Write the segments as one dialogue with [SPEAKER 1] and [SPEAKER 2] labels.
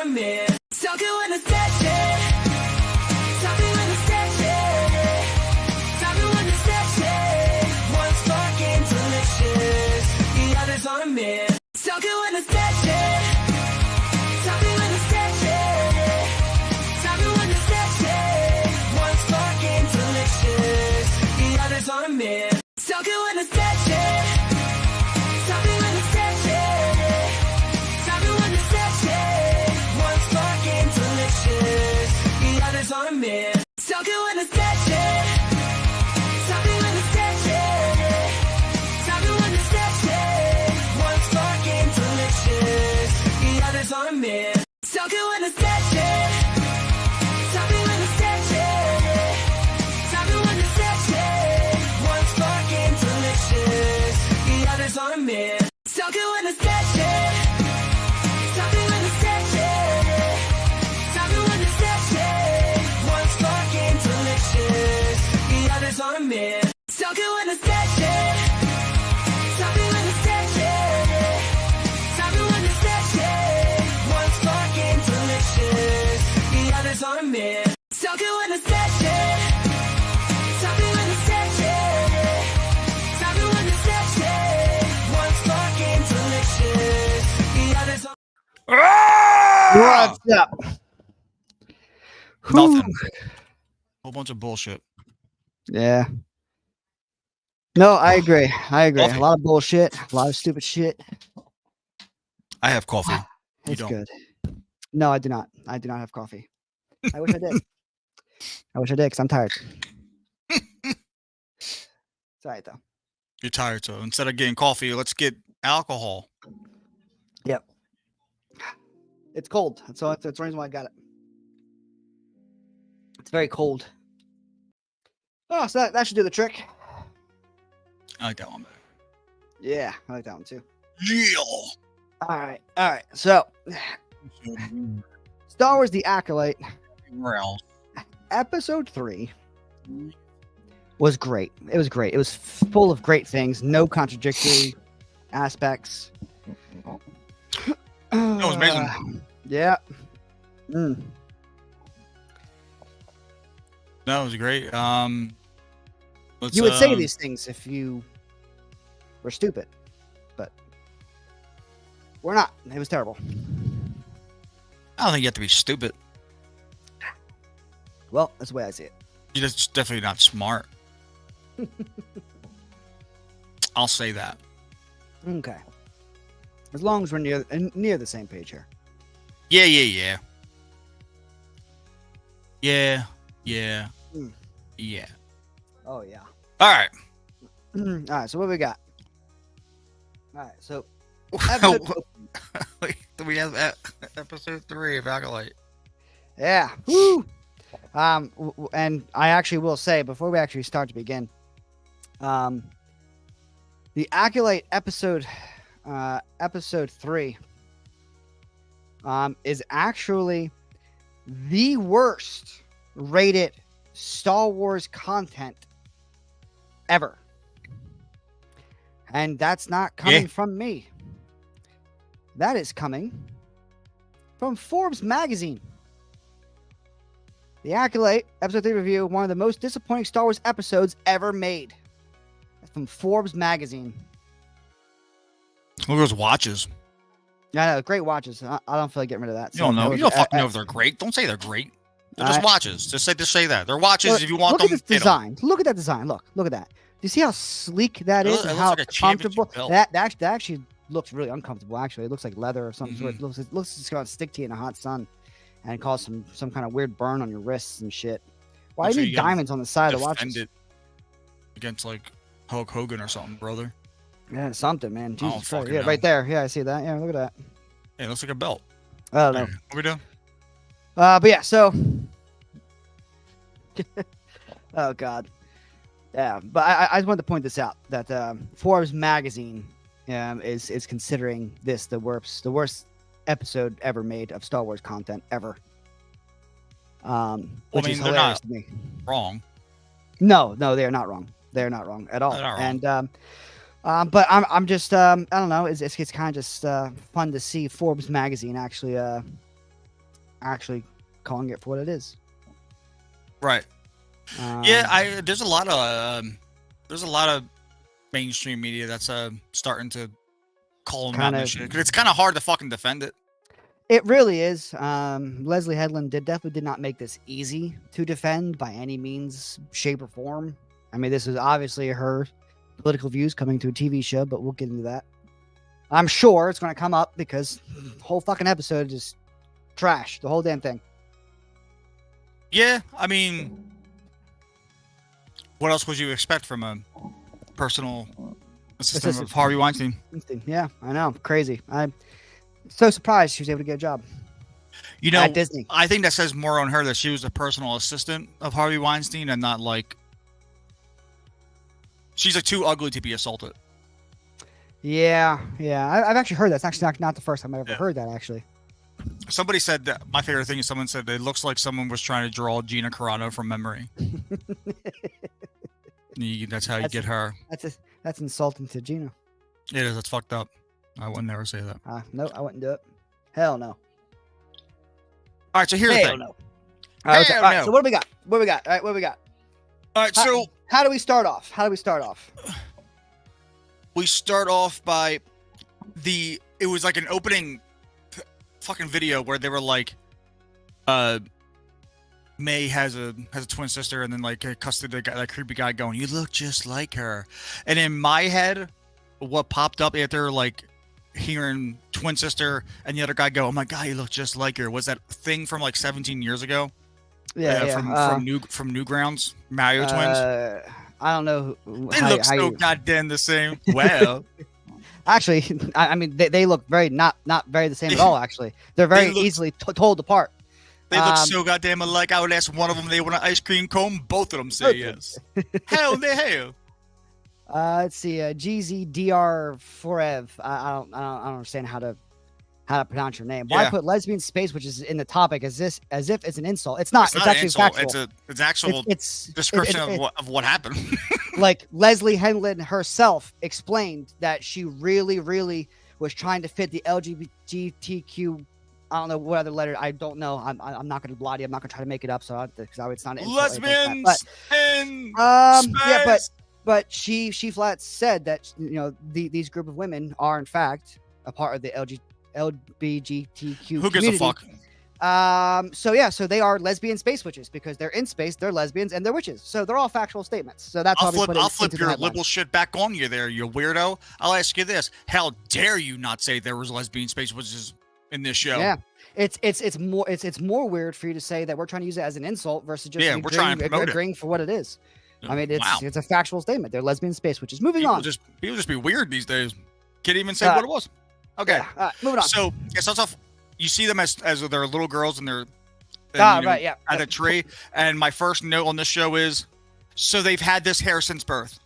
[SPEAKER 1] a man. Talking when it's sketchy. Talking when it's sketchy. Talking when it's sketchy. One's fucking delicious. The other's on a man. Talking when it's sketchy. Talking when it's sketchy. Talking when it's sketchy. One's fucking delicious. The other's on a man. Talking when it's sketchy. Talking when it's sketchy. Talking when it's sketchy. One's fucking delicious. The other's on a man. Talking when it's sketchy. Talking when it's sketchy. Talking when it's sketchy. One's fucking delicious. The other's on a man. Talking when it's sketchy. Talking when it's sketchy. Talking when it's sketchy. One's fucking delicious. The other's on a man. Talking when it's sketchy. Talking when it's sketchy. Talking when it's sketchy. One's fucking delicious. The other's on a man. Talking when it's sketchy. Talking when it's sketchy. Talking when it's sketchy. One's fucking delicious. The other's on a man. Talking when it's sketchy. Talking when it's sketchy. Talking when it's sketchy. One's fucking delicious. The other's on.
[SPEAKER 2] What's up?
[SPEAKER 3] Nothing. Whole bunch of bullshit.
[SPEAKER 2] Yeah. No, I agree.
[SPEAKER 3] Coffee.
[SPEAKER 2] A lot of bullshit, a lot of stupid shit.
[SPEAKER 3] I have coffee. You
[SPEAKER 2] It's
[SPEAKER 3] don't.
[SPEAKER 2] good. No, I do not. I do not have coffee. I wish I did. I wish I did because I'm tired. It's all right, though.
[SPEAKER 3] You're tired, so instead of getting coffee, let's get alcohol.
[SPEAKER 2] Yep. It's cold. That's the reason why I got it. It's very cold. Oh, so that should do the trick.
[SPEAKER 3] I like that one better.
[SPEAKER 2] Yeah, I like that one too.
[SPEAKER 3] Yeah.
[SPEAKER 2] All right. So, Star Wars: The Acolyte,
[SPEAKER 3] Else.
[SPEAKER 2] Episode 3 was great. It was great. It was full of great things. No contradictory aspects.
[SPEAKER 3] That was amazing.
[SPEAKER 2] Yeah. Mm.
[SPEAKER 3] That was great. Let's,
[SPEAKER 2] You would say these things if you were stupid, but we're not. It was terrible.
[SPEAKER 3] I don't think you have to be stupid.
[SPEAKER 2] Well, that's the way I see it.
[SPEAKER 3] You're just definitely not smart. I'll say that.
[SPEAKER 2] Okay. As long as we're near the same page here.
[SPEAKER 3] Yeah.
[SPEAKER 2] Mm.
[SPEAKER 3] Yeah.
[SPEAKER 2] Oh yeah.
[SPEAKER 3] All right.
[SPEAKER 2] All right. So what we got? All right. So episode,
[SPEAKER 3] We have episode 3 of Acolyte.
[SPEAKER 2] yeah. Woo. And I actually will say before we actually start to begin, the Acolyte episode 3 is actually the worst rated Star Wars content ever. And that's not coming from me. That is coming from Forbes magazine. The Acolyte episode 3 review, one of the most disappointing Star Wars episodes ever made. That's from Forbes magazine.
[SPEAKER 3] Look at those watches.
[SPEAKER 2] Yeah, no, great watches. I don't feel like getting rid of that.
[SPEAKER 3] You don't know. You don't fucking know if they're great. Don't say they're great. They're just watches. Just say that. They're watches.
[SPEAKER 2] Look,
[SPEAKER 3] if you want
[SPEAKER 2] look
[SPEAKER 3] them,
[SPEAKER 2] at this design. Look at that design. Look at that. Do you see how sleek that
[SPEAKER 3] It
[SPEAKER 2] is
[SPEAKER 3] looks-
[SPEAKER 2] and
[SPEAKER 3] it
[SPEAKER 2] how
[SPEAKER 3] looks like a championship
[SPEAKER 2] comfortable?
[SPEAKER 3] belt.
[SPEAKER 2] That actually looks really uncomfortable. Actually, it looks like leather or something.
[SPEAKER 3] Mhm.
[SPEAKER 2] Sort. It looks it's gonna stick to you in the hot sun and cause some kind of weird burn on your wrists and shit. Why
[SPEAKER 3] Make
[SPEAKER 2] do
[SPEAKER 3] sure
[SPEAKER 2] you need
[SPEAKER 3] you gotta
[SPEAKER 2] diamonds on the side of the
[SPEAKER 3] defend
[SPEAKER 2] watches?
[SPEAKER 3] it against like Hulk Hogan or something, brother.
[SPEAKER 2] Yeah, something, man.
[SPEAKER 3] I don't
[SPEAKER 2] Jesus Christ.
[SPEAKER 3] fucking
[SPEAKER 2] Yeah,
[SPEAKER 3] know.
[SPEAKER 2] right there. Yeah, I see that. Yeah, look at that.
[SPEAKER 3] Hey, it looks like a belt.
[SPEAKER 2] I don't know.
[SPEAKER 3] Hey, what we doing?
[SPEAKER 2] But yeah, so. Oh God. Yeah, but I just wanted to point this out that Forbes magazine is considering this the worst episode ever made of Star Wars content ever. Which is
[SPEAKER 3] they're
[SPEAKER 2] hilarious
[SPEAKER 3] not
[SPEAKER 2] to me.
[SPEAKER 3] wrong.
[SPEAKER 2] No, they are not wrong. They're not wrong at all.
[SPEAKER 3] They're not wrong.
[SPEAKER 2] And but I'm just I don't know. It's kind of just fun to see Forbes magazine actually actually calling it for what it is.
[SPEAKER 3] Right.
[SPEAKER 2] Um,
[SPEAKER 3] Yeah, there's a lot of mainstream media that's starting to call them out and shit. 'Cause it's kind of hard to fucking defend it.
[SPEAKER 2] It really is. Leslie Headland definitely did not make this easy to defend by any means, shape, or form. I mean, this is obviously her political views coming to a TV show, but we'll get into that. I'm sure it's going to come up because the whole fucking episode is trash. The whole damn thing.
[SPEAKER 3] Yeah, I mean, what else would you expect from a personal assistant of Harvey Weinstein?
[SPEAKER 2] Yeah, I know. Crazy. I'm so surprised she was able to get a job.
[SPEAKER 3] You know,
[SPEAKER 2] at Disney.
[SPEAKER 3] I think that says more on her that she was a personal assistant of Harvey Weinstein and not like she's like too ugly to be assaulted.
[SPEAKER 2] Yeah. I've actually heard that. It's actually not the first time I've ever heard that, actually.
[SPEAKER 3] Somebody said that my favorite thing is someone said it looks like someone was trying to draw Gina Carano from memory. That's how you get her.
[SPEAKER 2] That's insulting to Gina.
[SPEAKER 3] It is. That's fucked up. I would never say that.
[SPEAKER 2] No, I wouldn't do it. Hell no.
[SPEAKER 3] All right, so here's the thing.
[SPEAKER 2] No. All right, so what do we got? All right, what do we got?
[SPEAKER 3] All right, so
[SPEAKER 2] how do we start off?
[SPEAKER 3] We start off by it was like an opening fucking video where they were like, May has a twin sister, and then like cussed the guy, that creepy guy going, "You look just like her." And in my head, what popped up after like hearing twin sister and the other guy go, "Oh my god, you look just like her," was that thing from like 17 years ago. From Newgrounds, Mario twins.
[SPEAKER 2] I don't know.
[SPEAKER 3] They look so goddamn the same. Well,
[SPEAKER 2] actually, I mean, they look not very the same at all. Actually, they're very easily told apart.
[SPEAKER 3] They look so goddamn alike. I would ask one of them they want an ice cream cone. Both of them say yes. Hell the hell.
[SPEAKER 2] Let's see. GZDR Forev. I don't understand how to pronounce your name. Why put lesbian space, which is in the topic, as if it's an insult? It's not. It's actually factual.
[SPEAKER 3] It's actual description of what happened.
[SPEAKER 2] Like Leslie Headland herself explained that she really, really was trying to fit the LGBTQ. I don't know what other letter. I don't know. I'm not going to lie to you. I'm not going to try to make it up. Because I would sound
[SPEAKER 3] lesbians in space.
[SPEAKER 2] Yeah, but she flat said that these group of women are in fact a part of the LGBTQ.
[SPEAKER 3] Who gives a fuck?
[SPEAKER 2] So they are lesbian space witches because they're in space, they're lesbians, and they're witches. So they're all factual statements. So that's
[SPEAKER 3] I'll flip your liberal shit back on you there, you weirdo. I'll ask you this: how dare you not say there was lesbian space witches in this show?
[SPEAKER 2] Yeah, it's more weird for you to say that we're trying to use it as an insult versus just
[SPEAKER 3] we're trying to promote
[SPEAKER 2] agreeing for what it is. I mean, it's a factual statement. They're lesbian space witches. Moving on.
[SPEAKER 3] People just be weird these days. Can't even say what it was. Okay,
[SPEAKER 2] moving on.
[SPEAKER 3] So it starts off. You see them as they're little girls and they're at a tree. And my first note on this show is, so they've had this hair since birth.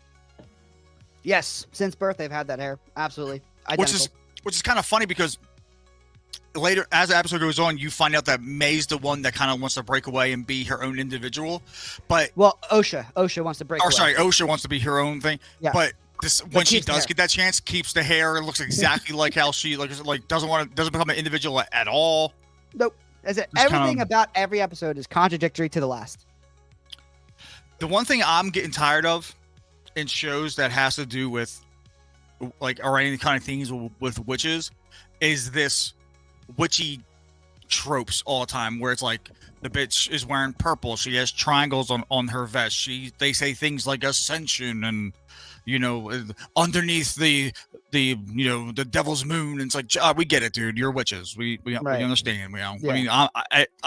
[SPEAKER 2] Yes, since birth they've had that hair. Absolutely, identical.
[SPEAKER 3] Which is kind of funny because later, as the episode goes on, you find out that May's the one that kind of wants to break away and be her own individual. But OSHA wants to break. OSHA wants to be her own thing.
[SPEAKER 2] Yeah.
[SPEAKER 3] But when she does get that chance, keeps the hair. It looks exactly like how she doesn't become an individual at all.
[SPEAKER 2] Nope. Everything about every episode is contradictory to the last.
[SPEAKER 3] The one thing I'm getting tired of in shows that has to do with or any kind of things with witches is this witchy tropes all the time where it's like the bitch is wearing purple, she has triangles on her vest, they say things like ascension and underneath the devil's moon, and it's like, we get it, dude, you're witches, we understand. I mean, I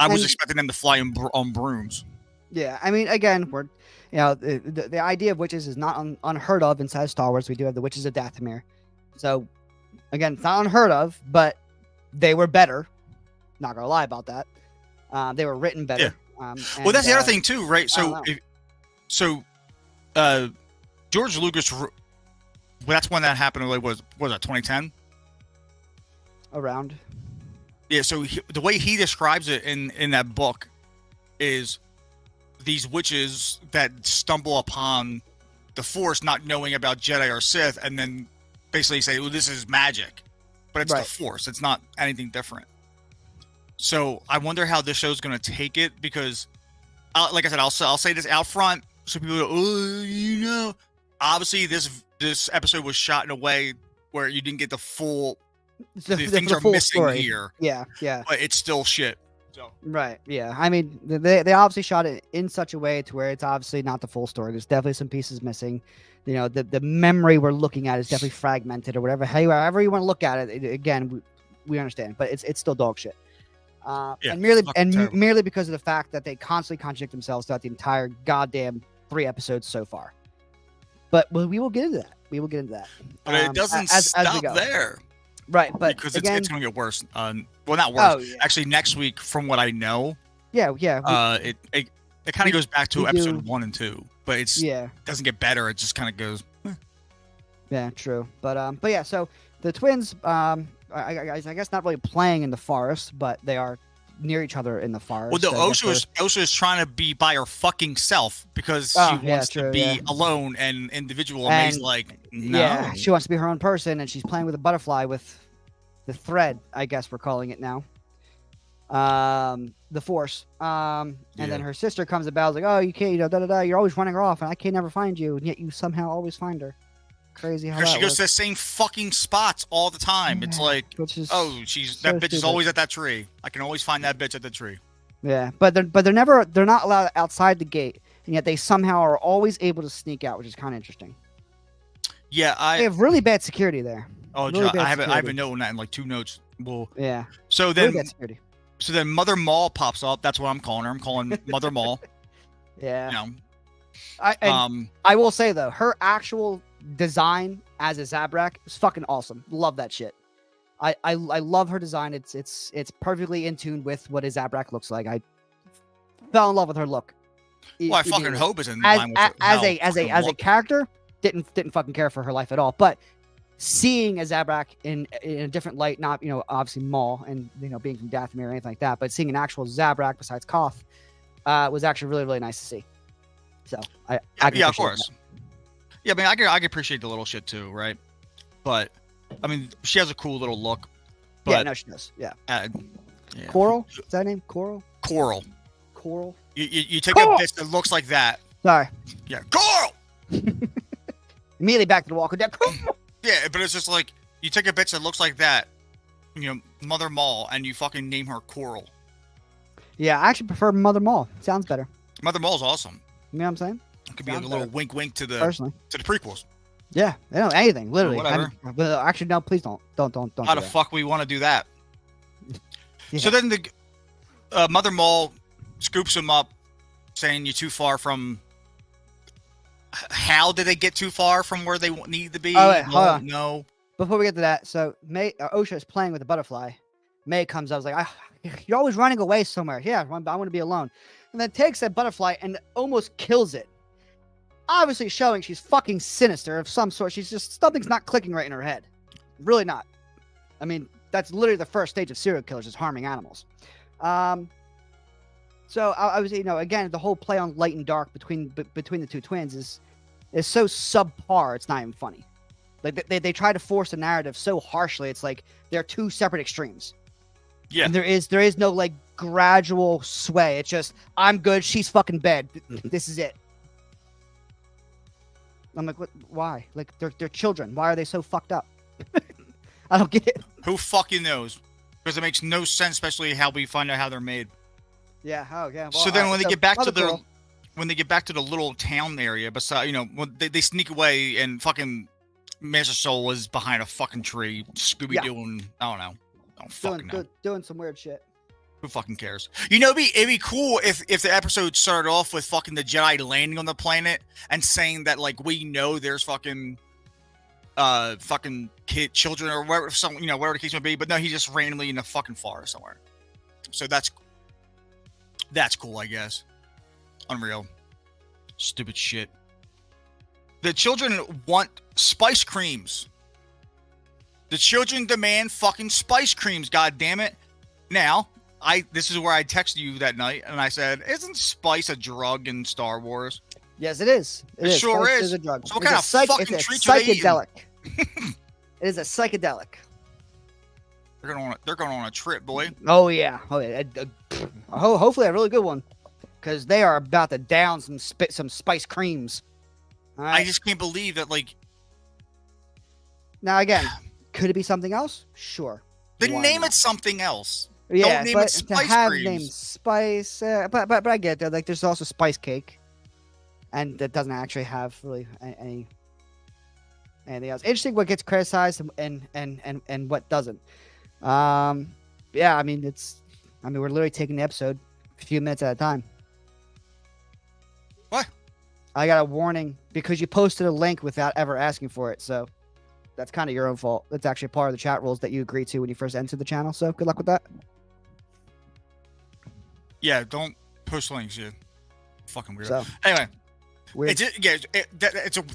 [SPEAKER 3] was expecting them to fly on brooms.
[SPEAKER 2] Yeah, I mean, again, we're the idea of witches is not unheard of inside Star Wars. We do have the witches of Dathomir, so again, it's not unheard of, but they were better. Not gonna lie about that. They were written better.
[SPEAKER 3] Yeah. Well, that's the other thing too, right? So, George Lucas. That's when that happened. Was that 2010?
[SPEAKER 2] Around.
[SPEAKER 3] Yeah. So the way he describes it in that book is these witches that stumble upon the Force, not knowing about Jedi or Sith, and then basically say, "Well, this is magic," but it's the Force. It's not anything different. So I wonder how this show's gonna take it because, like I said, I'll say this out front so people go, oh, you know, obviously this episode was shot in a way where you didn't get the full. The things are
[SPEAKER 2] full
[SPEAKER 3] missing
[SPEAKER 2] story.
[SPEAKER 3] here.
[SPEAKER 2] Yeah, yeah.
[SPEAKER 3] But it's still shit. So.
[SPEAKER 2] Right. Yeah. I mean, they obviously shot it in such a way to where it's obviously not the full story. There's definitely some pieces missing. You know, the memory we're looking at is definitely fragmented or whatever. However you want to look at it, again, we understand, but it's still dog shit. And merely because of the fact that they constantly contradict themselves throughout the entire goddamn 3 episodes so far. But we will get into that. We will get into that.
[SPEAKER 3] But it doesn't stop there.
[SPEAKER 2] Right, but
[SPEAKER 3] because
[SPEAKER 2] again,
[SPEAKER 3] it's going to get worse. Well, not worse.
[SPEAKER 2] Oh, yeah.
[SPEAKER 3] Actually, next week, from what I know,
[SPEAKER 2] yeah.
[SPEAKER 3] It kind of goes back to episode 1 and 2, but it doesn't get better. It just kind of goes.
[SPEAKER 2] Yeah, true. But yeah. So the twins, I guess not really playing in the forest, but they are near each other in the forest.
[SPEAKER 3] Well, no, Osha is trying to be by her fucking self because she wants to be alone and individual. And May's like, no.
[SPEAKER 2] Yeah, she wants to be her own person, and she's playing with a butterfly with the thread, I guess we're calling it now. The force. And then her sister comes about, like, oh, you can't, you're always running her off, and I can't never find you, and yet you somehow always find her. Crazy how
[SPEAKER 3] she goes to the same fucking spots all the time. It's like, that bitch is always at that tree. I can always find that bitch at the tree.
[SPEAKER 2] Yeah, but they're not allowed outside the gate, and yet they somehow are always able to sneak out, which is kind of interesting.
[SPEAKER 3] Yeah,
[SPEAKER 2] they have really bad security there.
[SPEAKER 3] Oh, really I have a note on that in like 2 notes. Well,
[SPEAKER 2] yeah.
[SPEAKER 3] So then, Mother Maul pops up. That's what I'm calling her. I'm calling Mother Maul.
[SPEAKER 2] Yeah.
[SPEAKER 3] You know.
[SPEAKER 2] I will say though, her actual design as a Zabrak is fucking awesome. Love that shit. I love her design. It's perfectly in tune with what a Zabrak looks like. I fell in love with her look.
[SPEAKER 3] Well, I fucking hope it's in line with
[SPEAKER 2] as a character. Didn't fucking care for her life at all. But seeing a Zabrak in a different light, not obviously Maul and being from Dathomir or anything like that, but seeing an actual Zabrak besides Koth was actually really, really nice to see. So I can
[SPEAKER 3] of course. That. Yeah, I mean, I can appreciate the little shit too, right? But I mean, she has a cool little look. But,
[SPEAKER 2] yeah, no, she does. Yeah. Coral? Is that her name? Coral. Coral.
[SPEAKER 3] You take a bitch that looks like that.
[SPEAKER 2] Sorry.
[SPEAKER 3] Yeah, Coral.
[SPEAKER 2] Immediately back to the Walker Dead.
[SPEAKER 3] Yeah, but it's just like you take a bitch that looks like that, Mother Maul, and you fucking name her Coral.
[SPEAKER 2] Yeah, I actually prefer Mother Maul. Sounds better.
[SPEAKER 3] Mother Maul's awesome.
[SPEAKER 2] You know what I'm saying?
[SPEAKER 3] It could be a little wink to the prequels.
[SPEAKER 2] Yeah, anything, literally.
[SPEAKER 3] Whatever.
[SPEAKER 2] Actually, no, please don't.
[SPEAKER 3] How the fuck we want to do that? Yeah. So then the Mother Maul scoops him up, saying you're too far from. How did they get too far from where they need to be?
[SPEAKER 2] Oh, wait, hold on.
[SPEAKER 3] No.
[SPEAKER 2] Before we get to that, so Osha is playing with the butterfly. May comes up, was like, you're always running away somewhere. Yeah, I want to be alone. And then takes that butterfly and almost kills it. Obviously showing she's fucking sinister of some sort. She's just, something's not clicking right in her head. Really not. I mean, that's literally the first stage of serial killers, is harming animals. So I was, again, the whole play on light and dark between the two twins is so subpar. It's not even funny. Like they try to force a narrative so harshly. It's like they're 2 separate extremes.
[SPEAKER 3] Yeah.
[SPEAKER 2] And there is no like gradual sway. It's just, I'm good, she's fucking bad. This is it. I'm like, what? Why? Like they're children. Why are they so fucked up? I don't get it.
[SPEAKER 3] Who fucking knows? Because it makes no sense, especially how we find out how they're made.
[SPEAKER 2] Yeah. Oh, yeah. Well,
[SPEAKER 3] so then when they get back to the little town area, beside when they sneak away and fucking Master Soul was behind a fucking tree, Scooby doing I don't know. I don't fucking know.
[SPEAKER 2] Doing some weird shit.
[SPEAKER 3] Who fucking cares? It'd be cool if the episode started off with fucking the Jedi landing on the planet and saying that like we know there's fucking children or whatever, whatever the case may be, but no, he's just randomly in the fucking forest somewhere. So that's cool, I guess. Unreal. Stupid shit. The children want spice creams. The children demand fucking spice creams, god damn it. Now, this is where I texted you that night and I said, isn't spice a drug in Star Wars?
[SPEAKER 2] Yes, it is.
[SPEAKER 3] It sure
[SPEAKER 2] spice
[SPEAKER 3] is.
[SPEAKER 2] A drug.
[SPEAKER 3] So what kind of fucking treats
[SPEAKER 2] are they eating?
[SPEAKER 3] Psychedelic.
[SPEAKER 2] It is a psychedelic.
[SPEAKER 3] They're going on a trip, boy.
[SPEAKER 2] Oh yeah. Hopefully a really good one, because they are about to down some spice creams. All right.
[SPEAKER 3] I just can't believe that. Like,
[SPEAKER 2] Now again, could it be something else? Sure.
[SPEAKER 3] then
[SPEAKER 2] Why
[SPEAKER 3] name
[SPEAKER 2] not?
[SPEAKER 3] it something else.
[SPEAKER 2] Yeah,
[SPEAKER 3] name
[SPEAKER 2] but
[SPEAKER 3] it
[SPEAKER 2] to
[SPEAKER 3] Spice
[SPEAKER 2] have
[SPEAKER 3] Creams.
[SPEAKER 2] named spice, but I get that. Like, there's also spice cake, and that doesn't actually have really anything else. Interesting what gets criticized and what doesn't. Yeah, I mean we're literally taking the episode a few minutes at a time.
[SPEAKER 3] What?
[SPEAKER 2] I got a warning because you posted a link without ever asking for it, so that's kind of your own fault. That's actually part of the chat rules that you agreed to when you first entered the channel. So good luck with that.
[SPEAKER 3] Yeah, don't post links, you fucking weirdo.
[SPEAKER 2] So
[SPEAKER 3] Anyway,
[SPEAKER 2] weird.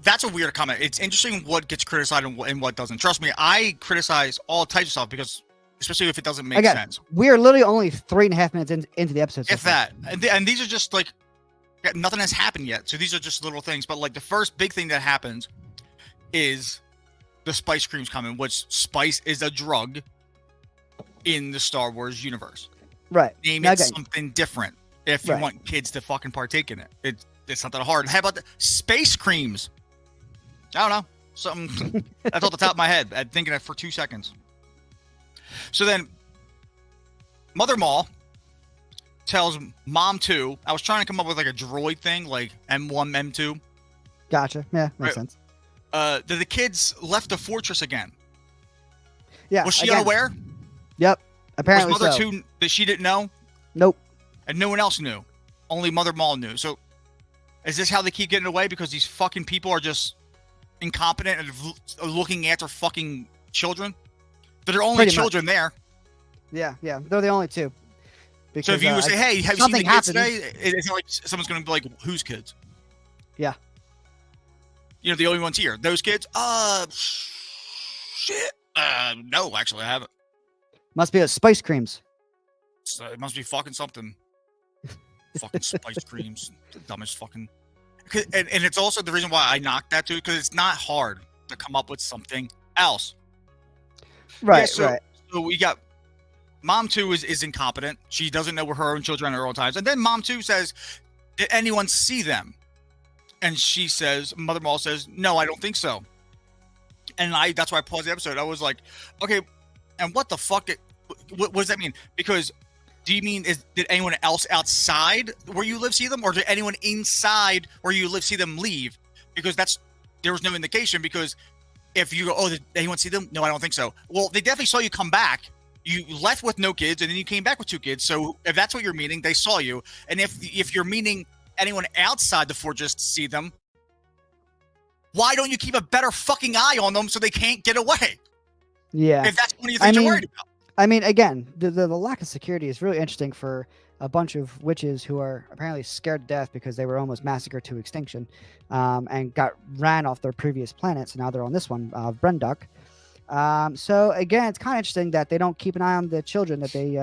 [SPEAKER 3] that's a weird comment. It's interesting what gets criticized and what doesn't. Trust me, I criticize all types of stuff because, especially if it doesn't make sense.
[SPEAKER 2] We are literally only 3.5 minutes into the episode.
[SPEAKER 3] If that, and these are just like, nothing has happened yet. So these are just little things. But like the first big thing that happens is the spice creams coming, which spice is a drug in the Star Wars universe.
[SPEAKER 2] Right.
[SPEAKER 3] Name
[SPEAKER 2] Now
[SPEAKER 3] it
[SPEAKER 2] again,
[SPEAKER 3] something different if you
[SPEAKER 2] Right.
[SPEAKER 3] want kids to fucking partake in it. It's not that hard. How about the space creams? I don't know. Something that's off the top of my head. I'm thinking it for 2 seconds. So then Mother Maul tells Mom 2, I was trying to come up with like a droid thing, like M1, M2.
[SPEAKER 2] Gotcha. Yeah, makes
[SPEAKER 3] Right.
[SPEAKER 2] sense.
[SPEAKER 3] That the kids left the fortress again.
[SPEAKER 2] Yeah.
[SPEAKER 3] Was she
[SPEAKER 2] again,
[SPEAKER 3] unaware?
[SPEAKER 2] Yep. Apparently
[SPEAKER 3] Was Mother
[SPEAKER 2] so.
[SPEAKER 3] 2 that she didn't know?
[SPEAKER 2] Nope.
[SPEAKER 3] And no one else knew. Only Mother Maul knew. So is this how they keep getting away? Because these fucking people are just incompetent and looking after fucking children? They're only
[SPEAKER 2] Pretty
[SPEAKER 3] children there.
[SPEAKER 2] Yeah. They're the only two. Because,
[SPEAKER 3] So if you would say, hey, have you seen the
[SPEAKER 2] something
[SPEAKER 3] kids
[SPEAKER 2] happens.
[SPEAKER 3] today? It's not like someone's going to be like, whose kids?
[SPEAKER 2] Yeah.
[SPEAKER 3] You know, the only ones here. Those kids? Shit. No, actually, I haven't.
[SPEAKER 2] Must be those spice creams.
[SPEAKER 3] So it must be fucking something. Fucking spice creams. The dumbest fucking. And it's also the reason why I knocked that too, because it's not hard to come up with something else.
[SPEAKER 2] Right.
[SPEAKER 3] so,
[SPEAKER 2] right.
[SPEAKER 3] So we got Mom 2 is incompetent. She doesn't know where her own children are at all times. And then Mom 2 says, did anyone see them? And she says, Mother Maul says, no, I don't think so. And that's why I paused the episode. I was like, okay, and what the fuck? What does that mean? Because do you mean did anyone else outside where you live see them, or did anyone inside where you live see them leave? Because there was no indication. Because if you go, oh, did anyone see them? No, I don't think so. Well, they definitely saw you come back. You left with no kids, and then you came back with 2 kids. So if that's what you're meaning, they saw you. And if you're meaning anyone outside the fortress to see them, why don't you keep a better fucking eye on them so they can't get away?
[SPEAKER 2] Yeah.
[SPEAKER 3] If that's one of the things you're worried about.
[SPEAKER 2] I mean, again, the lack of security is really interesting for a bunch of witches who are apparently scared to death because they were almost massacred to extinction, and ran off their previous planets. And now they're on this one, Brendok. So again, it's kind of interesting that they don't keep an eye on the children that they.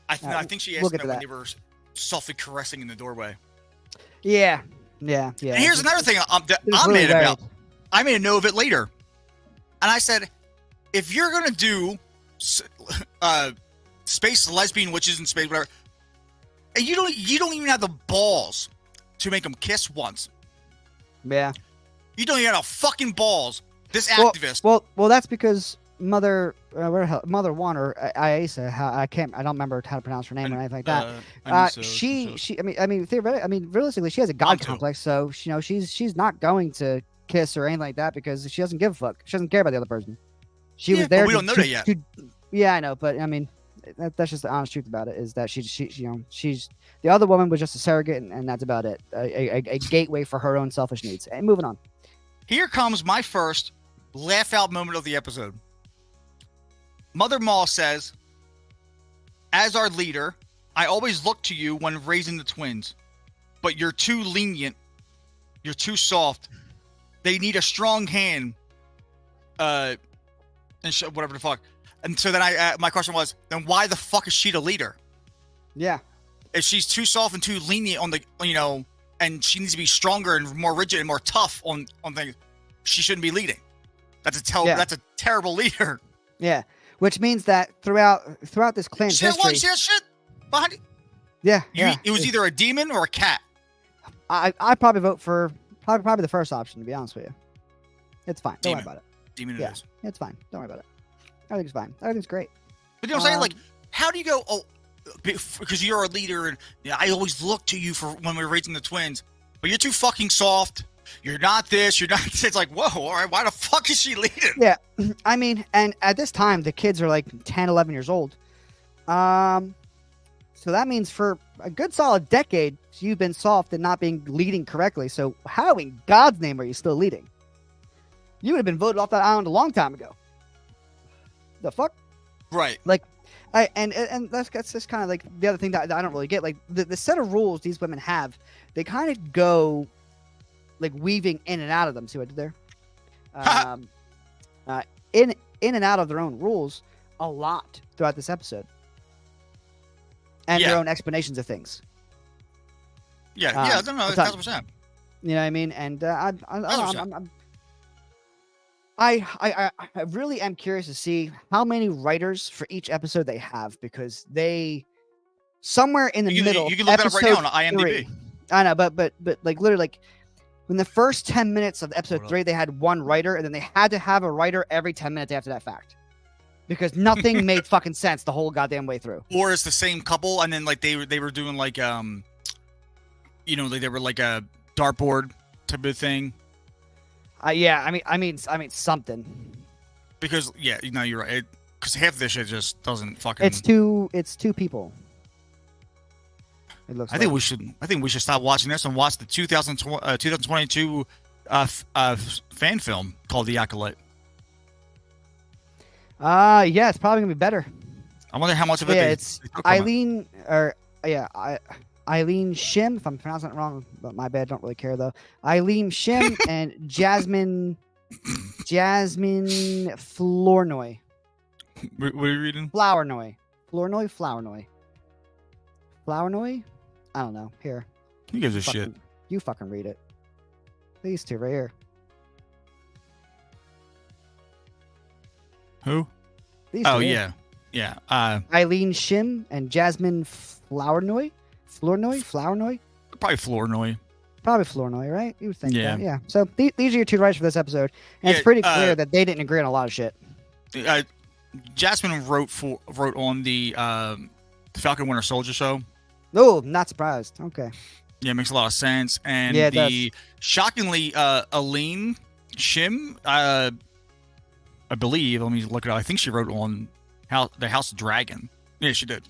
[SPEAKER 3] I think she
[SPEAKER 2] we'll
[SPEAKER 3] asked
[SPEAKER 2] get
[SPEAKER 3] them
[SPEAKER 2] to
[SPEAKER 3] when
[SPEAKER 2] that.
[SPEAKER 3] they were softly caressing in the doorway.
[SPEAKER 2] Yeah.
[SPEAKER 3] And here's another thing I'm
[SPEAKER 2] really
[SPEAKER 3] mad about.
[SPEAKER 2] varied.
[SPEAKER 3] I made a note of it later, and I said, if you're gonna do space lesbian witches in space, whatever, and you don't even have the balls to make them kiss once.
[SPEAKER 2] Yeah.
[SPEAKER 3] You don't even have the fucking balls. This activist.
[SPEAKER 2] Well, that's because Mother One or Iasa, I don't remember how to pronounce her name or anything like that. She, I mean, realistically, she has a god
[SPEAKER 3] Mom too.
[SPEAKER 2] complex, so she's not going to kiss or anything like that because she doesn't give a fuck. She doesn't care about the other person. She was there.
[SPEAKER 3] But we don't know that yet.
[SPEAKER 2] Yeah, I know, but I mean, that's just the honest truth about it. Is that she's the other woman was just a surrogate, and that's about it. A gateway for her own selfish needs. And moving on.
[SPEAKER 3] Here comes my first laugh out moment of the episode. Mother Maul says, as our leader, I always look to you when raising the twins, but you're too lenient. You're too soft. They need a strong hand. And whatever the fuck. And so then my question was, then why the fuck is she the leader?
[SPEAKER 2] Yeah.
[SPEAKER 3] If she's too soft and too lenient on the, and she needs to be stronger and more rigid and more tough on things, she shouldn't be leading. That's a terrible leader.
[SPEAKER 2] Yeah. which means that throughout this clan's
[SPEAKER 3] See that
[SPEAKER 2] history,
[SPEAKER 3] see that shit behind you?
[SPEAKER 2] yeah,
[SPEAKER 3] You-
[SPEAKER 2] yeah,
[SPEAKER 3] It was either a demon or a cat.
[SPEAKER 2] I probably vote for probably the first option, to be honest with you. It's fine. Don't worry
[SPEAKER 3] Demon.
[SPEAKER 2] about it.
[SPEAKER 3] Demon
[SPEAKER 2] Yeah.
[SPEAKER 3] it is.
[SPEAKER 2] It's fine. Don't worry about it. Everything's fine. Everything's great.
[SPEAKER 3] But you know what I'm saying? Like,
[SPEAKER 2] Um,
[SPEAKER 3] how do you go? Oh, because you're a leader, and I always look to you for when we were raising the twins. But you're too fucking soft. You're not this. You're not. It's like, whoa. All right. Why the fuck is she leading?
[SPEAKER 2] Yeah, I mean, and at this time, the kids are like 10, 11 years old. So that means for a good solid decade, you've been soft and not being leading correctly. So how in God's name are you still leading? You would have been voted off that island a long time ago. The fuck?
[SPEAKER 3] Right.
[SPEAKER 2] And that's just kind of like the other thing that I don't really get. Like the set of rules these women have, they kind of go like weaving in and out of them. See what I did there? In and out of their own rules a lot throughout this episode, and
[SPEAKER 3] Yeah.
[SPEAKER 2] their own explanations of things.
[SPEAKER 3] Yeah. Yeah. No.
[SPEAKER 2] what's
[SPEAKER 3] That's
[SPEAKER 2] up?
[SPEAKER 3] what I'm saying.
[SPEAKER 2] You know what I mean? And I really am curious to see how many writers for each episode they have, because they somewhere in the middle.
[SPEAKER 3] You can look that up right now on
[SPEAKER 2] episode
[SPEAKER 3] IMDb.
[SPEAKER 2] 3. I know, but like literally like in the first 10 minutes of episode
[SPEAKER 3] Hold up.
[SPEAKER 2] 3, they had one writer, and then they had to have a writer every 10 minutes after that fact, because nothing made fucking sense the whole goddamn way through.
[SPEAKER 3] Or it's the same couple, and then like they were doing like they were like a dartboard type of thing.
[SPEAKER 2] Yeah, I mean something.
[SPEAKER 3] Because you're right. Because half of this shit just doesn't fucking.
[SPEAKER 2] It's two people. It looks.
[SPEAKER 3] I think we should stop watching this and watch the 2022 fan film called The Acolyte.
[SPEAKER 2] Yeah, it's probably gonna be better.
[SPEAKER 3] I wonder how much of it.
[SPEAKER 2] Yeah,
[SPEAKER 3] they
[SPEAKER 2] it's
[SPEAKER 3] took from it.
[SPEAKER 2] Eileen Shim, if I'm pronouncing it wrong, but my bad, don't really care though. Eileen Shim and Jasmine Flournoy.
[SPEAKER 3] What are you reading?
[SPEAKER 2] Flournoy. I don't know. Here.
[SPEAKER 3] Who gives a shit?
[SPEAKER 2] You fucking read it. These two right here.
[SPEAKER 3] Who?
[SPEAKER 2] These
[SPEAKER 3] Oh
[SPEAKER 2] two here.
[SPEAKER 3] yeah.
[SPEAKER 2] Eileen Shim and Jasmine Flournoy. Flournoy?
[SPEAKER 3] Probably Flournoy.
[SPEAKER 2] Probably Flournoy, right? You would think
[SPEAKER 3] Yeah.
[SPEAKER 2] that. Yeah. So these are your two writers for this episode. And
[SPEAKER 3] Yeah,
[SPEAKER 2] it's pretty clear that they didn't agree on a lot of shit.
[SPEAKER 3] Jasmine wrote on the Falcon Winter Soldier show.
[SPEAKER 2] Oh, not surprised. Okay.
[SPEAKER 3] Yeah, it makes a lot of sense. And
[SPEAKER 2] Yeah, it
[SPEAKER 3] the shockingly Aline Shim, I believe. Let me look it up. I think she wrote on the House of Dragon. Yeah, she did.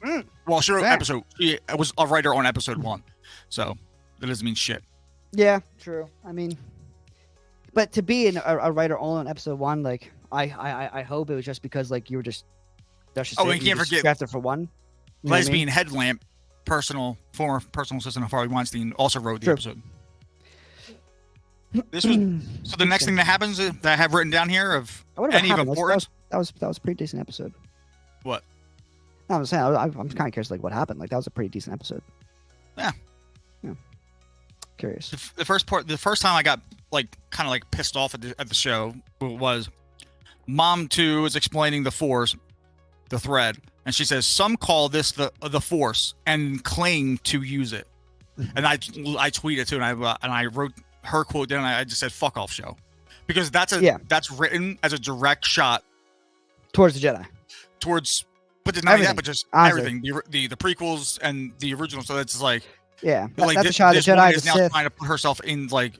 [SPEAKER 3] Well, she wrote
[SPEAKER 2] Fair.
[SPEAKER 3] episode. She was a writer on episode 1, so that doesn't mean shit.
[SPEAKER 2] Yeah, true. I mean, but to be a writer only on episode 1, like I hope it was just because like you were just. That's just
[SPEAKER 3] Oh,
[SPEAKER 2] it,
[SPEAKER 3] and
[SPEAKER 2] you
[SPEAKER 3] can't
[SPEAKER 2] just
[SPEAKER 3] forget
[SPEAKER 2] drafted for one. You know what I mean?
[SPEAKER 3] Lesbian Headlamp, former personal assistant of Harvey Weinstein, also wrote the
[SPEAKER 2] True.
[SPEAKER 3] episode. This was so. The next thing that happens that I have written down here of
[SPEAKER 2] Whatever
[SPEAKER 3] any of
[SPEAKER 2] happened,
[SPEAKER 3] importance.
[SPEAKER 2] that was a pretty decent episode.
[SPEAKER 3] What?
[SPEAKER 2] No, I'm saying I'm kind of curious, like what happened. Like that was a pretty decent episode.
[SPEAKER 3] Yeah.
[SPEAKER 2] Curious.
[SPEAKER 3] The first time I got like kind of like pissed off at the show was Mom 2 is explaining the Force, the thread, and she says some call this the Force and claim to use it. And I tweeted too, and I wrote her quote down. And I just said "fuck off, show," because that's written as a direct shot
[SPEAKER 2] Towards the Jedi.
[SPEAKER 3] towards, but not only that,
[SPEAKER 2] Everything,
[SPEAKER 3] but just
[SPEAKER 2] honestly.
[SPEAKER 3] everything, the prequels and the original. So it's like.
[SPEAKER 2] Yeah,
[SPEAKER 3] Like
[SPEAKER 2] that's a shot of
[SPEAKER 3] this
[SPEAKER 2] the
[SPEAKER 3] woman
[SPEAKER 2] Jedi,
[SPEAKER 3] is
[SPEAKER 2] the
[SPEAKER 3] now
[SPEAKER 2] Sith.
[SPEAKER 3] trying to put herself in like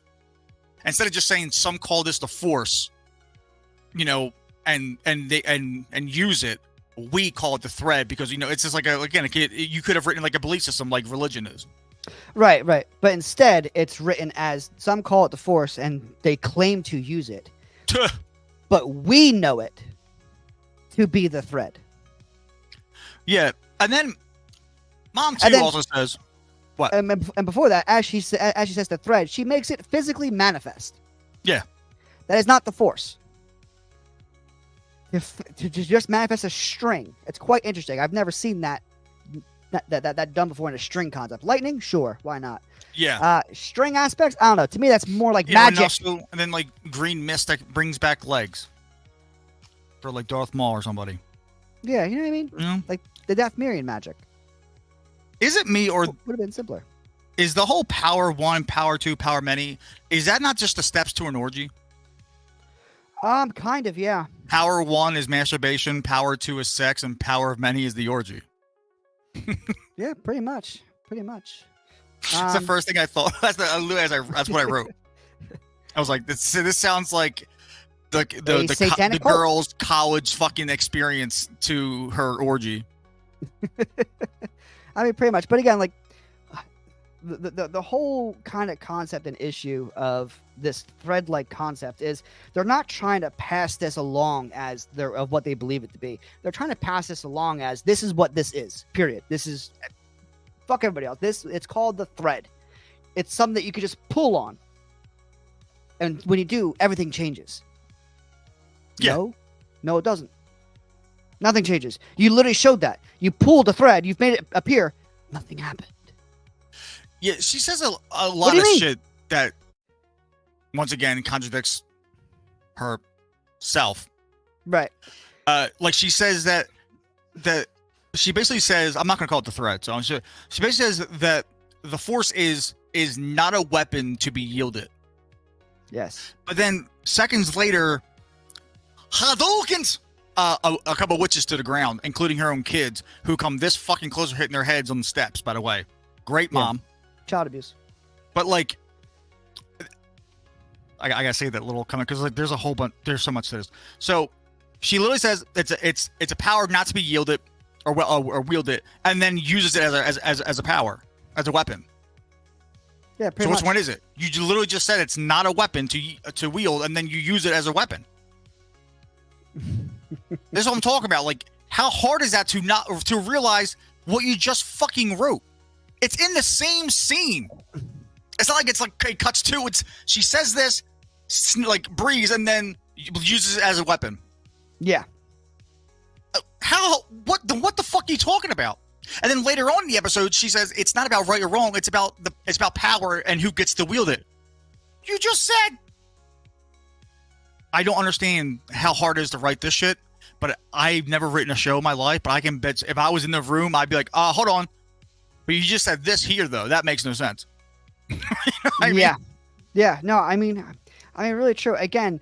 [SPEAKER 3] instead of just saying some call this the Force, and use it. We call it the thread because it's just like you could have written like a belief system like religion is.
[SPEAKER 2] Right. But instead, it's written as some call it the Force, and they claim to use it, but we know it to be the thread.
[SPEAKER 3] Yeah, and then Mom 2
[SPEAKER 2] And then-
[SPEAKER 3] also says what?
[SPEAKER 2] And before that, as she says the thread, she makes it physically manifest.
[SPEAKER 3] Yeah.
[SPEAKER 2] That is not the Force. To just manifest a string. It's quite interesting. I've never seen that done before in a string concept. Lightning, sure, why not?
[SPEAKER 3] Yeah.
[SPEAKER 2] String aspects, I don't know. To me, that's more like
[SPEAKER 3] Yeah, and
[SPEAKER 2] magic.
[SPEAKER 3] also, and then like green mist that brings back legs for like Darth Maul or somebody.
[SPEAKER 2] Yeah, you know what I mean?
[SPEAKER 3] You know?
[SPEAKER 2] Like the Dathmerian magic.
[SPEAKER 3] Is it me, or
[SPEAKER 2] Would have been simpler.
[SPEAKER 3] is the whole power 1, power 2, power many, is that not just the steps to an orgy?
[SPEAKER 2] Kind of, yeah.
[SPEAKER 3] Power 1 is masturbation, power 2 is sex, and power of many is the orgy.
[SPEAKER 2] Yeah, pretty much. Pretty much.
[SPEAKER 3] That's the first thing I thought. That's what I wrote. I was like, this sounds like the girl's college fucking experience to her orgy.
[SPEAKER 2] I mean, pretty much. But again, like the whole kind of concept and issue of this thread-like concept is they're not trying to pass this along as of what they believe it to be. They're trying to pass this along as this is what this is. Period. This is fuck everybody else. It's called the thread. It's something that you could just pull on, and when you do, everything changes.
[SPEAKER 3] Yeah.
[SPEAKER 2] No, it doesn't. Nothing changes. You literally showed that. You pulled the thread. You've made it appear. Nothing happened.
[SPEAKER 3] Yeah, she says a lot of shit that, once again, contradicts herself.
[SPEAKER 2] Right.
[SPEAKER 3] Like she says that she basically says, I'm not going to call it the thread. So she basically says that the Force is not a weapon to be yielded.
[SPEAKER 2] Yes.
[SPEAKER 3] But then seconds later, Hadoukens a couple witches to the ground, including her own kids, who come this fucking close to hitting their heads on the steps, by the way. Great mom.
[SPEAKER 2] Yeah. Child abuse.
[SPEAKER 3] But like, I gotta say that little comment because like there's a whole bunch, there's so much to this. So she literally says it's a power not to be yielded or wielded, and then uses it as a power, as a weapon.
[SPEAKER 2] Yeah, pretty
[SPEAKER 3] so
[SPEAKER 2] much.
[SPEAKER 3] which one is it? You literally just said it's not a weapon to wield, and then you use it as a weapon. This is what I'm talking about. Like, how hard is that to realize what you just fucking wrote? It's in the same scene. It's not like it's like it cuts to. She says this, like breeze, and then uses it as a weapon.
[SPEAKER 2] Yeah.
[SPEAKER 3] What the fuck are you talking about? And then later on in the episode, she says it's not about right or wrong. It's about power and who gets to wield it. You just said. I don't understand how hard it is to write this shit, but I've never written a show in my life. But I can bet if I was in the room, I'd be like, hold on. But you just said this here, though. That makes no sense. You know what I mean?
[SPEAKER 2] Yeah. Yeah. No, I mean, really true. Again,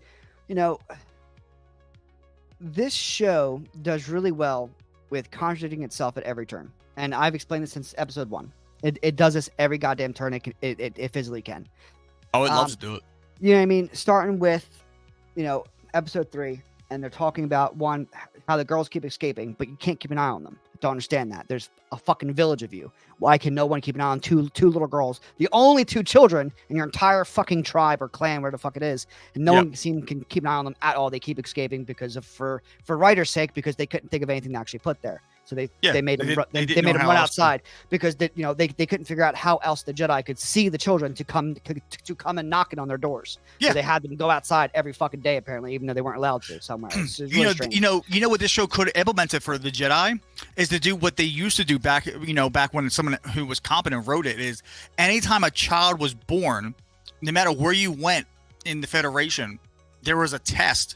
[SPEAKER 2] this show does really well with contradicting itself at every turn. And I've explained this since episode 1. It does this every goddamn turn it physically can.
[SPEAKER 3] Oh, it loves to do it.
[SPEAKER 2] You know what I mean? Starting with, episode 3, and they're talking about how the girls keep escaping, but you can't keep an eye on them. Don't understand that. There's a fucking village of you. Why can no one keep an eye on two little girls? The only 2 children in your entire fucking tribe or clan, where the fuck it is, and no one can keep an eye on them at all. They keep escaping because of for writer's sake, because they couldn't think of anything to actually put there. So they made them run outside because they couldn't figure out how else the Jedi could see the children to come and knocking on their doors. Yeah. So they had them go outside every fucking day, apparently, even though they weren't allowed to somewhere. It's really strange.
[SPEAKER 3] You know what this show could have implemented for the Jedi is to do what they used to do back when someone who was competent wrote it, is anytime a child was born, no matter where you went in the Federation, there was a test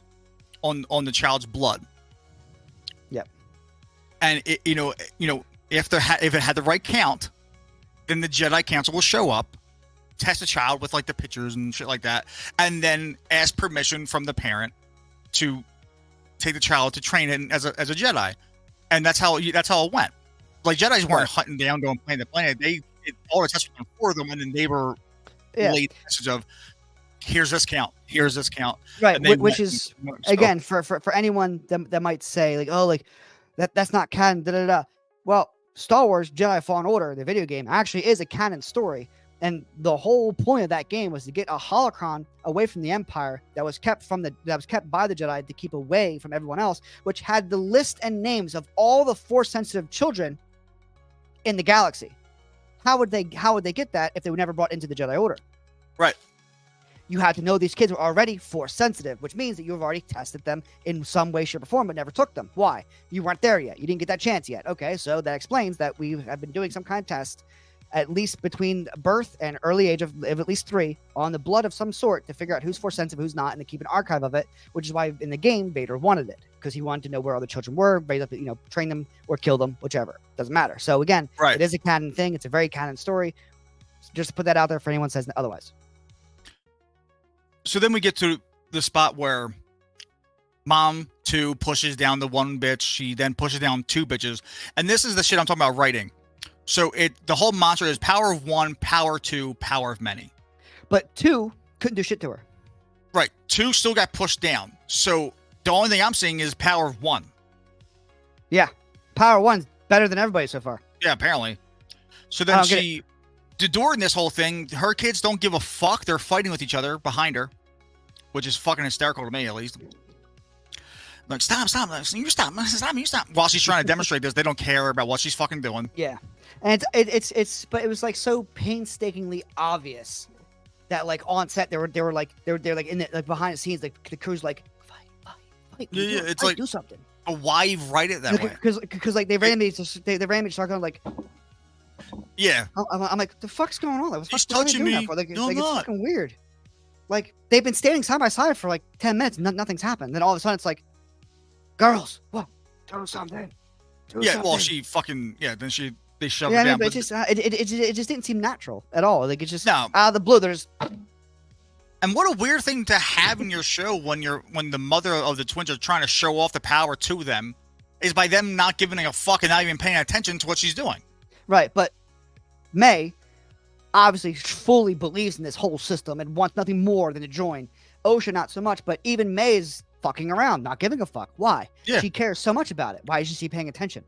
[SPEAKER 3] on the child's blood.
[SPEAKER 2] Yep.
[SPEAKER 3] And if it had the right count, then the Jedi Council will show up, test the child with like the pictures and shit like that, and then ask permission from the parent to take the child to train it as a Jedi. And that's how it went. Like, Jedis weren't hunting down, going planet to planet. All the tests were done for them, and then they were relayed the message of, here's this count.
[SPEAKER 2] Right, which is, again, for anyone that might say, like, oh, like, that's not canon, da-da-da. Well, Star Wars Jedi Fallen Order, the video game, actually is a canon story. And the whole point of that game was to get a holocron away from the Empire that was kept by the Jedi to keep away from everyone else, which had the list and names of all the Force-sensitive children in the galaxy. How would they get that if they were never brought into the Jedi Order?
[SPEAKER 3] Right.
[SPEAKER 2] You had to know these kids were already Force sensitive, which means that you've already tested them in some way, shape, or form, but never took them. Why? You weren't there yet. You didn't get that chance yet. Okay, so that explains that we have been doing some kind of test at least between birth and early age of at least 3 on the blood of some sort to figure out who's force sensitive, who's not, and to keep an archive of it, which is why in the game Vader wanted it, because he wanted to know where all the children were, raise up, train them or kill them, whichever. Doesn't matter. So again, it is a canon thing. It's a very canon story. Just to put that out there for anyone says otherwise.
[SPEAKER 3] So then we get to the spot where Mom 2 pushes down the one bitch. She then pushes down 2 bitches. And this is the shit I'm talking about writing. So the whole mantra is power of 1, power 2, power of many.
[SPEAKER 2] But 2 couldn't do shit to her.
[SPEAKER 3] Right. 2 still got pushed down. So the only thing I'm seeing is power of 1.
[SPEAKER 2] Yeah. Power 1's better than everybody so far.
[SPEAKER 3] Yeah, apparently. So then during this whole thing, her kids don't give a fuck. They're fighting with each other behind her, which is fucking hysterical to me, at least. Like, stop, you stop. While she's trying to demonstrate this, they don't care about what she's fucking doing.
[SPEAKER 2] Yeah. And but it was like so painstakingly obvious that like on set they were like in the, like behind the scenes, like the crew's like fight.
[SPEAKER 3] Yeah, it's like
[SPEAKER 2] do something.
[SPEAKER 3] But why write it that way?
[SPEAKER 2] Because like they ran me start going like,
[SPEAKER 3] yeah.
[SPEAKER 2] I'm like, the fuck's going on? Like, what
[SPEAKER 3] He's
[SPEAKER 2] the fuck
[SPEAKER 3] touching
[SPEAKER 2] are they doing
[SPEAKER 3] me.
[SPEAKER 2] that for? Like,
[SPEAKER 3] No, I'm
[SPEAKER 2] it's
[SPEAKER 3] not.
[SPEAKER 2] fucking weird. Like they've been standing side by side for like 10 minutes, nothing's happened. Then all of a sudden it's like, girls, whoa, do something.
[SPEAKER 3] Well, she fucking then they shove
[SPEAKER 2] yeah,
[SPEAKER 3] her down.
[SPEAKER 2] But it just didn't seem natural at all. Like it's just
[SPEAKER 3] No.
[SPEAKER 2] out of the blue. There's
[SPEAKER 3] And what a weird thing to have in your show when the mother of the twins are trying to show off the power to them, is by them not giving a fuck and not even paying attention to what she's doing.
[SPEAKER 2] right, but May obviously fully believes in this whole system and wants nothing more than to join. Osha not so much, but even May is fucking around, not giving a fuck. Why?
[SPEAKER 3] Yeah.
[SPEAKER 2] She cares so much about it. Why isn't she paying attention?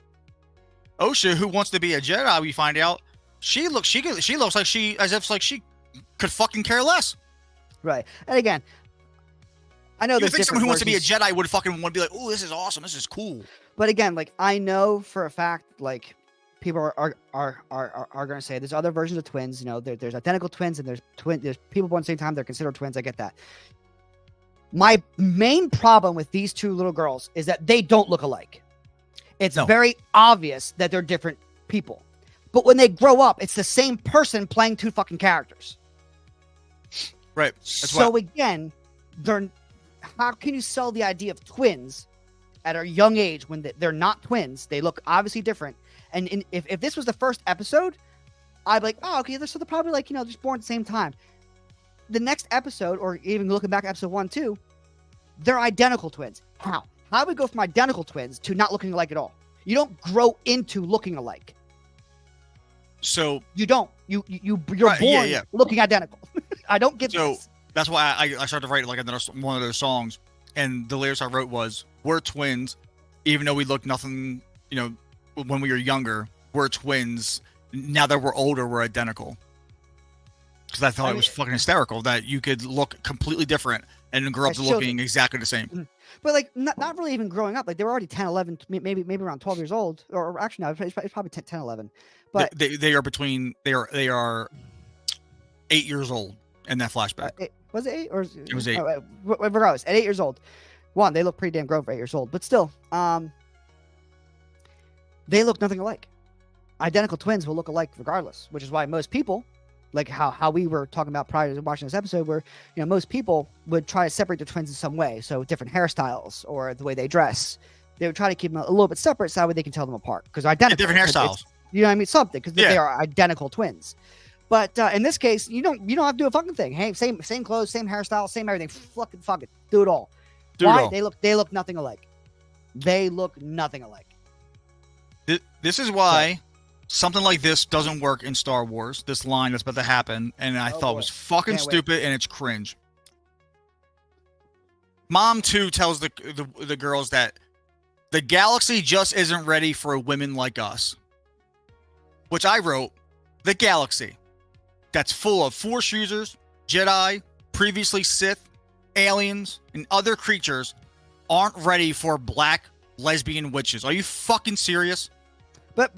[SPEAKER 3] Osha, who wants to be a Jedi, we find out she looks like she could fucking care less.
[SPEAKER 2] Right. And again, I know
[SPEAKER 3] You
[SPEAKER 2] there's
[SPEAKER 3] think someone who wants to be a
[SPEAKER 2] versions,
[SPEAKER 3] Jedi would fucking want to be like, oh, this is awesome, this is cool.
[SPEAKER 2] but again, like I know for a fact, like people are going to say there's other versions of twins. There's identical twins and there's people born at the same time. They're considered twins. I get that. My main problem with these 2 little girls is that they don't look alike. It's very obvious that they're different people. But when they grow up, it's the same person playing 2 fucking characters.
[SPEAKER 3] Right.
[SPEAKER 2] Again, how can you sell the idea of twins at a young age when they're not twins? They look obviously different. And if this was the first episode, I'd be like, oh, okay, so they're probably like, just born at the same time. The next episode, or even looking back at episode 1, 2, they're identical twins. How do we go from identical twins to not looking alike at all? You don't grow into looking alike.
[SPEAKER 3] So
[SPEAKER 2] you don't. You're born looking identical. I don't get this.
[SPEAKER 3] That's why I started to write like one of those songs, and the lyrics I wrote was, "We're twins, even though we look nothing, when we were younger. We're twins. Now that we're older, we're identical." Because I thought it was fucking hysterical that you could look completely different and grow up to looking exactly the same.
[SPEAKER 2] But like not really even growing up. Like they were already 10, 11, maybe around 12 years old, or actually no, it's probably 10, 11. But
[SPEAKER 3] they are 8 years old in that flashback.
[SPEAKER 2] Was it 8 or
[SPEAKER 3] it was 8?
[SPEAKER 2] Regardless, at 8 years old, they look pretty damn grown for 8 years old. But still, they look nothing alike. Identical twins will look alike regardless, which is why most people, like how we were talking about prior to watching this episode, where most people would try to separate the twins in some way, so different hairstyles or the way they dress. They would try to keep them a little bit separate, so that way they can tell them apart. Because identical,
[SPEAKER 3] different hairstyles.
[SPEAKER 2] You know what I mean? Something, because they are identical twins. But in this case, you don't have to do a fucking thing. Hey, same clothes, same hairstyle, same everything. Fuck it, do it all. Why? They look nothing alike. They look nothing alike.
[SPEAKER 3] This is why something like this doesn't work in Star Wars. This line that's about to happen, and I thought it was fucking stupid, and it's cringe. Mom 2 tells the girls that the galaxy just isn't ready for women like us. Which I wrote, the galaxy that's full of Force users, Jedi, previously Sith, aliens, and other creatures aren't ready for black lesbian witches. Are you fucking serious?
[SPEAKER 2] But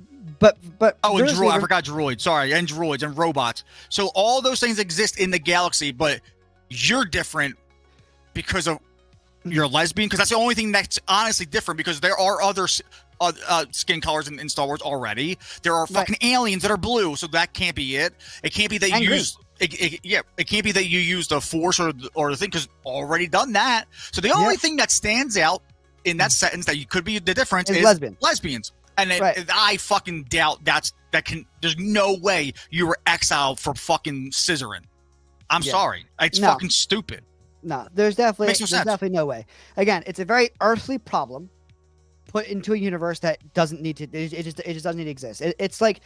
[SPEAKER 3] oh, and I forgot droids. Sorry, and droids and robots. So all those things exist in the galaxy, but you're different because of you're a lesbian, because that's the only thing that's honestly different, because there are other skin colors in Star Wars already. There are fucking aliens that are blue, so that can't be it. It can't be that you use it can't be that you use the Force or the thing, because already done that. So the only thing that stands out in that sentence that you could be the difference is lesbians. And I fucking doubt there's no way you were exiled for fucking scissoring. I'm sorry. It's fucking stupid.
[SPEAKER 2] No, there's definitely no way. Again, it's a very earthly problem put into a universe that doesn't need to. It just doesn't need to exist. It's like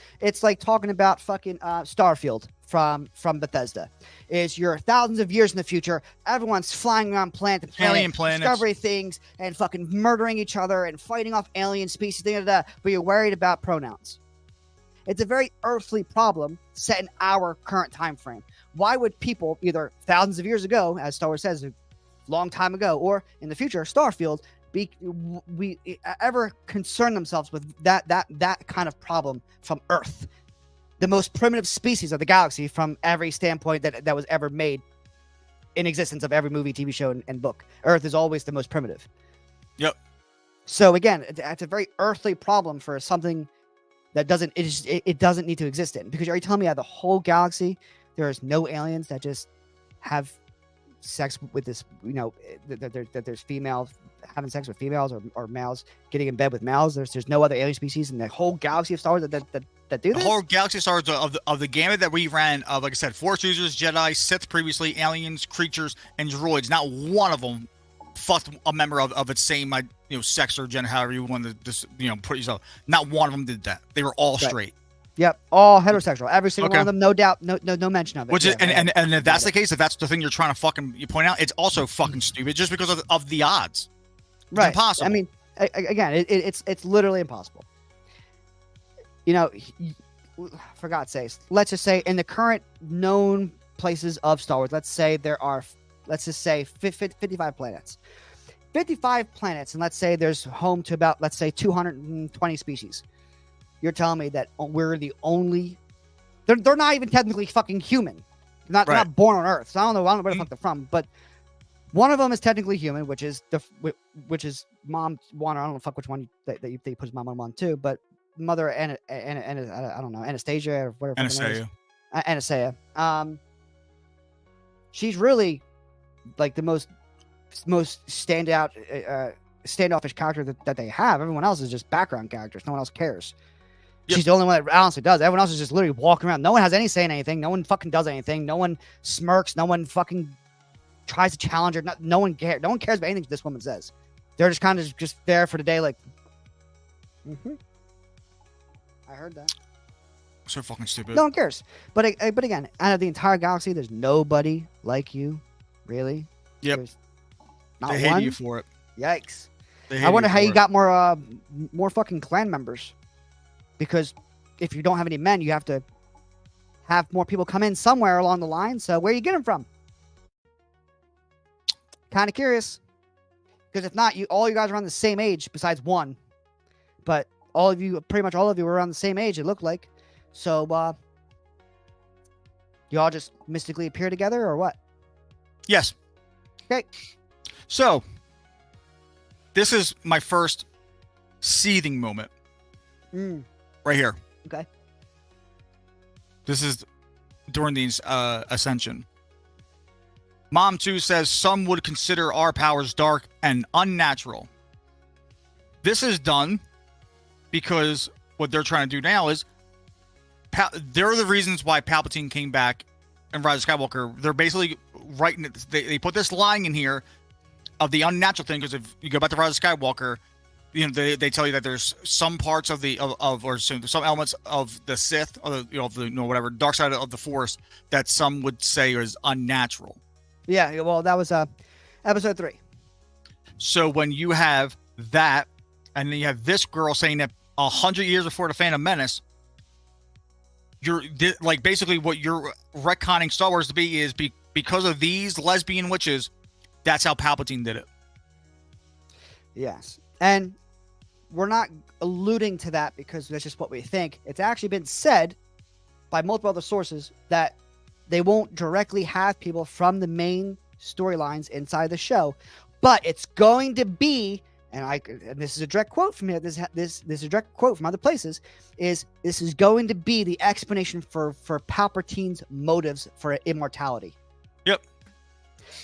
[SPEAKER 2] talking about fucking Starfield from Bethesda. You're thousands of years in the future. Everyone's flying around planet to planet, discovering things and fucking murdering each other and fighting off alien species. But you're worried about pronouns. It's a very earthly problem set in our current time frame. Why would people, either thousands of years ago, as Star Wars says, a long time ago, or in the future, Starfield, ever concern themselves with that kind of problem from Earth, the most primitive species of the galaxy from every standpoint that was ever made in existence of every movie, TV show, and book? Earth is always the most primitive.
[SPEAKER 3] Yep.
[SPEAKER 2] So again, it's a very earthly problem for something that doesn't need to exist in. Because are you telling me out of the whole galaxy there's no aliens that just have sex with this, that there's females having sex with females or males getting in bed with males? There's no other alien species in the whole galaxy of Star Wars that do this?
[SPEAKER 3] The whole galaxy of Star Wars of the gamut that we ran of, like I said, Force users, Jedi, Sith previously, aliens, creatures, and droids. Not one of them fucked a member of its same sex or gender, however you want to put yourself. Not one of them did that. They were all straight.
[SPEAKER 2] Yep, all heterosexual. Every single one of them, no doubt, no mention of it.
[SPEAKER 3] Which is, and if that's the case, if that's the thing you're trying to you point out, it's also fucking stupid just because of the odds. It's impossible.
[SPEAKER 2] I mean, again, it's literally impossible. For God's sakes, let's just say in the current known places of Star Wars, let's say there are, let's just say 55 planets. 55 planets, and let's say there's home to about, let's say 220 species. You're telling me that we're the only... They're not even technically fucking human. They're not born on Earth. So I don't know where the fuck they're from. But one of them is technically human, which is Mom one. I don't know fuck which one that you put his mom on too. But Mother and I don't know, Anastasia or whatever. Anastasia. She's really like the most standoffish character that they have. Everyone else is just background characters. No one else cares. Yep. She's the only one that honestly does. Everyone else is just literally walking around. No one has any say in anything. No one fucking does anything. No one smirks. No one fucking tries to challenge her. No one cares. No one cares about anything this woman says. They're just kind of just there for the day, like, I heard that.
[SPEAKER 3] So fucking stupid.
[SPEAKER 2] No one cares. But again, out of the entire galaxy, there's nobody like you, really.
[SPEAKER 3] Yep.
[SPEAKER 2] There's not
[SPEAKER 3] they
[SPEAKER 2] one.
[SPEAKER 3] hate you for it.
[SPEAKER 2] Yikes. I wonder how you got more fucking clan members. Because if you don't have any men, you have to have more people come in somewhere along the line. So where are you getting them from? Kind of curious. Because if not, all you guys are around the same age, besides one. But pretty much all of you were around the same age, it looked like. So, you all just mystically appear together, or what?
[SPEAKER 3] Yes.
[SPEAKER 2] Okay.
[SPEAKER 3] So, this is my first seething moment. Right here.
[SPEAKER 2] Okay.
[SPEAKER 3] This is during the ascension. Mom 2 says some would consider our powers dark and unnatural. This is done because what they're trying to do now is there are the reasons why Palpatine came back and Rise of Skywalker. They're basically writing it. They put this line in here of the unnatural thing, because if you go back to Rise of Skywalker, they tell you that there's some parts of some elements of the Sith or whatever dark side of the Force that some would say is unnatural.
[SPEAKER 2] Yeah, well, that was episode 3. So
[SPEAKER 3] when you have that, and then you have this girl saying that 100 years before the Phantom Menace, you're like basically what you're retconning Star Wars to be is because of these lesbian witches. That's how Palpatine did it.
[SPEAKER 2] Yes, and we're not alluding to that because that's just what we think. It's actually been said by multiple other sources that they won't directly have people from the main storylines inside the show, but it's going to be, and this is a direct quote from here. This is a direct quote from other places. This is going to be the explanation for Palpatine's motives for immortality.
[SPEAKER 3] Yep.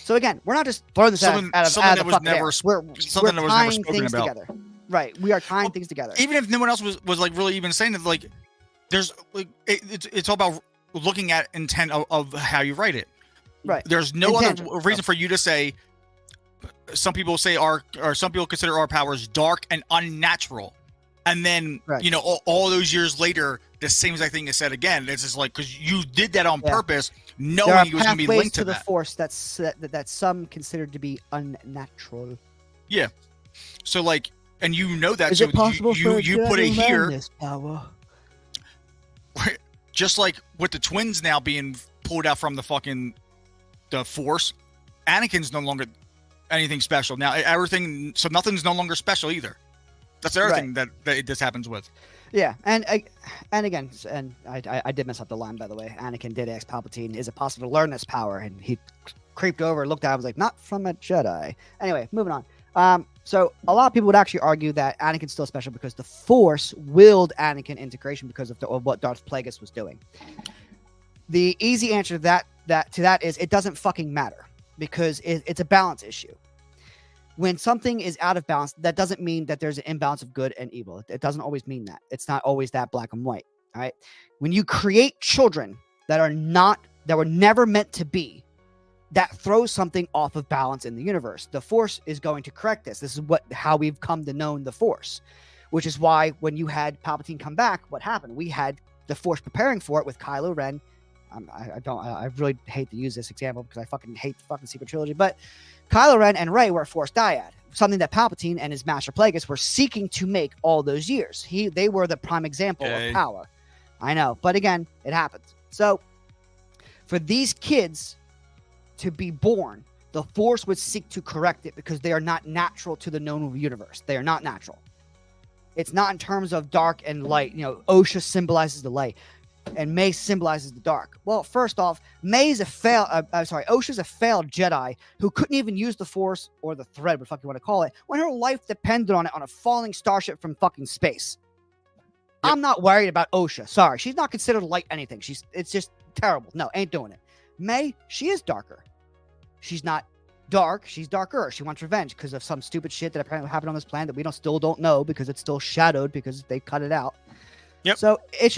[SPEAKER 2] So again, we're not just throwing this out of the fucking air. We're tying things together. Right. We are tying things together.
[SPEAKER 3] Even if no one else was like really even saying that, like, there's like it's all about looking at intent of how you write it.
[SPEAKER 2] Right.
[SPEAKER 3] There's no other reason for you to say. Some people say some people consider our powers dark and unnatural, and then you know all those years later, the same exact thing is said again. It's just like because you did that on purpose, knowing it was going to be linked to
[SPEAKER 2] the Force that some considered to be unnatural.
[SPEAKER 3] Yeah. So like, and you know that.
[SPEAKER 2] Is
[SPEAKER 3] so
[SPEAKER 2] it possible
[SPEAKER 3] you put it here.
[SPEAKER 2] This power?
[SPEAKER 3] Just like with the twins now being pulled out from the Force, Anakin's no longer anything special now. Everything, so nothing's no longer special either. That's the other thing that this happens with.
[SPEAKER 2] Yeah, and again, and I did mess up the line, by the way. Anakin did ask Palpatine, "Is it possible to learn this power?" And he creeped over, looked at him, was like, "Not from a Jedi." Anyway, moving on. So a lot of people would actually argue that Anakin's still special because the Force willed Anakin into creation because of what Darth Plagueis was doing. The easy answer to that is it doesn't fucking matter because it's a balance issue. When something is out of balance, that doesn't mean that there's an imbalance of good and evil. It doesn't always mean that. It's not always that black and white. All right. When you create children that were never meant to be, that throws something off of balance in the universe. The Force is going to correct this. This is how we've come to know the Force, which is why when you had Palpatine come back, what happened? We had the Force preparing for it with Kylo Ren. I really hate to use this example because I fucking hate the fucking sequel trilogy, but Kylo Ren and Rey were a Force dyad, something that Palpatine and his Master Plagueis were seeking to make all those years. They were the prime example of power. I know, but again, it happens. So for these kids to be born, the Force would seek to correct it because they are not natural to the known universe. They are not natural. It's not in terms of dark and light. You know, Osha symbolizes the light, and May symbolizes the dark. Well, first off, Osha's a failed Jedi who couldn't even use the Force or the thread, what the fuck you want to call it, when her life depended on it on a falling starship from fucking space. Yep. I'm not worried about Osha. Sorry, she's not considered light anything. It's just terrible. No, ain't doing it. May, she is darker. She's not dark. She's darker. She wants revenge because of some stupid shit that apparently happened on this planet that we still don't know because it's still shadowed because they cut it out.
[SPEAKER 3] Yep.
[SPEAKER 2] So it's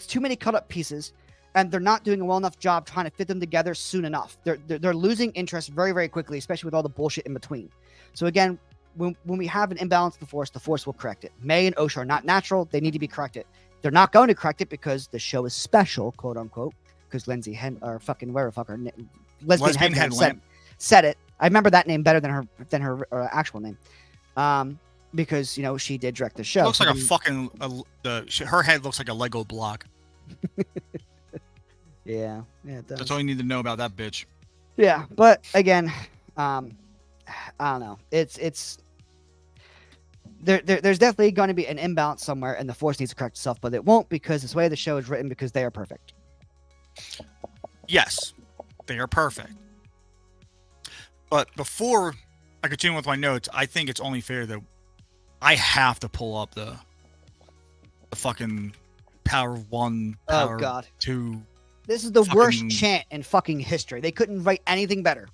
[SPEAKER 2] too many cut up pieces, and they're not doing a well enough job trying to fit them together soon enough. They're losing interest very, very quickly, especially with all the bullshit in between. So again, when we have an imbalance in the Force will correct it. May and Osha are not natural. They need to be corrected. They're not going to correct it because the show is special, quote unquote, because Lesbian Headlamp said it. I remember that name better than her actual name. Because, you know, she did direct the show.
[SPEAKER 3] It looks like her head looks like a Lego block.
[SPEAKER 2] Yeah, it does.
[SPEAKER 3] That's all you need to know about that bitch.
[SPEAKER 2] Yeah, but again, I don't know. It's there's definitely going to be an imbalance somewhere, and the Force needs to correct itself, but it won't because this way the show is written because they are perfect.
[SPEAKER 3] Yes, they are perfect. But before I continue with my notes, I think it's only fair that I have to pull up the fucking Power 1, Power 2.
[SPEAKER 2] This is the worst chant in fucking history. They couldn't write anything better.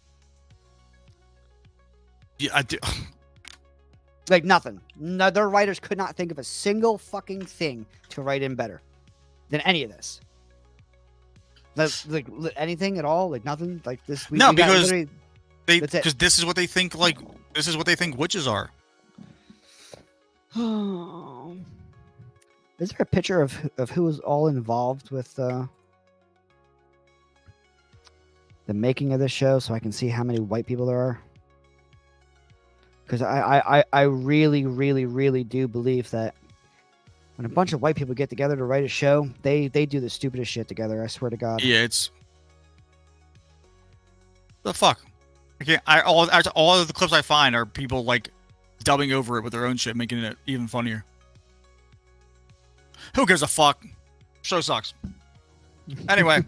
[SPEAKER 3] Yeah, I do.
[SPEAKER 2] Like nothing. No, their writers could not think of a single fucking thing to write in better than any of this. Like anything at all? Like nothing? Like this?
[SPEAKER 3] Because this is what they think. Like this is what they think witches are.
[SPEAKER 2] Is there a picture of who was all involved with the making of this show so I can see how many white people there are? Because I really, really, really do believe that when a bunch of white people get together to write a show, they do the stupidest shit together. I swear to God.
[SPEAKER 3] Yeah, it's the fuck. All of the clips I find are people like dubbing over it with their own shit, making it even funnier. Who gives a fuck? Show sucks. Anyway.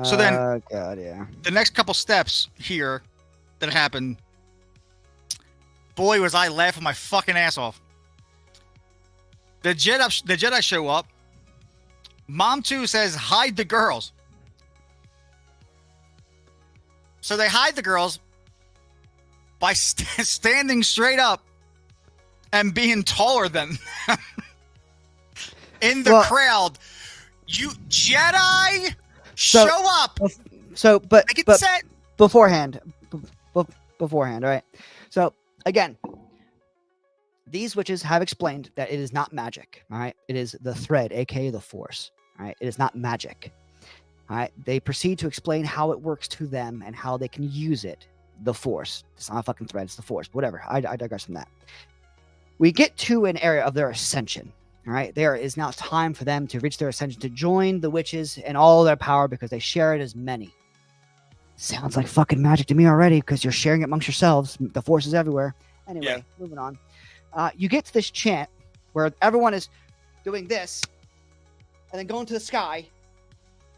[SPEAKER 3] So then,
[SPEAKER 2] God, yeah.
[SPEAKER 3] The next couple steps here that happened. Boy, was I laughing my fucking ass off. The Jedi show up. Mom 2 says, hide the girls. So they hide the girls by standing straight up and being taller than them in the crowd. You Jedi show up.
[SPEAKER 2] But
[SPEAKER 3] Make it
[SPEAKER 2] but
[SPEAKER 3] set.
[SPEAKER 2] beforehand, all right. So again, these witches have explained that it is not magic. All right, it is the thread, aka the Force. All right, it is not magic. All right, they proceed to explain how it works to them and how they can use it. The Force. It's not a fucking thread. It's the Force. But whatever. I digress from that. We get to an area of their ascension. All right, there is now time for them to reach their ascension, to join the witches and all their power because they share it as many. Sounds like fucking magic to me already because you're sharing it amongst yourselves. The Force is everywhere. Anyway, moving on. You get to this chant where everyone is doing this and then going to the sky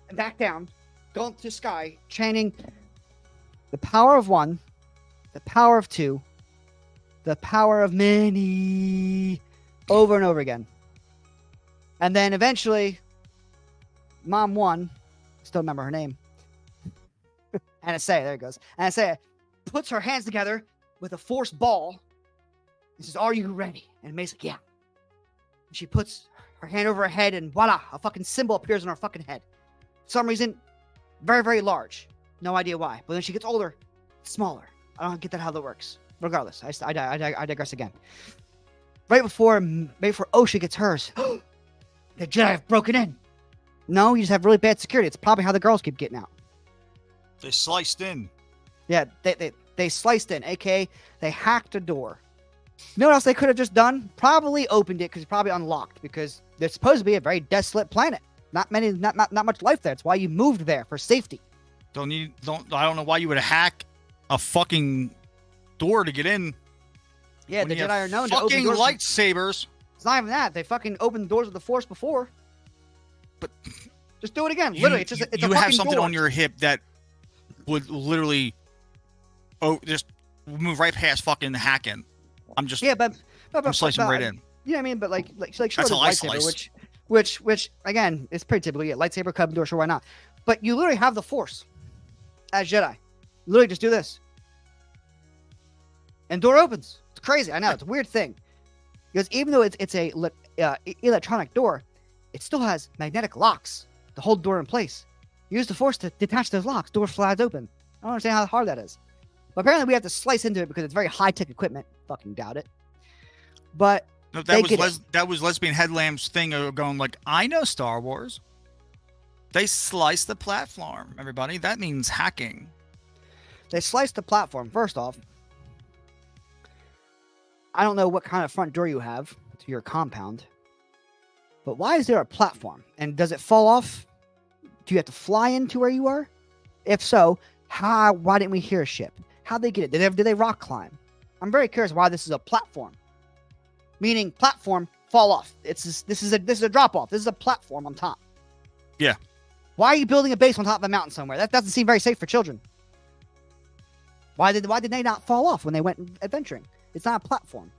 [SPEAKER 2] and back down, going to the sky, chanting the power of one, the power of two, the power of many, over and over again. And then eventually, Mom 1, still remember her name, Anastasia, there it goes. Anastasia puts her hands together with a Force ball and says, are you ready? And May's like, yeah. And she puts her hand over her head and voila, a fucking symbol appears on her fucking head. For some reason, very, very large. No idea why. But then she gets older, smaller. I don't get that how that works. Regardless, I digress again. Right before Osha gets hers, the Jedi have broken in. No, you just have really bad security. It's probably how the girls keep getting out.
[SPEAKER 3] They sliced in.
[SPEAKER 2] Yeah, they sliced in, aka they hacked a door. You know what else they could have just done? Probably opened it because it's probably unlocked because there's supposed to be a very desolate planet. Not much life there. It's why you moved there for safety.
[SPEAKER 3] I don't know why you would hack a fucking door to get in.
[SPEAKER 2] Yeah, the Jedi are known to open
[SPEAKER 3] fucking
[SPEAKER 2] doors.
[SPEAKER 3] lightsabers.
[SPEAKER 2] It's not even that. They fucking opened the doors with the Force before.
[SPEAKER 3] But
[SPEAKER 2] just do it again. Literally, it's a
[SPEAKER 3] you have
[SPEAKER 2] fucking
[SPEAKER 3] something
[SPEAKER 2] door.
[SPEAKER 3] on your hip that would literally just move right past fucking hacking. I'm just I'm slicing right in.
[SPEAKER 2] You know what I mean? But like sure,
[SPEAKER 3] That's
[SPEAKER 2] the
[SPEAKER 3] how I
[SPEAKER 2] lightsaber,
[SPEAKER 3] slice.
[SPEAKER 2] which again is pretty typical. Yeah, lightsaber, cut door, sure, why not? But you literally have the Force as Jedi. Literally, just do this, and door opens. It's crazy. I know it's a weird thing because even though it's a electronic door, it still has magnetic locks to hold the door in place. Use the Force to detach those locks. Door slides open. I don't understand how hard that is. But apparently we have to slice into it because it's very high-tech equipment. Fucking doubt it. But
[SPEAKER 3] No, that was Lesbian Headlam's thing of going like, I know Star Wars. They sliced the platform, everybody. That means hacking.
[SPEAKER 2] they sliced the platform. First off, I don't know what kind of front door you have to your compound, but why is there a platform? And does it fall off? Do you have to fly into where you are? If so, why didn't we hear a ship? How'd they get it? Did they rock climb? I'm very curious why this is a platform. Meaning platform, fall off. This is a drop off. This is a platform on top.
[SPEAKER 3] Yeah.
[SPEAKER 2] Why are you building a base on top of a mountain somewhere? That doesn't seem very safe for children. Why did they not fall off when they went adventuring? It's not a platform.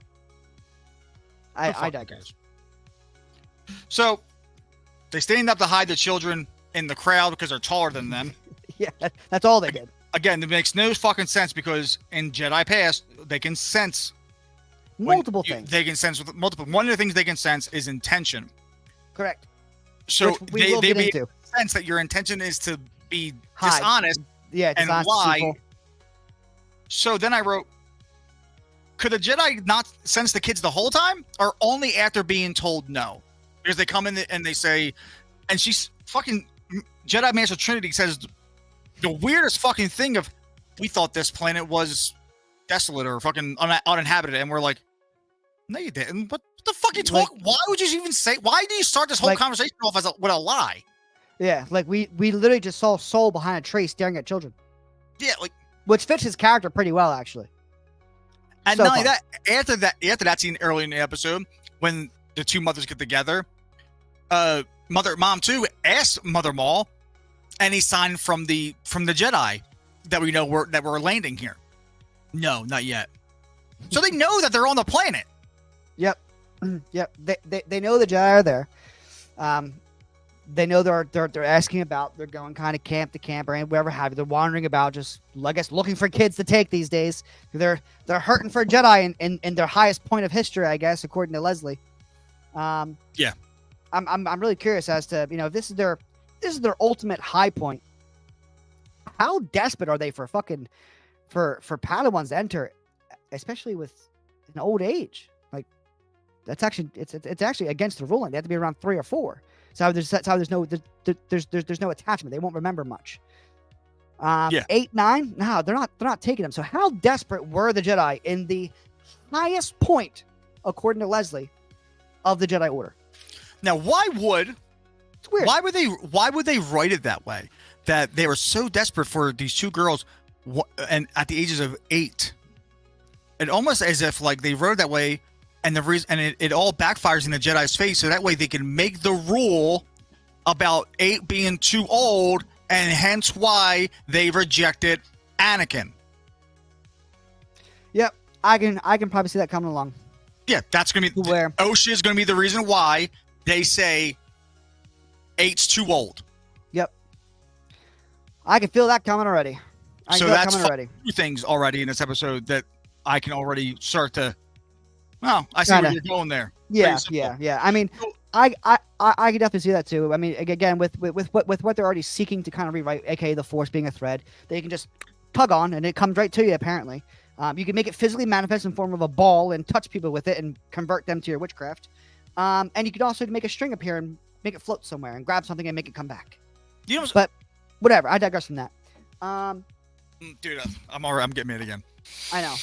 [SPEAKER 2] I digress.
[SPEAKER 3] So they stand up to hide the children in the crowd because they're taller than them.
[SPEAKER 2] Yeah, that's all they did.
[SPEAKER 3] Again, it makes no fucking sense because in Jedi Past, they can sense
[SPEAKER 2] Multiple things.
[SPEAKER 3] They can sense with multiple. One of the things they can sense is intention.
[SPEAKER 2] Correct.
[SPEAKER 3] So
[SPEAKER 2] Which we will get into.
[SPEAKER 3] Sense that your intention is to be
[SPEAKER 2] Hide.
[SPEAKER 3] dishonest.
[SPEAKER 2] Yeah,
[SPEAKER 3] and
[SPEAKER 2] dishonest,
[SPEAKER 3] lie.
[SPEAKER 2] deceitful.
[SPEAKER 3] So then I wrote, could the Jedi not sense the kids the whole time, or only after being told no? Because they come in and they say, and she's fucking Jedi Master Trinity says the weirdest fucking thing of, we thought this planet was desolate or fucking uninhabited, and we're like, no, you didn't. What the fuck you talk? Why would you even say? Why do you start this whole conversation off with a lie?
[SPEAKER 2] Yeah, like we literally just saw Soul behind a tree staring at children.
[SPEAKER 3] Yeah, like,
[SPEAKER 2] which fits his character pretty well, actually.
[SPEAKER 3] and
[SPEAKER 2] So
[SPEAKER 3] not only
[SPEAKER 2] far.
[SPEAKER 3] that, after that scene early in the episode when the two mothers get together, Mom 2 asked Mother Maul any sign from the Jedi that we know we're landing here. No, not yet. So they know that they're on the planet.
[SPEAKER 2] Yep. Yep. They know the Jedi are there. They know they're asking about. They're going kind of camp to camp or wherever have you. They're wandering about, just I guess looking for kids to take these days. They're hurting for Jedi in their highest point of history, I guess, according to Leslie.
[SPEAKER 3] Yeah.
[SPEAKER 2] I'm really curious as to, if this is their ultimate high point. How desperate are they for Padawans to enter, especially with an old age? Like, that's actually it's actually against the ruling. They have to be around 3 or 4. So there's no attachment. They won't remember much. 8, 9, no, they're not taking them. So how desperate were the Jedi in the highest point, according to Leslie, of the Jedi Order?
[SPEAKER 3] Now,
[SPEAKER 2] It's weird.
[SPEAKER 3] why would they write it that way? That they were so desperate for these 2 girls, and at the ages of 8, and almost as if like they wrote it that way, and the reason, and it all backfires in the Jedi's face, so that way they can make the rule about 8 being too old, and hence why they rejected Anakin.
[SPEAKER 2] Yep, I can probably see that coming along.
[SPEAKER 3] Yeah, that's gonna be
[SPEAKER 2] Where
[SPEAKER 3] Osha is gonna be the reason why they say 8's too old.
[SPEAKER 2] Yep, I can feel that coming already.
[SPEAKER 3] So that's 2 things already in this episode that I can already start to. Well, I see where you're going there.
[SPEAKER 2] Yeah. I mean, I can definitely see that too. I mean, again, with what they're already seeking to kind of rewrite, aka the Force being a thread, they can just tug on and it comes right to you. Apparently, you can make it physically manifest in form of a ball and touch people with it and convert them to your witchcraft. And you could also make a string appear and make it float somewhere and grab something and make it come back. But whatever. I digress from that.
[SPEAKER 3] Dude, I'm getting mad again.
[SPEAKER 2] I know.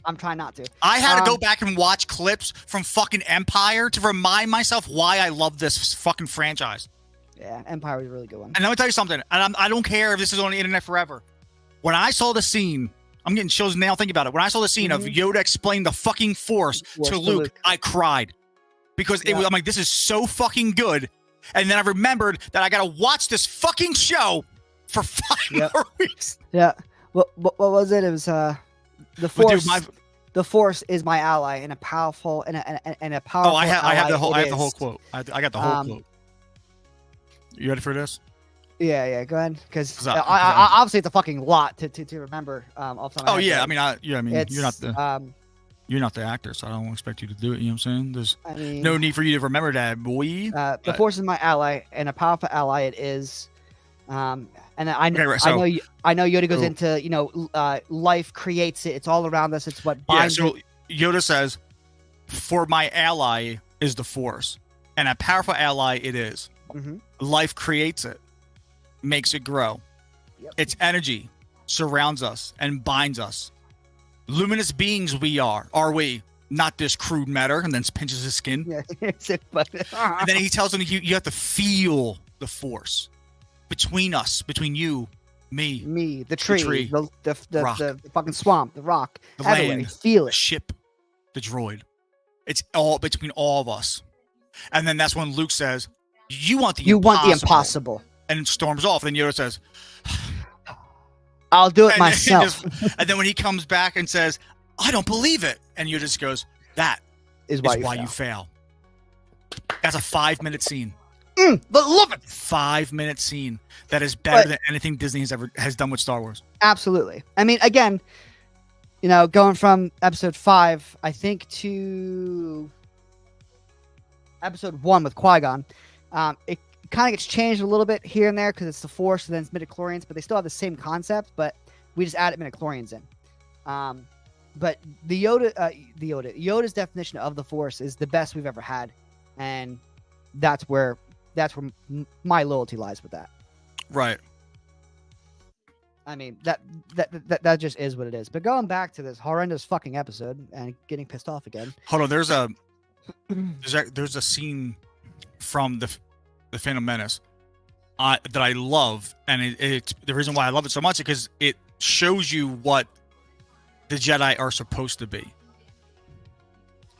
[SPEAKER 2] I'm trying not to.
[SPEAKER 3] I had to go back and watch clips from fucking Empire to remind myself why I love this fucking franchise.
[SPEAKER 2] Yeah, Empire was a really good one.
[SPEAKER 3] And let me tell you something. And I don't care if this is on the internet forever. When I saw the scene, I'm getting chills now thinking about it. When I saw the scene of Yoda explain the fucking Force to Luke, I cried because I'm like, this is so fucking good. And then I remembered that I got to watch this fucking show for 5 more weeks.
[SPEAKER 2] Yeah. What was it? It was the Force.
[SPEAKER 3] Dude,
[SPEAKER 2] the Force is my ally and a powerful and a powerful.
[SPEAKER 3] Oh, I have the whole quote. I got the whole quote. You ready for this?
[SPEAKER 2] Yeah. Go ahead, because obviously it's a fucking lot to remember. Off the top of my head,
[SPEAKER 3] I mean,
[SPEAKER 2] it's,
[SPEAKER 3] you're not the actor, so I don't expect you to do it. You know what I'm saying? There's no need for you to remember that, boy.
[SPEAKER 2] The Force is my ally and a powerful ally. It is. And I know Yoda goes into, life creates it. It's all around us. It's what binds
[SPEAKER 3] so Yoda says, for my ally is the Force, and a powerful ally it is.
[SPEAKER 2] Mm-hmm.
[SPEAKER 3] Life creates it, makes it grow.
[SPEAKER 2] Yep.
[SPEAKER 3] Its energy surrounds us and binds us. Luminous beings we are we? Not this crude matter, and then pinches his skin.
[SPEAKER 2] Yeah.
[SPEAKER 3] And then he tells him you have to feel the Force. Between us, between you, me,
[SPEAKER 2] the tree, the fucking swamp, the rock,
[SPEAKER 3] the
[SPEAKER 2] everywhere.
[SPEAKER 3] land,
[SPEAKER 2] feel
[SPEAKER 3] the
[SPEAKER 2] it.
[SPEAKER 3] ship, the droid. It's all between all of us. And then that's when Luke says, "You want the
[SPEAKER 2] impossible,"
[SPEAKER 3] and storms off. Then Yoda says,
[SPEAKER 2] "I'll do it myself."
[SPEAKER 3] And then when he comes back and says, "I don't believe it," and Yoda just goes, "That is why you fail." That's a 5-minute scene.
[SPEAKER 2] But love it.
[SPEAKER 3] 5-minute scene that is better than anything Disney has done with Star Wars. Absolutely.
[SPEAKER 2] I mean, again, going from episode 5, I think, to episode 1 with Qui-Gon, it kind of gets changed a little bit here and there because it's the Force and then it's midichlorians, but they still have the same concept, but we just added midichlorians in. But Yoda's definition of the Force is the best we've ever had, and that's where my loyalty lies with that.
[SPEAKER 3] Right.
[SPEAKER 2] I mean, that just is what it is. But going back to this horrendous fucking episode and getting pissed off again.
[SPEAKER 3] Hold on, there's a scene from the Phantom Menace that I love, and it's the reason why I love it so much is because it shows you what the Jedi are supposed to be.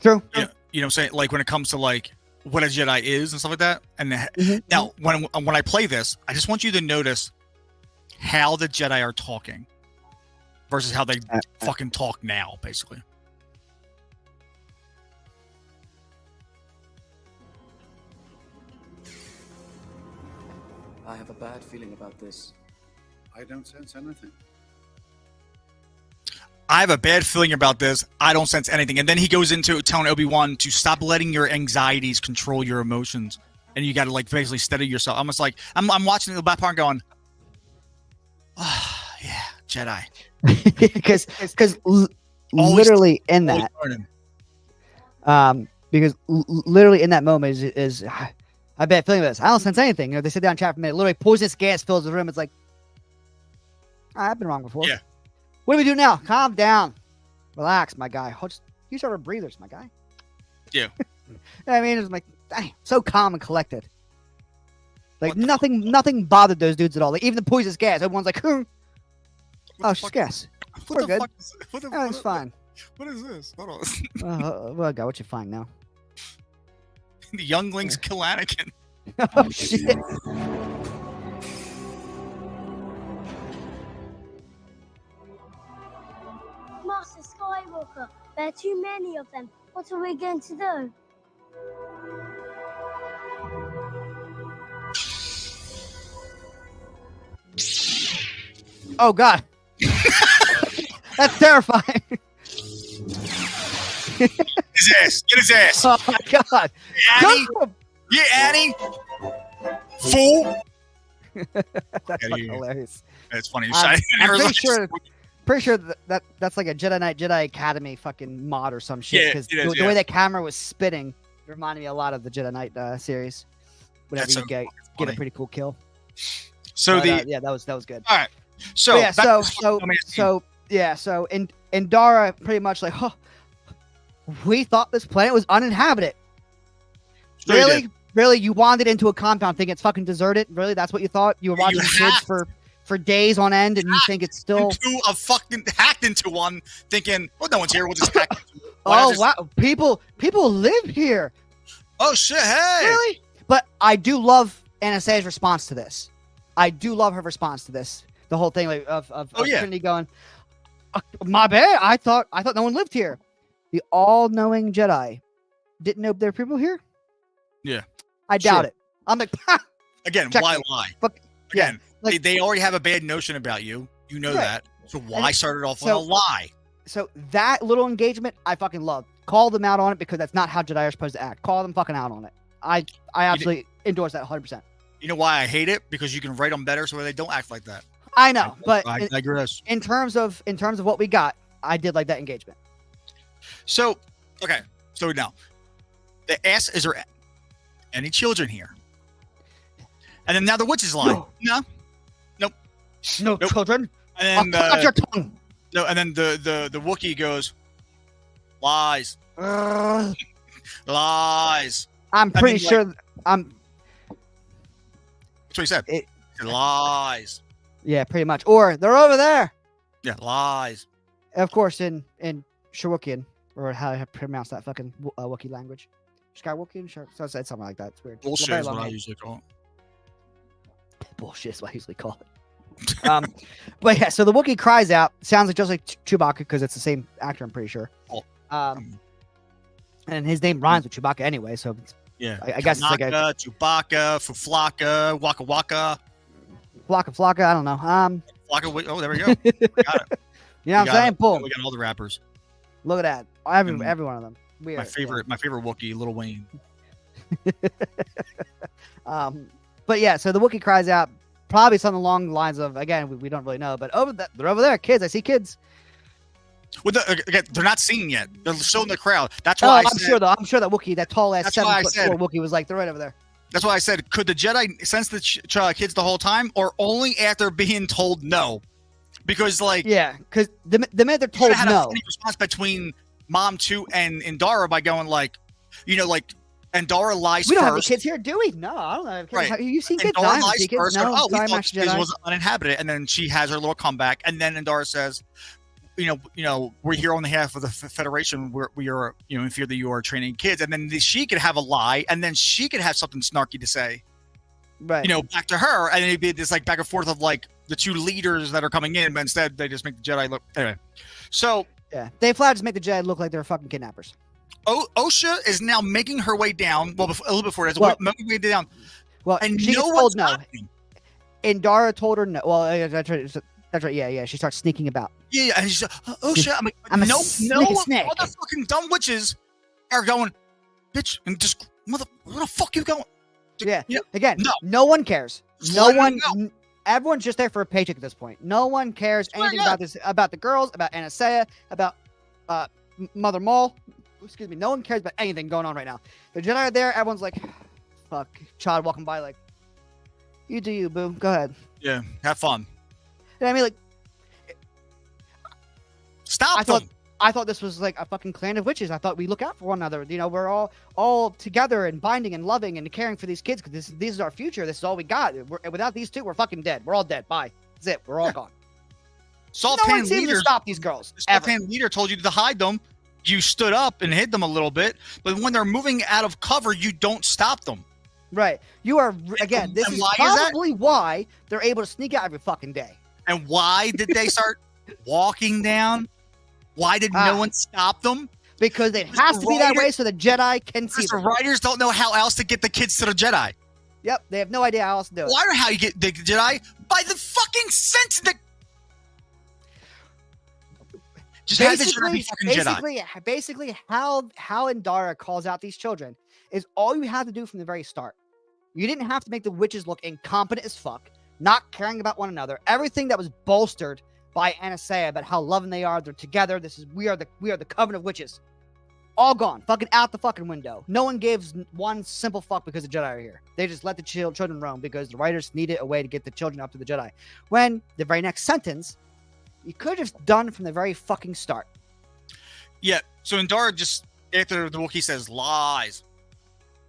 [SPEAKER 2] True.
[SPEAKER 3] You know what I'm saying? Like when it comes to like what a Jedi is and stuff like that. And now when I play this, I just want you to notice how the Jedi are talking. versus how they fucking talk now, basically.
[SPEAKER 4] I have a bad feeling about this.
[SPEAKER 5] I don't sense anything.
[SPEAKER 3] I have a bad feeling about this. I don't sense anything. And then he goes into telling Obi-Wan to stop letting your anxieties control your emotions. And you got to like basically steady yourself. Almost like I'm watching the back part and going, yeah, Jedi.
[SPEAKER 2] Because literally in that, literally in that moment is I bet feeling this. I don't sense anything. You know, they sit down and chat for a minute. Literally, poisonous gas fills the room. It's like, I've been wrong before.
[SPEAKER 3] Yeah.
[SPEAKER 2] What do we do now? Calm down, relax, my guy. Just use our breathers, my guy.
[SPEAKER 3] Yeah.
[SPEAKER 2] I mean, it's like, dang, so calm and collected. Like nothing bothered those dudes at all. Like even the poisonous gas, everyone's like, oh, it's just gas. We're good. Everything's fine.
[SPEAKER 3] What is this? Hold on.
[SPEAKER 2] Well, God, what you find now?
[SPEAKER 3] The younglings kill Anakin.
[SPEAKER 2] Oh shit.
[SPEAKER 6] Master Skywalker, there are too many of them. What are we going to do?
[SPEAKER 2] Oh God. That's terrifying.
[SPEAKER 3] His ass. Get his ass.
[SPEAKER 2] Oh my God.
[SPEAKER 3] Annie. Yeah, Annie. Fool.
[SPEAKER 2] That's fucking hilarious.
[SPEAKER 3] That's funny.
[SPEAKER 2] I'm pretty sure that's like a Jedi Knight Jedi Academy fucking mod or some shit. Because the way that camera was spinning reminded me a lot of the Jedi Knight series. Whenever you get a pretty cool kill.
[SPEAKER 3] So
[SPEAKER 2] that was good.
[SPEAKER 3] All right. So and
[SPEAKER 2] Dara pretty much like, oh, we thought this planet was uninhabited.
[SPEAKER 3] Sure
[SPEAKER 2] Really, you wandered into a compound thinking it's fucking deserted? Really, that's what you thought? You were watching kids for days on end, and you think it's still
[SPEAKER 3] hacked into one, thinking, well, no one's here. We'll just hack.
[SPEAKER 2] Wow, people live here.
[SPEAKER 3] Oh shit! Hey,
[SPEAKER 2] really? But I do love Anastasia's response to this. I do love her response to this. The whole thing of Trinity going, my bad. I thought no one lived here. The all-knowing Jedi didn't know there were people here.
[SPEAKER 3] Yeah,
[SPEAKER 2] I doubt it. I'm like,
[SPEAKER 3] again, why lie? Again,
[SPEAKER 2] like,
[SPEAKER 3] they already have a bad notion about you. You know that. So why start it off with a lie?
[SPEAKER 2] So that little engagement, I fucking love. Call them out on it because that's not how Jedi are supposed to act. Call them fucking out on it. I absolutely endorse that 100%.
[SPEAKER 3] You know why I hate it? Because you can write them better so they don't act like that.
[SPEAKER 2] I know, but
[SPEAKER 3] I digress.
[SPEAKER 2] In terms of what we got, I did like that engagement.
[SPEAKER 3] So, okay. So now, they ask, is there any children here? And then now the witches lie. No. Nope.
[SPEAKER 2] No children.
[SPEAKER 3] And then
[SPEAKER 2] I'll cut your tongue.
[SPEAKER 3] No, and then the Wookiee goes, lies. Lies.
[SPEAKER 2] I'm pretty sure
[SPEAKER 3] that's what he said. Lies.
[SPEAKER 2] Yeah, pretty much. Or they're over there.
[SPEAKER 3] Yeah, lies.
[SPEAKER 2] Of course, in Shawookian, or how I pronounce that fucking Wookiee language. Skywookian? Sure. So I said something like that. It's weird.
[SPEAKER 3] Bullshit is what I usually call it.
[SPEAKER 2] Bullshit is what I usually call it. But yeah, so the Wookiee cries out. Sounds like just like Chewbacca because it's the same actor, I'm pretty sure. And his name rhymes with Chewbacca anyway, so
[SPEAKER 3] yeah,
[SPEAKER 2] I guess it's like a
[SPEAKER 3] Chewbacca, Fuflaka, Waka Waka,
[SPEAKER 2] Flocka. I don't know.
[SPEAKER 3] Flocka. Oh, there we go. We got it.
[SPEAKER 2] You know what I'm saying? Boom.
[SPEAKER 3] We got all the rappers.
[SPEAKER 2] Look at that. Every one of them.
[SPEAKER 3] My favorite Wookiee, Lil Wayne.
[SPEAKER 2] But yeah, so the Wookiee cries out, probably something along the lines of, again, we don't really know, but they're over there, kids. I see kids.
[SPEAKER 3] Well, again, they're not seen yet. They're still in the crowd. That's why
[SPEAKER 2] I'm sure that Wookiee, that tall ass 7'4" Wookiee, was like, they're right over there.
[SPEAKER 3] That's why I said, could the Jedi sense the kids the whole time, or only after being told no? Because
[SPEAKER 2] because the minute they're told
[SPEAKER 3] had
[SPEAKER 2] no,
[SPEAKER 3] a funny response between Mom 2 and Dara by going like, and Dara lies.
[SPEAKER 2] We don't
[SPEAKER 3] first.
[SPEAKER 2] have any kids here, do we? No, I don't have kids.
[SPEAKER 3] Right.
[SPEAKER 2] Have you seen
[SPEAKER 3] And
[SPEAKER 2] kids?
[SPEAKER 3] Dara
[SPEAKER 2] No,
[SPEAKER 3] lies
[SPEAKER 2] kids.
[SPEAKER 3] first.
[SPEAKER 2] No,
[SPEAKER 3] We
[SPEAKER 2] sorry,
[SPEAKER 3] thought
[SPEAKER 2] Master
[SPEAKER 3] this
[SPEAKER 2] Jedi.
[SPEAKER 3] was uninhabited, and then she has her little comeback, and then Dara says, we're here on behalf of the Federation. We are, in fear that you are training kids, and then she could have a lie, and then she could have something snarky to say,
[SPEAKER 2] right?
[SPEAKER 3] Back to her, and it'd be this like back and forth of like, the two leaders that are coming in, but instead they just make the Jedi look. Anyway, so
[SPEAKER 2] Yeah, they flat just make the Jedi look like they're fucking kidnappers.
[SPEAKER 3] Osha is now making her way down. Well, a little before that,
[SPEAKER 2] Well-
[SPEAKER 3] making her way down,
[SPEAKER 2] Well,
[SPEAKER 3] and
[SPEAKER 2] she
[SPEAKER 3] no
[SPEAKER 2] gets
[SPEAKER 3] one's
[SPEAKER 2] told no.
[SPEAKER 3] stopping.
[SPEAKER 2] And Dara told her no. Well, that's right. That's right. Yeah. She starts sneaking about.
[SPEAKER 3] Yeah, and she's like, Osha. I'm like,
[SPEAKER 2] I'm a
[SPEAKER 3] no,
[SPEAKER 2] snake.
[SPEAKER 3] motherfucking dumb witches are going, bitch, and just where the fuck you going?
[SPEAKER 2] Yeah.
[SPEAKER 3] Yeah.
[SPEAKER 2] Again,
[SPEAKER 3] No.
[SPEAKER 2] no one cares.
[SPEAKER 3] Just
[SPEAKER 2] No
[SPEAKER 3] let
[SPEAKER 2] one.
[SPEAKER 3] them
[SPEAKER 2] Everyone's just there for a paycheck at this point. No one cares
[SPEAKER 3] Swear to
[SPEAKER 2] anything
[SPEAKER 3] God.
[SPEAKER 2] about this, about the girls, about Anastasia, about Mother Maul. Excuse me. No one cares about anything going on right now. The Jedi are there. Everyone's like, fuck. Child walking by, like, you do you, boo. Go ahead.
[SPEAKER 3] Yeah, have fun.
[SPEAKER 2] You know what I mean? Like,
[SPEAKER 3] Stop
[SPEAKER 2] I thought-
[SPEAKER 3] them.
[SPEAKER 2] I thought this was like a fucking clan of witches. I thought we look out for one another. You know, we're all together and binding and loving and caring for these kids because this is our future. This is all we got. Without these two, we're fucking dead. We're all dead. Bye. That's it. We're all gone.
[SPEAKER 3] Salt
[SPEAKER 2] No one
[SPEAKER 3] Pan
[SPEAKER 2] seems to
[SPEAKER 3] leaders.
[SPEAKER 2] stop these girls.
[SPEAKER 3] The Salt
[SPEAKER 2] Ever.
[SPEAKER 3] Pan leader told you to hide them. You stood up and hid them a little bit, but when they're moving out of cover, you don't stop them.
[SPEAKER 2] Right. You are again. This
[SPEAKER 3] And
[SPEAKER 2] is
[SPEAKER 3] why is that?
[SPEAKER 2] probably why they're able to sneak out every fucking day.
[SPEAKER 3] And why did they start walking down? Why did no one stop them?
[SPEAKER 2] Because it
[SPEAKER 3] Because
[SPEAKER 2] has
[SPEAKER 3] the
[SPEAKER 2] to be that
[SPEAKER 3] writer-
[SPEAKER 2] way so the Jedi can see
[SPEAKER 3] Because the
[SPEAKER 2] them.
[SPEAKER 3] writers don't know how else to get the kids to the Jedi.
[SPEAKER 2] Yep. They have no idea how else to do it.
[SPEAKER 3] Why or how you get the Jedi? By the fucking sense that. Just have the Jedi be fucking Jedi.
[SPEAKER 2] Basically, how Indara calls out these children is all you have to do from the very start. You didn't have to make the witches look incompetent as fuck, not caring about one another. Everything that was bolstered by Anastasia about how loving they are, they're together. We are the coven of witches. All gone, fucking out the fucking window. No one gives one simple fuck because the Jedi are here. They just let the children roam because the writers needed a way to get the children up to the Jedi. When the very next sentence, you could have just done from the very fucking start.
[SPEAKER 3] Yeah. So Indara just after the Wookiee says lies,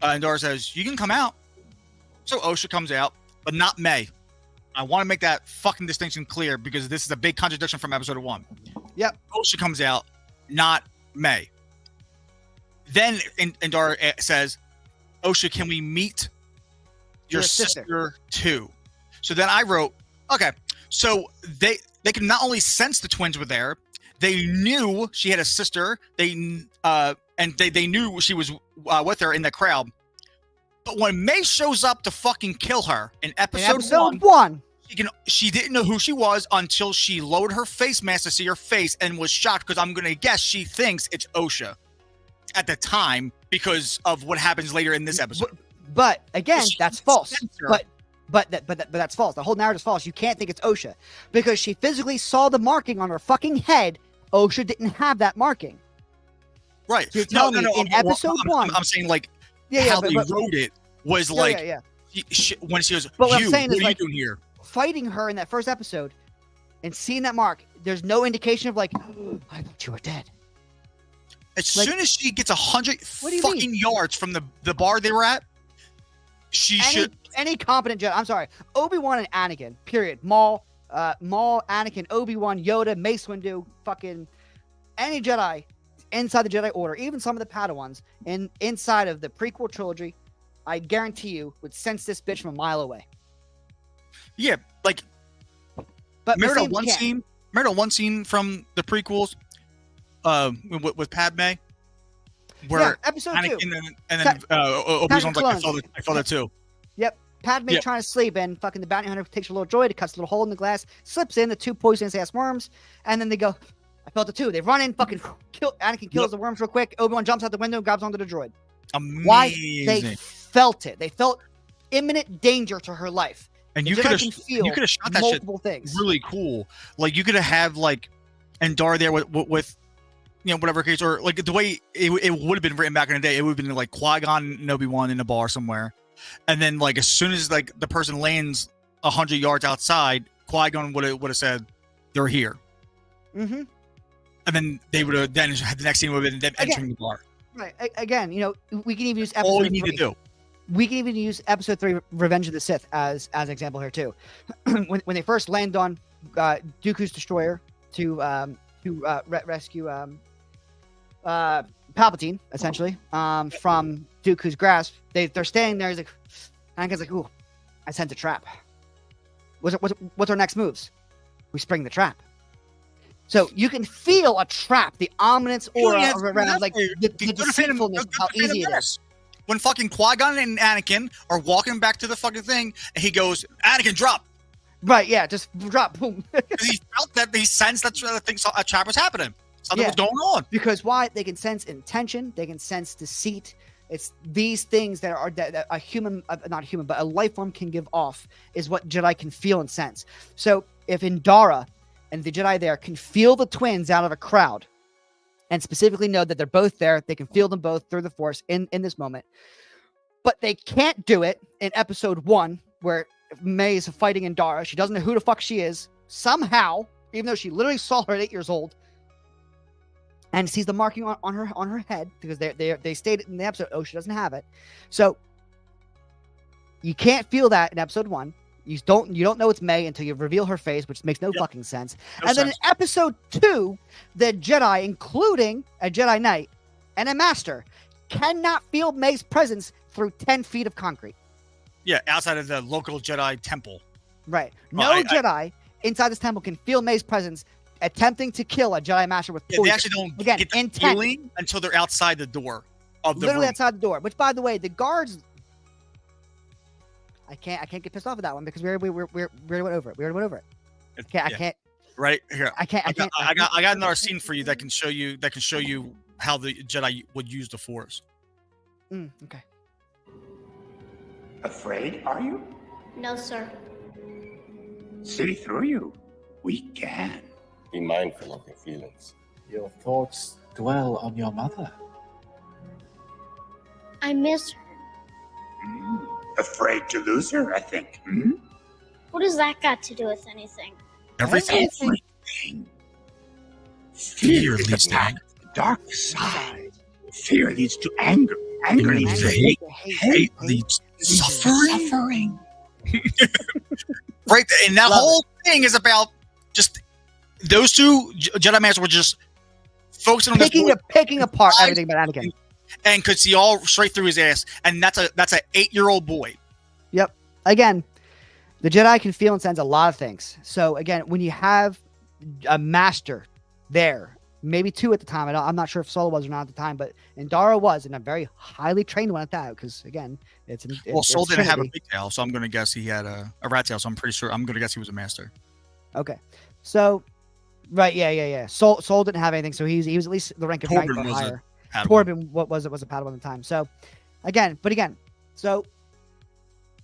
[SPEAKER 3] Indara says you can come out. So Osha comes out, but not May. I want to make that fucking distinction clear because this is a big contradiction from episode 1.
[SPEAKER 2] Yep.
[SPEAKER 3] Osha comes out, not May. Then Indara says, Osha, can we meet your sister too? So then I wrote, okay, so they can not only sense the twins were there, they knew she had a sister. They knew she was with her in the crowd. But when May shows up to fucking kill her in episode one, she didn't know who she was until she lowered her face mask to see her face and was shocked because I'm going to guess she thinks it's Osha at the time because of what happens later in this episode.
[SPEAKER 2] But again,
[SPEAKER 3] She
[SPEAKER 2] that's
[SPEAKER 3] can
[SPEAKER 2] false.
[SPEAKER 3] sense her.
[SPEAKER 2] But that's false. The whole narrative is false. You can't think it's Osha because she physically saw the marking on her fucking head. Osha didn't have that marking.
[SPEAKER 3] Right.
[SPEAKER 2] So you're telling me in episode 1.
[SPEAKER 3] I'm saying like
[SPEAKER 2] but
[SPEAKER 3] how they wrote it was like when she was,
[SPEAKER 2] But what I'm
[SPEAKER 3] you,
[SPEAKER 2] saying
[SPEAKER 3] what
[SPEAKER 2] is,
[SPEAKER 3] are
[SPEAKER 2] like,
[SPEAKER 3] you doing here?
[SPEAKER 2] fighting her in that first episode and seeing that mark, there's no indication of like, I thought you were dead.
[SPEAKER 3] As
[SPEAKER 2] like-
[SPEAKER 3] soon as she gets 100
[SPEAKER 2] What do you
[SPEAKER 3] fucking yards from the bar they were at, she should.
[SPEAKER 2] Any competent Jedi. I'm sorry, Obi-Wan and Anakin. Period. Maul, Anakin, Obi-Wan, Yoda, Mace Windu, fucking any Jedi inside the Jedi Order, even some of the Padawans inside of the prequel trilogy, I guarantee you would sense this bitch from a mile away.
[SPEAKER 3] Yeah, like
[SPEAKER 2] But
[SPEAKER 3] remember that
[SPEAKER 2] Missy
[SPEAKER 3] one
[SPEAKER 2] can't.
[SPEAKER 3] scene? Remember that one scene from the prequels, with Padme, where
[SPEAKER 2] Yeah, episode 2.
[SPEAKER 3] Anakin and then Obi-Wan's like, I felt that too.
[SPEAKER 2] Yep. Padme
[SPEAKER 3] Yep.
[SPEAKER 2] trying to sleep, and fucking the bounty hunter takes a little droid, it cuts a little hole in the glass, slips in the 2 poisonous ass worms, and then they go, I felt it too. They run in, fucking kill. Anakin kills the worms real quick. Obi-Wan jumps out the window, grabs onto the droid.
[SPEAKER 3] Amazing.
[SPEAKER 2] Why? They felt it. They felt imminent danger to her life.
[SPEAKER 3] And
[SPEAKER 2] The
[SPEAKER 3] you
[SPEAKER 2] Jedi
[SPEAKER 3] could have
[SPEAKER 2] can feel
[SPEAKER 3] shot that shit
[SPEAKER 2] multiple things.
[SPEAKER 3] really cool. Like you could have like Endar there with you know whatever case, or like the way it would have been written back in the day, it would have been like Qui-Gon and Obi-Wan in a bar somewhere, and then like as soon as like the person lands 100 yards outside, Qui-Gon would have said they're here,
[SPEAKER 2] Mm-hmm.
[SPEAKER 3] and then they would have then the next scene would have been them entering the bar.
[SPEAKER 2] Right. Again, you know, we can even use episode
[SPEAKER 3] All you need
[SPEAKER 2] 3.
[SPEAKER 3] to do.
[SPEAKER 2] We can even use episode 3, Revenge of the Sith, as an example here too. when they first land on Dooku's destroyer to rescue Palpatine, essentially, from Dooku's grasp, they're standing there. He's like, Anakin's like, ooh, I sense a trap. What's our next moves? We spring the trap. So you can feel a trap, the ominous aura around, like the deceitfulness, how easy it is.
[SPEAKER 3] When fucking Qui-Gon and Anakin are walking back to the fucking thing, and he goes, Anakin, drop.
[SPEAKER 2] Right, yeah, just drop, boom.
[SPEAKER 3] He felt that, he sensed that a trap was happening. Something was going on.
[SPEAKER 2] Because why? They can sense intention, they can sense deceit. It's these things that a human, not human, but a life form can give off is what Jedi can feel and sense. So if Indara and the Jedi there can feel the twins out of a crowd and specifically know that they're both there, they can feel them both through the Force in this moment, but they can't do it in episode 1 where May is fighting Indara. She doesn't know who the fuck she is. Somehow, even though she literally saw her at 8 years old, and sees the marking on her head because they stated in the episode, oh, she doesn't have it. So you can't feel that in episode 1. You don't know it's May until you reveal her face, which makes no fucking sense.
[SPEAKER 3] No
[SPEAKER 2] and then in
[SPEAKER 3] sense.
[SPEAKER 2] episode 2, the Jedi, including a Jedi Knight and a Master, cannot feel May's presence through 10 feet of concrete.
[SPEAKER 3] Yeah, outside of the local Jedi temple.
[SPEAKER 2] Right.
[SPEAKER 3] Well,
[SPEAKER 2] No Jedi inside this temple can feel May's presence attempting to kill a Jedi Master with
[SPEAKER 3] Yeah,
[SPEAKER 2] poison.
[SPEAKER 3] they actually don't
[SPEAKER 2] Again,
[SPEAKER 3] get the
[SPEAKER 2] intent.
[SPEAKER 3] feeling until they're outside the door of the
[SPEAKER 2] Literally
[SPEAKER 3] room.
[SPEAKER 2] outside the door. Which, by the way, the guards. I can't get pissed off at that one because we already went over it. We already went over it. I can't.
[SPEAKER 3] Right here.
[SPEAKER 2] I can't.
[SPEAKER 3] I got another scene for you that can show you how the Jedi would use the Force.
[SPEAKER 2] Okay.
[SPEAKER 7] Afraid, are you?
[SPEAKER 6] No, sir.
[SPEAKER 7] See through you. We can.
[SPEAKER 8] Be mindful of your feelings.
[SPEAKER 4] Your thoughts dwell on your mother.
[SPEAKER 6] I miss her.
[SPEAKER 7] Afraid to lose her, I think.
[SPEAKER 6] What does that got to do with anything?
[SPEAKER 3] Everything.
[SPEAKER 7] Everything. Fear leads to the dark side. Fear leads to anger. Anger leads to hate. Hate leads to suffering.
[SPEAKER 3] Right, and that
[SPEAKER 2] Love
[SPEAKER 3] whole thing is about just those two Jedi Masters were just focusing on this boy
[SPEAKER 2] picking apart everything about Anakin.
[SPEAKER 3] and could see all straight through his ass, and that's a 8-year-old boy.
[SPEAKER 2] Yep. Again, the Jedi can feel and sense a lot of things. So again, when you have a master there, maybe 2 at the time, I'm not sure if Solo was or not at the time, but Indara was, and a very highly trained one at that. Because again,
[SPEAKER 3] Sol
[SPEAKER 2] it's
[SPEAKER 3] didn't have a
[SPEAKER 2] Trinity.
[SPEAKER 3] big tail, so I'm going to guess he had a rat tail. So I'm going to guess he was a master.
[SPEAKER 2] Okay. So, right, yeah. Sol didn't have anything, so he was at least the rank of knight
[SPEAKER 3] Corbin
[SPEAKER 2] or
[SPEAKER 3] was a
[SPEAKER 2] higher.
[SPEAKER 3] Padawan.
[SPEAKER 2] Corbin was a Padawan at the time. So, again, so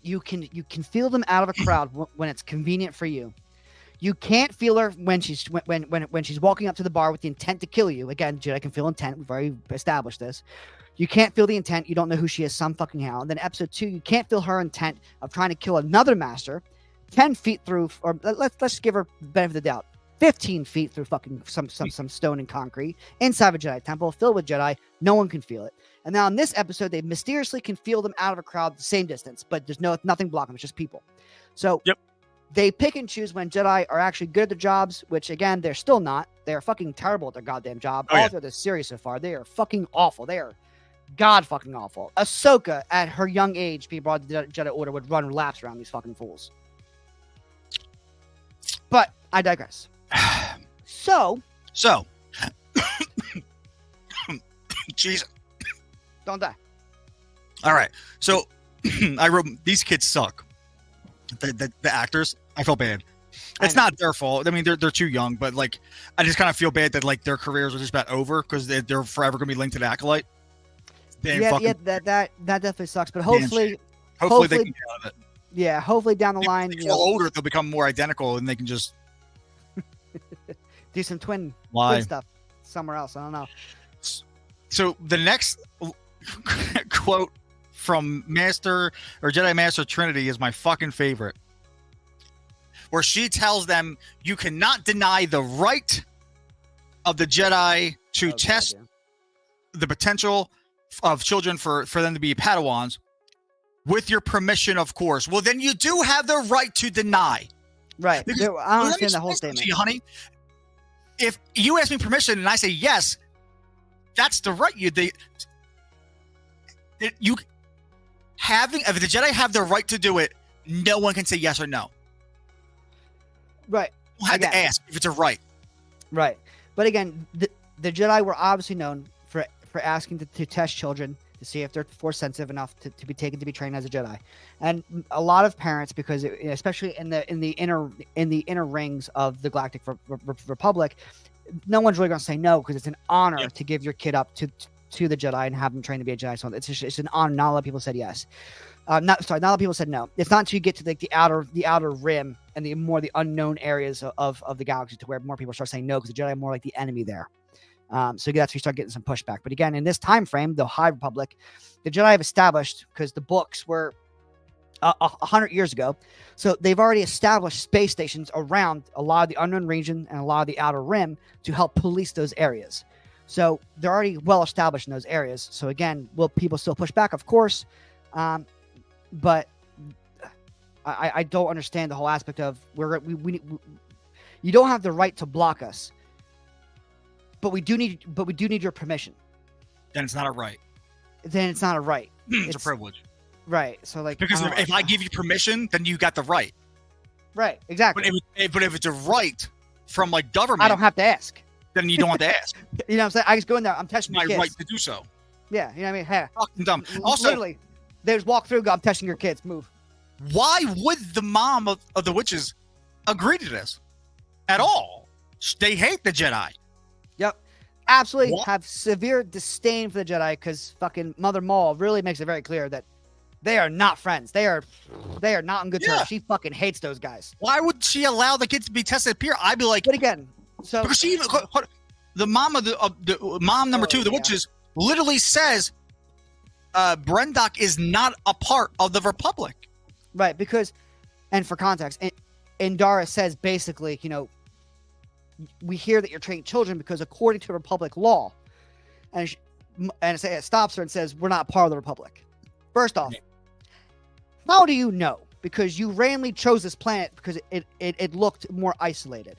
[SPEAKER 2] you can feel them out of a crowd when it's convenient for you. You can't feel her when she's walking up to the bar with the intent to kill you. Again, Jedi can feel intent. We've already established this. You can't feel the intent. You don't know who she is some fucking how. And then episode 2, you can't feel her intent of trying to kill another master 10 feet through, or let's give her benefit of the doubt, 15 feet through fucking some stone and concrete inside of a Jedi temple filled with Jedi. No one can feel it. And now in this episode, they mysteriously can feel them out of a crowd the same distance, but there's nothing blocking them. It's just people. So
[SPEAKER 3] Yep.
[SPEAKER 2] They pick and choose when Jedi are actually good at their jobs, which again, they're still not. They're fucking terrible at their goddamn job.
[SPEAKER 3] Oh, yeah.
[SPEAKER 2] All through this series so far, they are fucking awful. They are god fucking awful. Ahsoka, at her young age, being brought to the Jedi Order, would run laps around these fucking fools. But I digress. So,
[SPEAKER 3] Jesus.
[SPEAKER 2] don't die.
[SPEAKER 3] All right. So I wrote, these kids suck. The actors, I feel bad. It's not their fault. I mean, they're too young, but like, I just kind of feel bad that like their careers are just about over because they're forever gonna be linked to the Acolyte.
[SPEAKER 2] That definitely sucks. But hopefully
[SPEAKER 3] they
[SPEAKER 2] hopefully-
[SPEAKER 3] can get out of it.
[SPEAKER 2] yeah, hopefully down the line,
[SPEAKER 3] They
[SPEAKER 2] you
[SPEAKER 3] get
[SPEAKER 2] know,
[SPEAKER 3] older, they'll become more identical, and they can just
[SPEAKER 2] do some twin
[SPEAKER 3] lie.
[SPEAKER 2] stuff somewhere else. I don't know.
[SPEAKER 3] So the next quote from Master or Jedi Master Trinity is my fucking favorite, where she tells them, "You cannot deny the right of the Jedi to test the potential of children for them to be Padawans, with your permission, of course." Well, then you do have the right to deny.
[SPEAKER 2] Right.
[SPEAKER 3] Because-
[SPEAKER 2] I don't
[SPEAKER 3] Let me
[SPEAKER 2] understand the whole
[SPEAKER 3] explain
[SPEAKER 2] statement.
[SPEAKER 3] to you, honey. If you ask me permission and I say yes, that's the right. If the Jedi have the right to do it, no one can say yes or no.
[SPEAKER 2] Right.
[SPEAKER 3] You had to
[SPEAKER 2] Again.
[SPEAKER 3] ask if it's a right.
[SPEAKER 2] Right. But again, the Jedi were obviously known for asking to test children to see if they're force sensitive enough to be taken to be trained as a Jedi. And a lot of parents, because especially in the inner rings of the Galactic Republic, no one's really going to say no, because it's an honor to give your kid up to the Jedi and have them trained to be a Jedi. So it's an honor. Not a lot of people said yes. Not a lot of people said no. It's not until you get to the outer rim and the unknown areas of the galaxy to where more people start saying no, because the Jedi are more like the enemy there. So that's where you start getting some pushback. But again, in this time frame, the High Republic, the Jedi have established, because the books were 100 years ago, so they've already established space stations around a lot of the unknown region and a lot of the outer rim to help police those areas. So they're already well established in those areas. So again, will people still push back? Of course. But I don't understand the whole aspect of you don't have the right to block us, but we do need your permission.
[SPEAKER 3] Then it's not a right.
[SPEAKER 2] Then it's not a right.
[SPEAKER 3] It's a privilege.
[SPEAKER 2] Right. So like,
[SPEAKER 3] Because if I give you permission, then you got the right.
[SPEAKER 2] Right. Exactly.
[SPEAKER 3] But if it's a right from like government,
[SPEAKER 2] I don't have to ask.
[SPEAKER 3] Then you don't have to ask.
[SPEAKER 2] You know what I'm saying? I just go in there. I'm testing your
[SPEAKER 3] my
[SPEAKER 2] kids.
[SPEAKER 3] right to do so.
[SPEAKER 2] Yeah. You know what I mean? Hey,
[SPEAKER 3] Fucking dumb. Also,
[SPEAKER 2] literally, they just walk through. Go, I'm testing your kids. Move.
[SPEAKER 3] Why would the mom of the witches agree to this at all? They hate the Jedi.
[SPEAKER 2] Yep. Absolutely
[SPEAKER 3] What?
[SPEAKER 2] have severe disdain for the Jedi, because fucking Mother Maul really makes it very clear that they are not friends. They are not on good terms. She fucking hates those guys.
[SPEAKER 3] Why would she allow the kids to be tested here? I'd be like,
[SPEAKER 2] but again, so
[SPEAKER 3] because she even the mom of the mom number 2 of the witches literally says Brendock is not a part of the Republic.
[SPEAKER 2] Right, because, and for context, Indara says basically, we hear that you're training children because according to Republic law, and it stops her and says, we're not part of the Republic. First off, how do you know? Because you randomly chose this planet because it looked more isolated.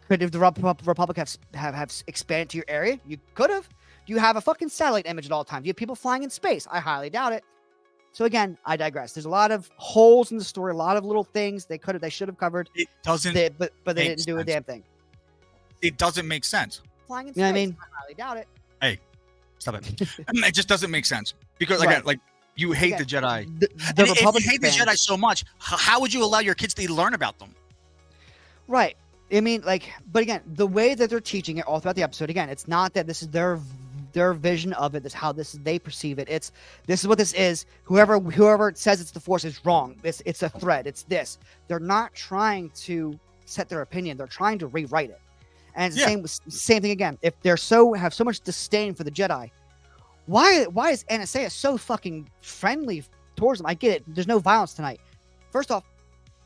[SPEAKER 2] Could the Republic have expanded to your area? You could have. Do you have a fucking satellite image at all times? Do you have people flying in space? I highly doubt it. So again, I digress. There's a lot of holes in the story, a lot of little things they should have covered.
[SPEAKER 3] It doesn't.
[SPEAKER 2] But they didn't do a damn thing.
[SPEAKER 3] It doesn't make sense.
[SPEAKER 2] Flying in space?
[SPEAKER 3] You know
[SPEAKER 2] I
[SPEAKER 3] what I mean?
[SPEAKER 2] highly doubt it.
[SPEAKER 3] Hey, stop it. It just doesn't make sense because again, like you hate the Jedi.
[SPEAKER 2] The Republic
[SPEAKER 3] if you hate the Jedi so much, how would you allow your kids to learn about them?
[SPEAKER 2] Right. I mean, but again, the way that they're teaching it all throughout the episode, again, it's not that this is their vision of it. That's how they perceive it. This is what this is. Whoever says it's the Force is wrong. It's a threat. It's this. They're not trying to set their opinion. They're trying to rewrite it. And it's the same thing again. If they're have so much disdain for the Jedi, why is Anastasia so fucking friendly towards them? I get it. There's no violence tonight. First off,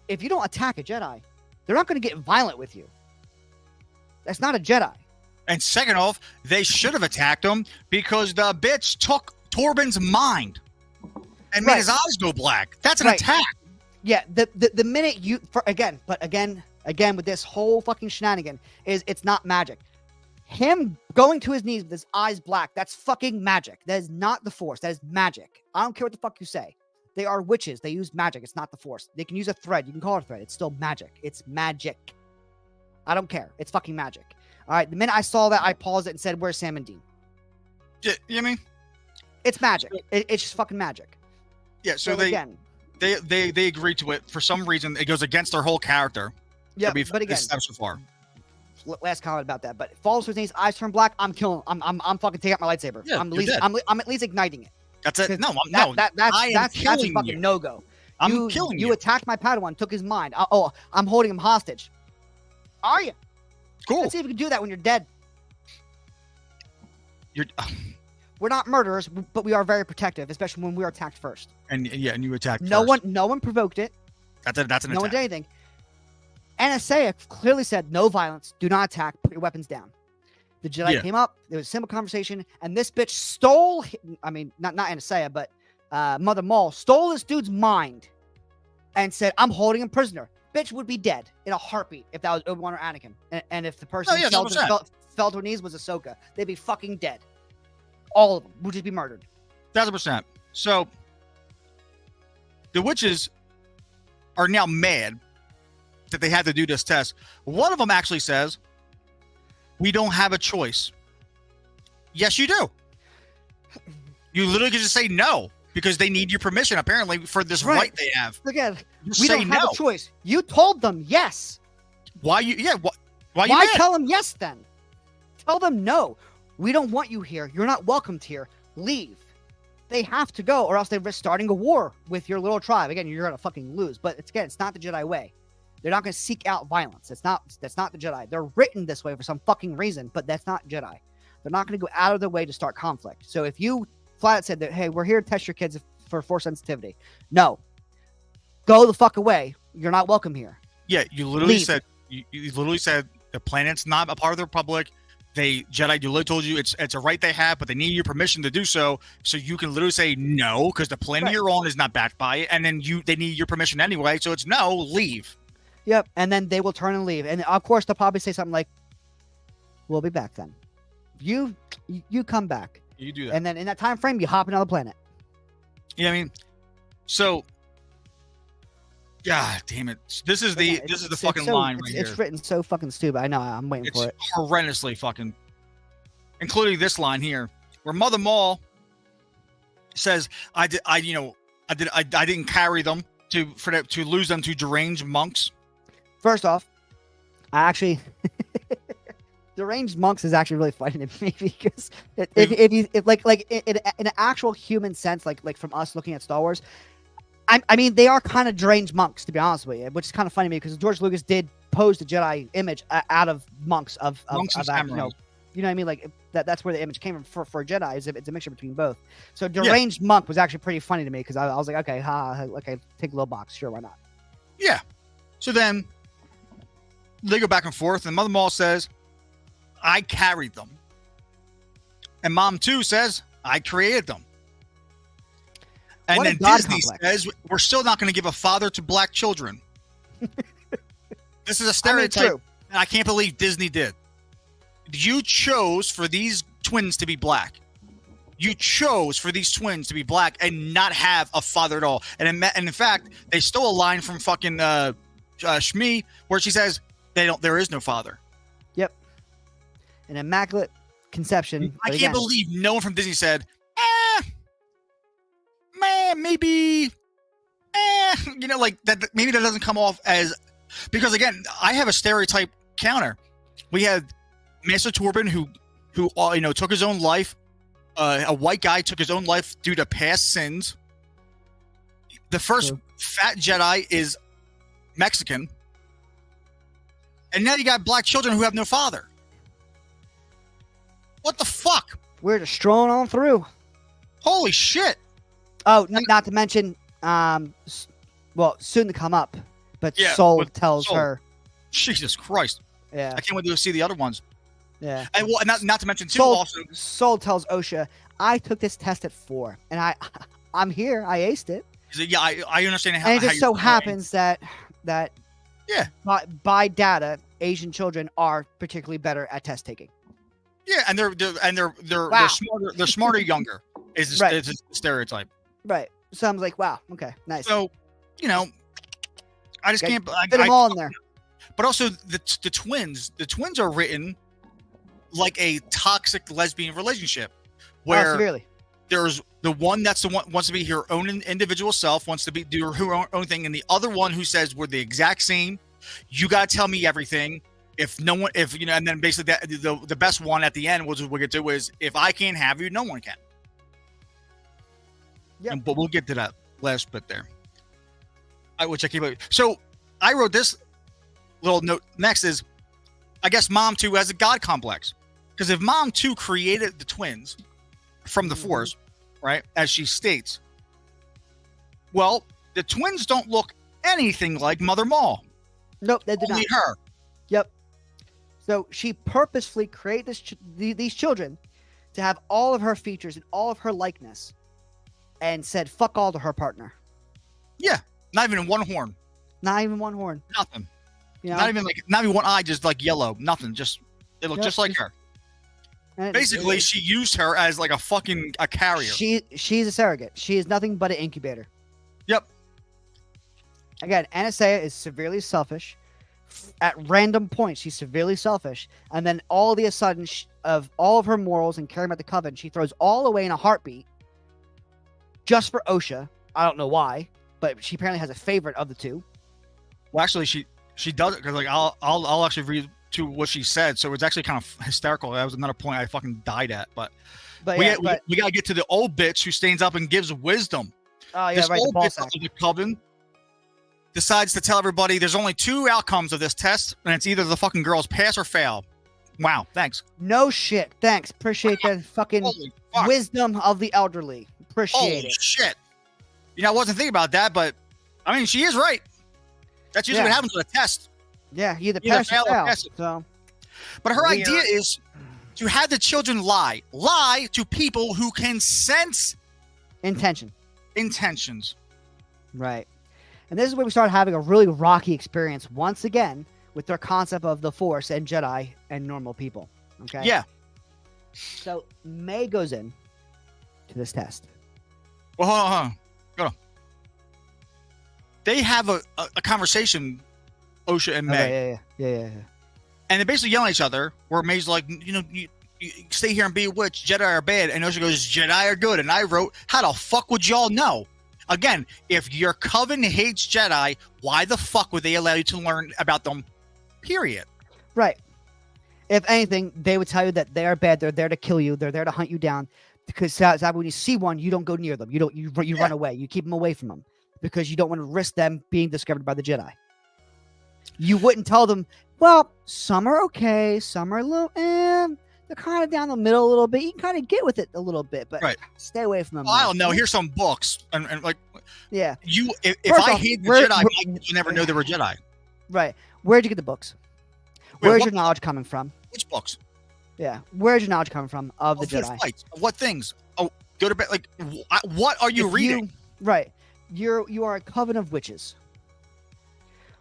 [SPEAKER 2] if you don't attack a Jedi, they're not going to get violent with you. That's not a Jedi.
[SPEAKER 3] And second off, they should have attacked him because the bitch took Torben's mind and made his eyes go black. That's an attack.
[SPEAKER 2] Yeah, the minute you again with this whole fucking shenanigan it's not magic. Him going to his knees with his eyes black, that's fucking magic. That is not the Force. That is magic. I don't care what the fuck you say. They are witches. They use magic. It's not the Force. They can use a thread. You can call it a thread. It's still magic. It's magic. I don't care. It's fucking magic. All right. The minute I saw that, I paused it and said, "Where's Sam and Dean?"
[SPEAKER 3] Yeah, you know what I mean?
[SPEAKER 2] It's magic. It's just fucking magic.
[SPEAKER 3] Yeah. So they agreed to it for some reason. It goes against their whole character.
[SPEAKER 2] Yeah, but again,
[SPEAKER 3] so far.
[SPEAKER 2] Last comment about that. But falls to his knees, eyes turn black. I'm killing. I'm fucking taking out my lightsaber.
[SPEAKER 3] Yeah,
[SPEAKER 2] I'm at least igniting it.
[SPEAKER 3] That's it. No,
[SPEAKER 2] that's a fucking no-go.
[SPEAKER 3] I'm killing you.
[SPEAKER 2] You attacked my Padawan, took his mind. I'm holding him hostage. Are you?
[SPEAKER 3] Cool.
[SPEAKER 2] Let's see if we can do that when you're dead. We're not murderers, but we are very protective, especially when we are attacked first.
[SPEAKER 3] And you attacked.
[SPEAKER 2] No one provoked it.
[SPEAKER 3] That's an attack.
[SPEAKER 2] No one did anything. Anastasia clearly said, "No violence. Do not attack. Put your weapons down." The Jedi came up. There was a simple conversation, and this bitch stole. I mean, not Anastasia, but Mother Maul stole this dude's mind, and said, "I'm holding him prisoner." Bitch would be dead in a heartbeat if that was Obi-Wan or Anakin, and if the person fell to her knees was Ahsoka, they'd be fucking dead. All of them would just be murdered.
[SPEAKER 3] 1,000%. So the witches are now mad that they had to do this test. One of them actually says, "We don't have a choice." Yes, you do. You literally can just say no because they need your permission apparently for this right they have.
[SPEAKER 2] Again,
[SPEAKER 3] Just
[SPEAKER 2] we
[SPEAKER 3] say
[SPEAKER 2] don't have
[SPEAKER 3] no.
[SPEAKER 2] a choice. You told them yes.
[SPEAKER 3] Why you? Yeah. Why you?
[SPEAKER 2] Why
[SPEAKER 3] mad?
[SPEAKER 2] tell them yes then? Tell them no. We don't want you here. You're not welcomed here. Leave. They have to go, or else they risk starting a war with your little tribe. Again, you're gonna fucking lose. But it's not the Jedi way. They're not gonna seek out violence. That's not the Jedi. They're written this way for some fucking reason, but that's not Jedi. They're not gonna go out of their way to start conflict. So if you flat out said that, hey, we're here to test your kids for force sensitivity, no, go the fuck away. You're not welcome here.
[SPEAKER 3] Yeah, you literally
[SPEAKER 2] Leave.
[SPEAKER 3] said you literally said the planet's not a part of the Republic. They Jedi literally told you it's a right they have, but they need your permission to do so. So you can literally say no because the planet you're on is not backed by it, and then they need your permission anyway. So it's no, leave.
[SPEAKER 2] Yep, and then they will turn and leave, and of course they'll probably say something like, "We'll be back then. You come back."
[SPEAKER 3] You do that,
[SPEAKER 2] And then in that time frame, you hop another planet.
[SPEAKER 3] you know what I mean? So, God damn it! This is the fucking line right here.
[SPEAKER 2] It's written so fucking stupid. I know. I'm waiting
[SPEAKER 3] It's
[SPEAKER 2] for it.
[SPEAKER 3] horrendously fucking, including this line here, where Mother Maul says, "I didn't carry them to lose them to deranged monks."
[SPEAKER 2] First off, I actually deranged monks is actually really funny to me because if like in an actual human sense, like from us looking at Star Wars, I mean they are kind of deranged monks, to be honest with you, which is kind of funny to me because George Lucas did pose the Jedi image out of monks of
[SPEAKER 3] Monks and
[SPEAKER 2] you know
[SPEAKER 3] samurais.
[SPEAKER 2] what I mean, like that's where the image came from for Jedi. It's a mixture between both. So deranged monk was actually pretty funny to me because I was like, okay, take a little box, sure, why not?
[SPEAKER 3] Yeah. So then they go back and forth, and Mother Maul says, "I carried them," and Mom too says, "I created them." And
[SPEAKER 2] What a
[SPEAKER 3] then
[SPEAKER 2] God
[SPEAKER 3] Disney
[SPEAKER 2] complex.
[SPEAKER 3] says, "We're still not going to give a father to black children." This is a stereotype,
[SPEAKER 2] true.
[SPEAKER 3] and I can't believe Disney did. You chose for these twins to be black. You chose for these twins to be black and not have a father at all. And in fact, they stole a line from fucking Shmi where she says, there is no father.
[SPEAKER 2] Yep. An immaculate conception.
[SPEAKER 3] I
[SPEAKER 2] but
[SPEAKER 3] can't
[SPEAKER 2] again,
[SPEAKER 3] believe no one from Disney said, man, maybe, like that. Maybe that doesn't come off as, because again, I have a stereotype counter. We had Master Torben who took his own life. A white guy took his own life due to past sins. The first fat Jedi is Mexican. And now you got black children who have no father. What the fuck?
[SPEAKER 2] We're just strolling on through.
[SPEAKER 3] Holy shit.
[SPEAKER 2] Oh, not to mention, well, soon to come up, but
[SPEAKER 3] Yeah,
[SPEAKER 2] Soul
[SPEAKER 3] with
[SPEAKER 2] tells
[SPEAKER 3] Soul.
[SPEAKER 2] her.
[SPEAKER 3] Jesus Christ.
[SPEAKER 2] Yeah,
[SPEAKER 3] I can't wait to see the other ones.
[SPEAKER 2] yeah.
[SPEAKER 3] And not to mention too
[SPEAKER 2] Soul,
[SPEAKER 3] also.
[SPEAKER 2] Soul tells Osha, I took this test at 4, and I'm here. I aced it.
[SPEAKER 3] Yeah, I understand how.
[SPEAKER 2] And it
[SPEAKER 3] how
[SPEAKER 2] just
[SPEAKER 3] you're
[SPEAKER 2] so
[SPEAKER 3] playing.
[SPEAKER 2] happens that
[SPEAKER 3] Yeah.
[SPEAKER 2] by data, Asian children are particularly better at test taking.
[SPEAKER 3] Yeah, and they're
[SPEAKER 2] Wow.
[SPEAKER 3] smarter. They're smarter younger. Is
[SPEAKER 2] Right.
[SPEAKER 3] is a stereotype.
[SPEAKER 2] Right. So I'm like, wow, okay, nice.
[SPEAKER 3] So, I just can't.
[SPEAKER 2] Fit them all in there.
[SPEAKER 3] But also the twins. The twins are written like a toxic lesbian relationship, where
[SPEAKER 2] severely.
[SPEAKER 3] there's the one that's the one wants to be her own individual self, wants to do her own thing, and the other one who says we're the exact same. You gotta tell me everything. If and then basically the best one at the end, which we'll get to, is if I can't have you, no one can.
[SPEAKER 2] Yeah.
[SPEAKER 3] But we'll get to that last bit there. Which I keep. So I wrote this little note. Next is, I guess Mom too has a God complex, because if Mom too created the twins from the Force, right, as she states, well, the twins don't look anything like Mother Maul.
[SPEAKER 2] Nope, they did
[SPEAKER 3] Only
[SPEAKER 2] not.
[SPEAKER 3] her.
[SPEAKER 2] Yep. So she purposefully created these children to have all of her features and all of her likeness, and said fuck all to her partner.
[SPEAKER 3] Yeah, not even one horn.
[SPEAKER 2] Not even one horn.
[SPEAKER 3] Nothing.
[SPEAKER 2] You know?
[SPEAKER 3] Not even one eye, just like yellow. Nothing. Just it looked
[SPEAKER 2] Yep,
[SPEAKER 3] just like her.
[SPEAKER 2] And
[SPEAKER 3] Basically, she used her as like a carrier.
[SPEAKER 2] she's a surrogate. She is nothing but an incubator.
[SPEAKER 3] Yep.
[SPEAKER 2] Again, Anastasia is severely selfish. at random points, she's severely selfish, and then all of a sudden, of all of her morals and caring about the coven, she throws all away in a heartbeat just for Osha. I don't know why, but she apparently has a favorite of the two.
[SPEAKER 3] Well, actually, she does it because like I'll actually read to what she said. So it's actually kind of hysterical. That was another point I fucking died at. But we gotta get to the old bitch who stands up and gives wisdom.
[SPEAKER 2] Oh yeah,
[SPEAKER 3] This
[SPEAKER 2] right.
[SPEAKER 3] old
[SPEAKER 2] The ball
[SPEAKER 3] bitch
[SPEAKER 2] sack.
[SPEAKER 3] of the coven decides to tell everybody there's only 2 outcomes of this test, and it's either the fucking girls pass or fail. Wow, thanks.
[SPEAKER 2] No shit. Thanks. Appreciate that fucking
[SPEAKER 3] Holy fuck.
[SPEAKER 2] wisdom of the elderly. Appreciate
[SPEAKER 3] Holy
[SPEAKER 2] it.
[SPEAKER 3] shit. You know, I wasn't thinking about that, but I mean, she is right. That's usually
[SPEAKER 2] Yeah.
[SPEAKER 3] what happens with a test.
[SPEAKER 2] Yeah, you either
[SPEAKER 3] Either
[SPEAKER 2] pass
[SPEAKER 3] fail
[SPEAKER 2] or
[SPEAKER 3] or
[SPEAKER 2] fail.
[SPEAKER 3] pass it.
[SPEAKER 2] So
[SPEAKER 3] But her
[SPEAKER 2] Weird.
[SPEAKER 3] idea is to have the children lie to people who can sense
[SPEAKER 2] intention.
[SPEAKER 3] intentions.
[SPEAKER 2] Right. And this is where we start having a really rocky experience once again with their concept of the Force and Jedi and normal people. Okay.
[SPEAKER 3] Yeah.
[SPEAKER 2] So May goes in to this test.
[SPEAKER 3] Well, hold on. Go on. They have a conversation, Osha and May,
[SPEAKER 2] Okay, yeah.
[SPEAKER 3] and they basically yell at each other. Where May's like, you stay here and be a witch. Jedi are bad, and Osha goes, Jedi are good. And I wrote, how the fuck would y'all know? Again, if your coven hates Jedi, why the fuck would they allow you to learn about them? Period.
[SPEAKER 2] Right. If anything, they would tell you that they are bad. They're there to kill you. They're there to hunt you down. Because that when you see one, you don't go near them. You run away. You keep them away from them because you don't want to risk them being discovered by the Jedi. You wouldn't tell them, well, some are okay, some are a little, they're kind of down the middle a little bit. You can kind of get with it a little bit, but
[SPEAKER 3] Right.
[SPEAKER 2] stay away from them.
[SPEAKER 3] Well, I don't know. Here's some books, and like
[SPEAKER 2] Yeah.
[SPEAKER 3] if
[SPEAKER 2] First
[SPEAKER 3] I
[SPEAKER 2] off,
[SPEAKER 3] hate the
[SPEAKER 2] where-
[SPEAKER 3] Jedi,
[SPEAKER 2] where-
[SPEAKER 3] my kids will never know they were Jedi.
[SPEAKER 2] Right. Where'd you get the books?
[SPEAKER 3] Wait,
[SPEAKER 2] Where's
[SPEAKER 3] what-
[SPEAKER 2] your knowledge coming from?
[SPEAKER 3] Which books?
[SPEAKER 2] Yeah. Where's your knowledge coming from of the
[SPEAKER 3] Of
[SPEAKER 2] Jedi?
[SPEAKER 3] fights. What things? Oh, go to bed. Like, what are you
[SPEAKER 2] If
[SPEAKER 3] reading?
[SPEAKER 2] Right. You are a coven of witches.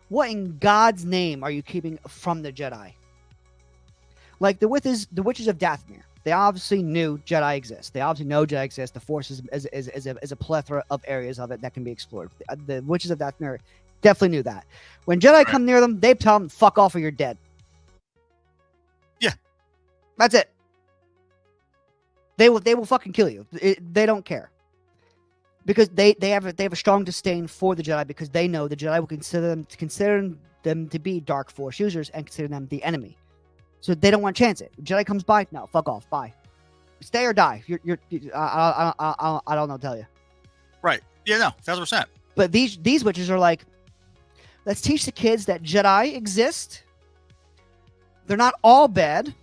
[SPEAKER 2] What in God's name are you keeping from the Jedi? Like the witches of Dathomir. They obviously knew Jedi exist. They obviously know Jedi exist. The Force is a plethora of areas of it that can be explored. The witches of Dathomir definitely knew that. When Jedi come near them, they tell them, "Fuck off, or you're dead."
[SPEAKER 3] Yeah.
[SPEAKER 2] That's it. They will fucking kill you. They don't care. Because they have a strong disdain for the Jedi because they know the Jedi will consider them to be dark Force users and consider them the enemy. So they don't want to chance it. Jedi comes by, no, fuck off, bye. Stay or die. I don't know what to tell you.
[SPEAKER 3] Right. Yeah, no, 1,000%.
[SPEAKER 2] But these witches are like, let's teach the kids that Jedi exist. They're not all bad,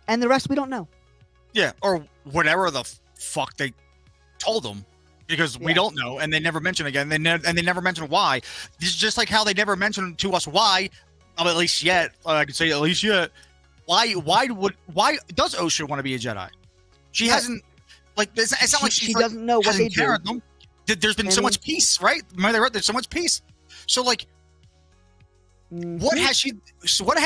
[SPEAKER 2] and the rest we don't know.
[SPEAKER 3] Yeah, or whatever the fuck they told them, because we
[SPEAKER 2] Yeah.
[SPEAKER 3] don't know, and they never mention again. They never mention why. This is just like how they never mentioned to us why. At least yet, I could say at least yet. Why does Osha want to be a Jedi? She
[SPEAKER 2] Yeah.
[SPEAKER 3] hasn't. Like it's not like
[SPEAKER 2] she
[SPEAKER 3] like,
[SPEAKER 2] doesn't know what
[SPEAKER 3] hasn't
[SPEAKER 2] they do.
[SPEAKER 3] cared them. There's been so much peace, right? Remember they wrote there's so much peace. So like,
[SPEAKER 2] Mhm.
[SPEAKER 3] what has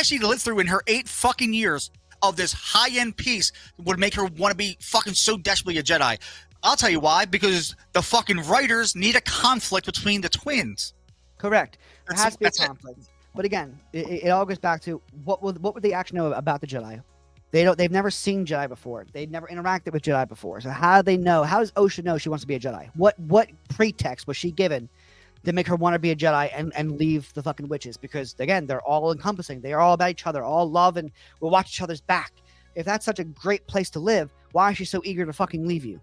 [SPEAKER 3] she lived through in her 8 fucking years of this high-end piece would make her want to be fucking so desperately a Jedi? I'll tell you why. Because the fucking writers need a conflict between the twins.
[SPEAKER 2] Correct. There
[SPEAKER 3] That's-
[SPEAKER 2] has to be a
[SPEAKER 3] that's it.
[SPEAKER 2] conflict. But again, it all goes back to what would they actually know about the Jedi? They've never seen Jedi before. They've never interacted with Jedi before. So how do they know? How does Osha know she wants to be a Jedi? What pretext was she given to make her want to be a Jedi and leave the fucking witches? Because again, they're all encompassing. They are all about each other, all love, and will watch each other's back. If that's such a great place to live, why is she so eager to fucking leave you?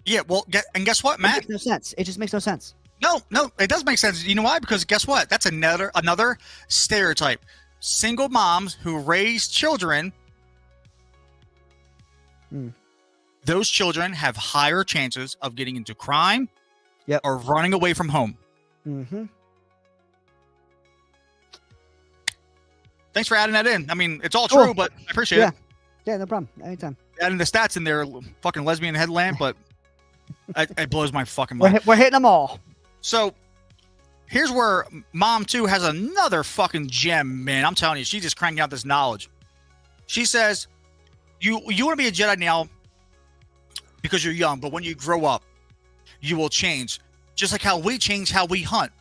[SPEAKER 3] Yeah, well, guess what,
[SPEAKER 2] It
[SPEAKER 3] Matt?
[SPEAKER 2] makes no sense. It just makes no sense.
[SPEAKER 3] No, it does make sense. You know why? Because guess what? That's another stereotype. Single moms who raise children, those children have higher chances of getting into crime or running away from home.
[SPEAKER 2] Mm-hmm.
[SPEAKER 3] Thanks for adding that in. I mean, it's all
[SPEAKER 2] Cool.
[SPEAKER 3] true, but I appreciate
[SPEAKER 2] Yeah.
[SPEAKER 3] it.
[SPEAKER 2] Yeah, no problem. Anytime.
[SPEAKER 3] Adding the stats in there, fucking lesbian headlamp, but it blows my fucking mind.
[SPEAKER 2] We're hitting them all.
[SPEAKER 3] So here's where Mom 2 has another fucking gem, man. I'm telling you, she's just cranking out this knowledge. She says, you want to be a Jedi now because you're young, but when you grow up, you will change. Just like how we change how we hunt.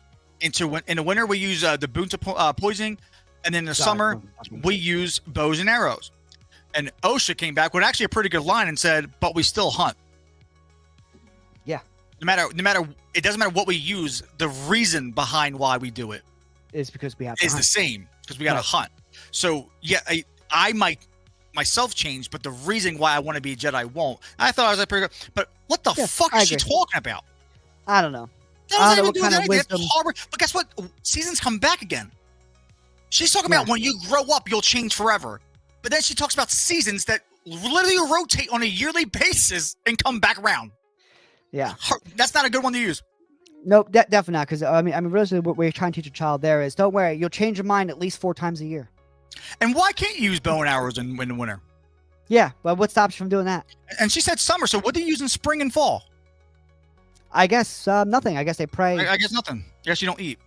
[SPEAKER 3] in the winter we use the bunta poisoning, and in the summer we use bows and arrows. And OSHA came back with actually a pretty good line and said, "But we still hunt."
[SPEAKER 2] Yeah.
[SPEAKER 3] No matter, it doesn't matter what we use. The reason behind why we do it
[SPEAKER 2] Is because we have to
[SPEAKER 3] is
[SPEAKER 2] hunt.
[SPEAKER 3] the same, because we got to
[SPEAKER 2] Right.
[SPEAKER 3] hunt. So yeah, I might myself change, but the reason why I want to be a Jedi won't. I thought I was like pretty good, but what the
[SPEAKER 2] Yeah,
[SPEAKER 3] fuck
[SPEAKER 2] I
[SPEAKER 3] is she
[SPEAKER 2] agree.
[SPEAKER 3] talking about?
[SPEAKER 2] I don't know.
[SPEAKER 3] That
[SPEAKER 2] I don't know
[SPEAKER 3] doesn't even
[SPEAKER 2] what
[SPEAKER 3] do
[SPEAKER 2] kind of
[SPEAKER 3] anything. That's
[SPEAKER 2] wisdom-
[SPEAKER 3] horrible. But guess what? Seasons come back again. She's talking about
[SPEAKER 2] Yeah.
[SPEAKER 3] when you grow up, you'll change forever. But then she talks about seasons that literally rotate on a yearly basis and come back around.
[SPEAKER 2] Yeah.
[SPEAKER 3] That's not a good one to use.
[SPEAKER 2] Nope, definitely not. Because I mean, really, what we're trying to teach a child there is, don't worry, you'll change your mind at least 4 times a year.
[SPEAKER 3] And why can't you use bow and arrows in the winter?
[SPEAKER 2] Yeah, but what stops you from doing that?
[SPEAKER 3] And she said summer, so what do you use in spring and fall?
[SPEAKER 2] I guess nothing. I guess they pray.
[SPEAKER 3] I guess nothing. I guess you don't eat.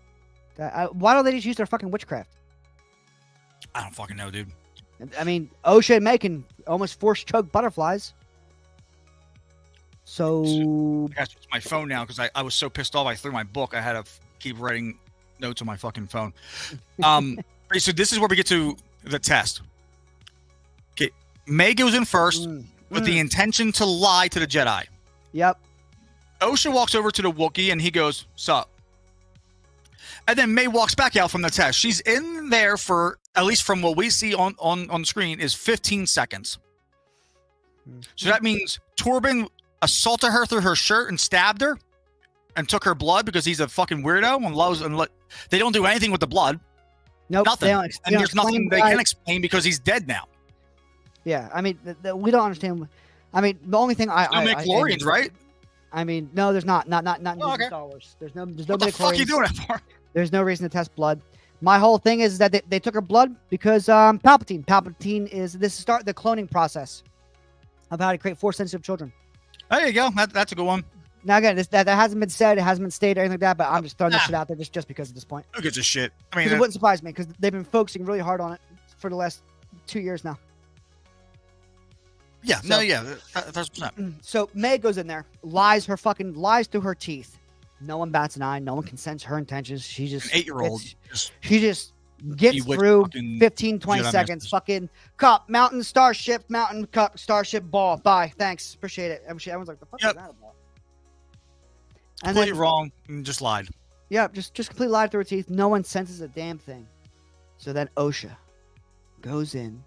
[SPEAKER 2] Why don't they just use their fucking witchcraft?
[SPEAKER 3] I don't fucking know, dude.
[SPEAKER 2] I mean, OSHA and May can almost force choke butterflies. So
[SPEAKER 3] I got to use my phone now because I was so pissed off I threw my book. I had to keep writing notes on my fucking phone. So this is where we get to the test. Okay, May goes in first with the intention to lie to the Jedi.
[SPEAKER 2] Yep.
[SPEAKER 3] OSHA walks over to the Wookiee and he goes, "Sup?" And then May walks back out from the test. She's in there for, at least from what we see on screen, is 15 seconds. So that means Torben assaulted her through her shirt and stabbed her and took her blood because he's a fucking weirdo and loves and they don't do anything with the blood.
[SPEAKER 2] Nope.
[SPEAKER 3] Nothing.
[SPEAKER 2] They don't,
[SPEAKER 3] And there's nothing they
[SPEAKER 2] why-
[SPEAKER 3] can explain because he's dead now.
[SPEAKER 2] Yeah, I mean, we don't understand. I mean, the only thing
[SPEAKER 3] No midichlorians, right?
[SPEAKER 2] I mean, no, there's not in
[SPEAKER 3] Oh, okay.
[SPEAKER 2] Star Wars. There's no
[SPEAKER 3] What the fuck are you
[SPEAKER 2] midichlorians.
[SPEAKER 3] doing that for?
[SPEAKER 2] There's no reason to test blood. My whole thing is that they took her blood because Palpatine is start the cloning process of how to create Force sensitive children.
[SPEAKER 3] There you go. That's a good one.
[SPEAKER 2] Now again, that hasn't been said, it hasn't been stated, or anything like that. But I'm just throwing that shit out there just because at this point.
[SPEAKER 3] Who gives a shit? I
[SPEAKER 2] 'Cause
[SPEAKER 3] mean,
[SPEAKER 2] it wouldn't surprise me because they've been focusing really hard on it for the last 2 years now.
[SPEAKER 3] yeah, no, yeah, 1,000%.
[SPEAKER 2] So May goes in there, lies through her teeth. No one bats an eye. No one can sense her intentions. She just
[SPEAKER 3] 8-year-old.
[SPEAKER 2] She just gets
[SPEAKER 3] Bewitched
[SPEAKER 2] through
[SPEAKER 3] fucking
[SPEAKER 2] 15, 20
[SPEAKER 3] Jedi
[SPEAKER 2] seconds.
[SPEAKER 3] masters.
[SPEAKER 2] Fucking cup, mountain, starship, mountain, cup, starship, ball. Bye. Thanks. Appreciate it. Everyone's like, the fuck
[SPEAKER 3] Yep.
[SPEAKER 2] is that about? And
[SPEAKER 3] Completely
[SPEAKER 2] then,
[SPEAKER 3] wrong. And just lied.
[SPEAKER 2] yeah, just completely lied through her teeth. No one senses a damn thing. So then OSHA goes in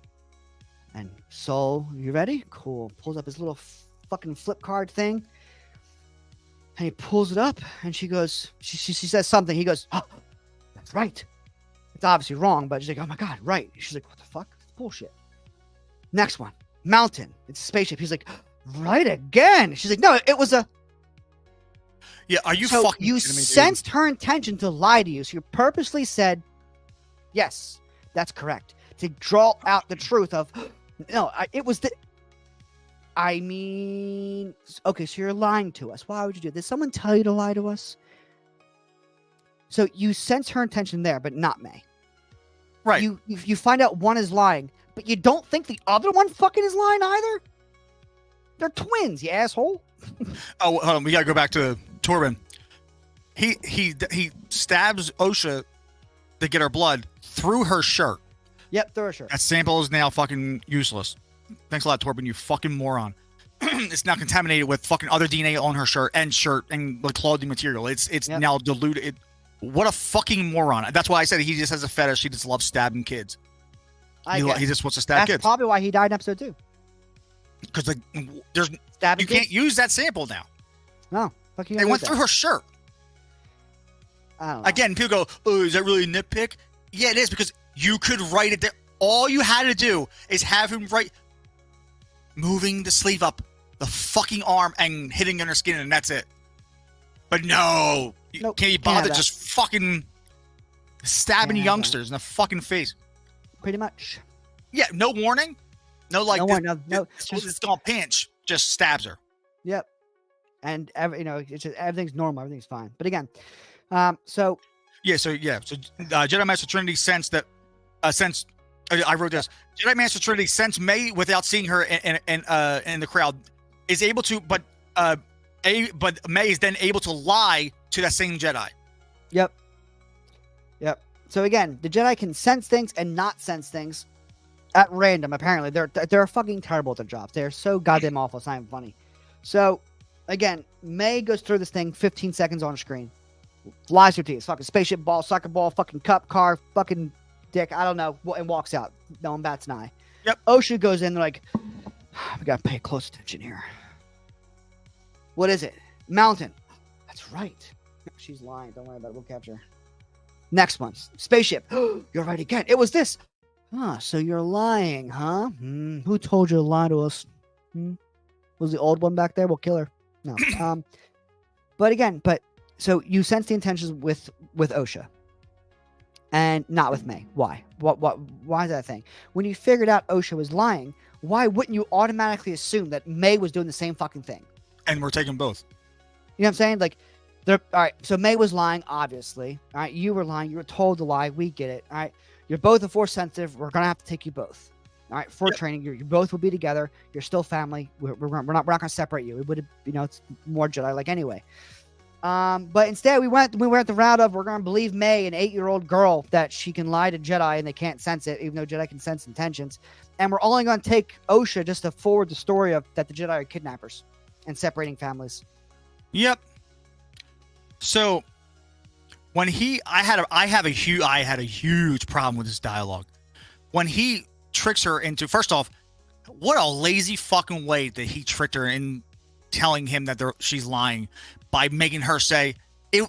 [SPEAKER 2] and Soul, you ready? Cool. Pulls up his little fucking flip card thing. And he pulls it up and she goes, she says something. He goes, oh, that's right. It's obviously wrong, but she's like, oh my God, right. She's like, what the fuck? It's bullshit. Next one, mountain. It's a spaceship. He's like, right again. She's like, no, it was a.
[SPEAKER 3] Yeah, are you
[SPEAKER 2] So
[SPEAKER 3] fucking
[SPEAKER 2] you
[SPEAKER 3] kidding me, dude?
[SPEAKER 2] sensed her intention to lie to you. So you purposely said, yes, that's correct. To draw out the truth of, no, it was the. I mean, okay, so you're lying to us. Why would you do this? Did someone tell you to lie to us? So you sense her intention there, but not May.
[SPEAKER 3] Right.
[SPEAKER 2] You find out one is lying, but you don't think the other one fucking is lying either? They're twins, you asshole.
[SPEAKER 3] Oh, hold on. We gotta go back to Torben. He stabs OSHA to get her blood through her shirt.
[SPEAKER 2] Yep, throw a shirt.
[SPEAKER 3] That sample is now fucking useless. Thanks a lot, Torben. You fucking moron. It's now contaminated with fucking other DNA on her shirt and like clothing material. It's
[SPEAKER 2] Yep.
[SPEAKER 3] now diluted. What a fucking moron. That's why I said he just has a fetish. He just loves stabbing kids.
[SPEAKER 2] I
[SPEAKER 3] He
[SPEAKER 2] guess.
[SPEAKER 3] just wants to stab
[SPEAKER 2] That's
[SPEAKER 3] kids
[SPEAKER 2] probably why he died in episode 2.
[SPEAKER 3] because there's
[SPEAKER 2] Stabbing
[SPEAKER 3] you can't
[SPEAKER 2] kids?
[SPEAKER 3] use that sample now.
[SPEAKER 2] No. Fuck you.
[SPEAKER 3] They went through her shirt.
[SPEAKER 2] I don't know.
[SPEAKER 3] Again, people go, "Oh, is that really a nitpick?" Yeah, it is because you could write it there. All you had to do is have him write, moving the sleeve up, the fucking arm, and hitting on her skin, and that's it. But no,
[SPEAKER 2] Nope,
[SPEAKER 3] can't you
[SPEAKER 2] can't have
[SPEAKER 3] bother
[SPEAKER 2] that.
[SPEAKER 3] just fucking stabbing
[SPEAKER 2] Can't have
[SPEAKER 3] youngsters in the fucking face?
[SPEAKER 2] Pretty much.
[SPEAKER 3] Yeah, no warning, no like
[SPEAKER 2] No
[SPEAKER 3] this,
[SPEAKER 2] warning, no,
[SPEAKER 3] it's gonna pinch, just stabs her.
[SPEAKER 2] Yep. And it's just, everything's normal. Everything's fine. But again, so
[SPEAKER 3] So Jedi Master Trinity sensed that I wrote this. Jedi Master Trinity sense May without seeing her in the crowd is able to, but May is then able to lie to that same Jedi.
[SPEAKER 2] yep. Yep. So again, the Jedi can sense things and not sense things at random. Apparently, they're fucking terrible at their jobs. They're so goddamn awful. It's not even funny. So again, May goes through this thing, 15 seconds on screen. Lies her teeth. Fucking spaceship ball, soccer ball, fucking cup, car, fucking dick. I don't know. And walks out. No one bats an eye.
[SPEAKER 3] Yep.
[SPEAKER 2] Osha goes in. They're like, we gotta pay close attention here. What is it? Mountain. That's right. She's lying. Don't worry about it. We'll catch her. Next one. Spaceship. You're right again. It was this. So you're lying, huh? Who told you to lie to us? Was the old one back there? We'll kill her. No. But so you sense the intentions with Osha. And not with May. Why? Why is that a thing? When you figured out Osha was lying, why wouldn't you automatically assume that May was doing the same fucking thing?
[SPEAKER 3] And we're taking both.
[SPEAKER 2] You know what I'm saying? Like, all right, so May was lying, obviously. All right, you were lying. You were told to lie. We get it. All right, you're both a Force sensitive. We're gonna have to take you both. All right, for training, you both will be together. You're still family. We're not gonna separate you. It would have, it's more Jedi like anyway. But instead we went the route of we're gonna believe May, an 8-year-old girl, that she can lie to Jedi and they can't sense it, even though Jedi can sense intentions. And we're only gonna take Osha just to forward the story of that the Jedi are kidnappers and separating families.
[SPEAKER 3] Yep. So when I had a huge problem with this dialogue. When he tricks her into, first off, what a lazy fucking way that he tricked her in telling him that she's lying by making her say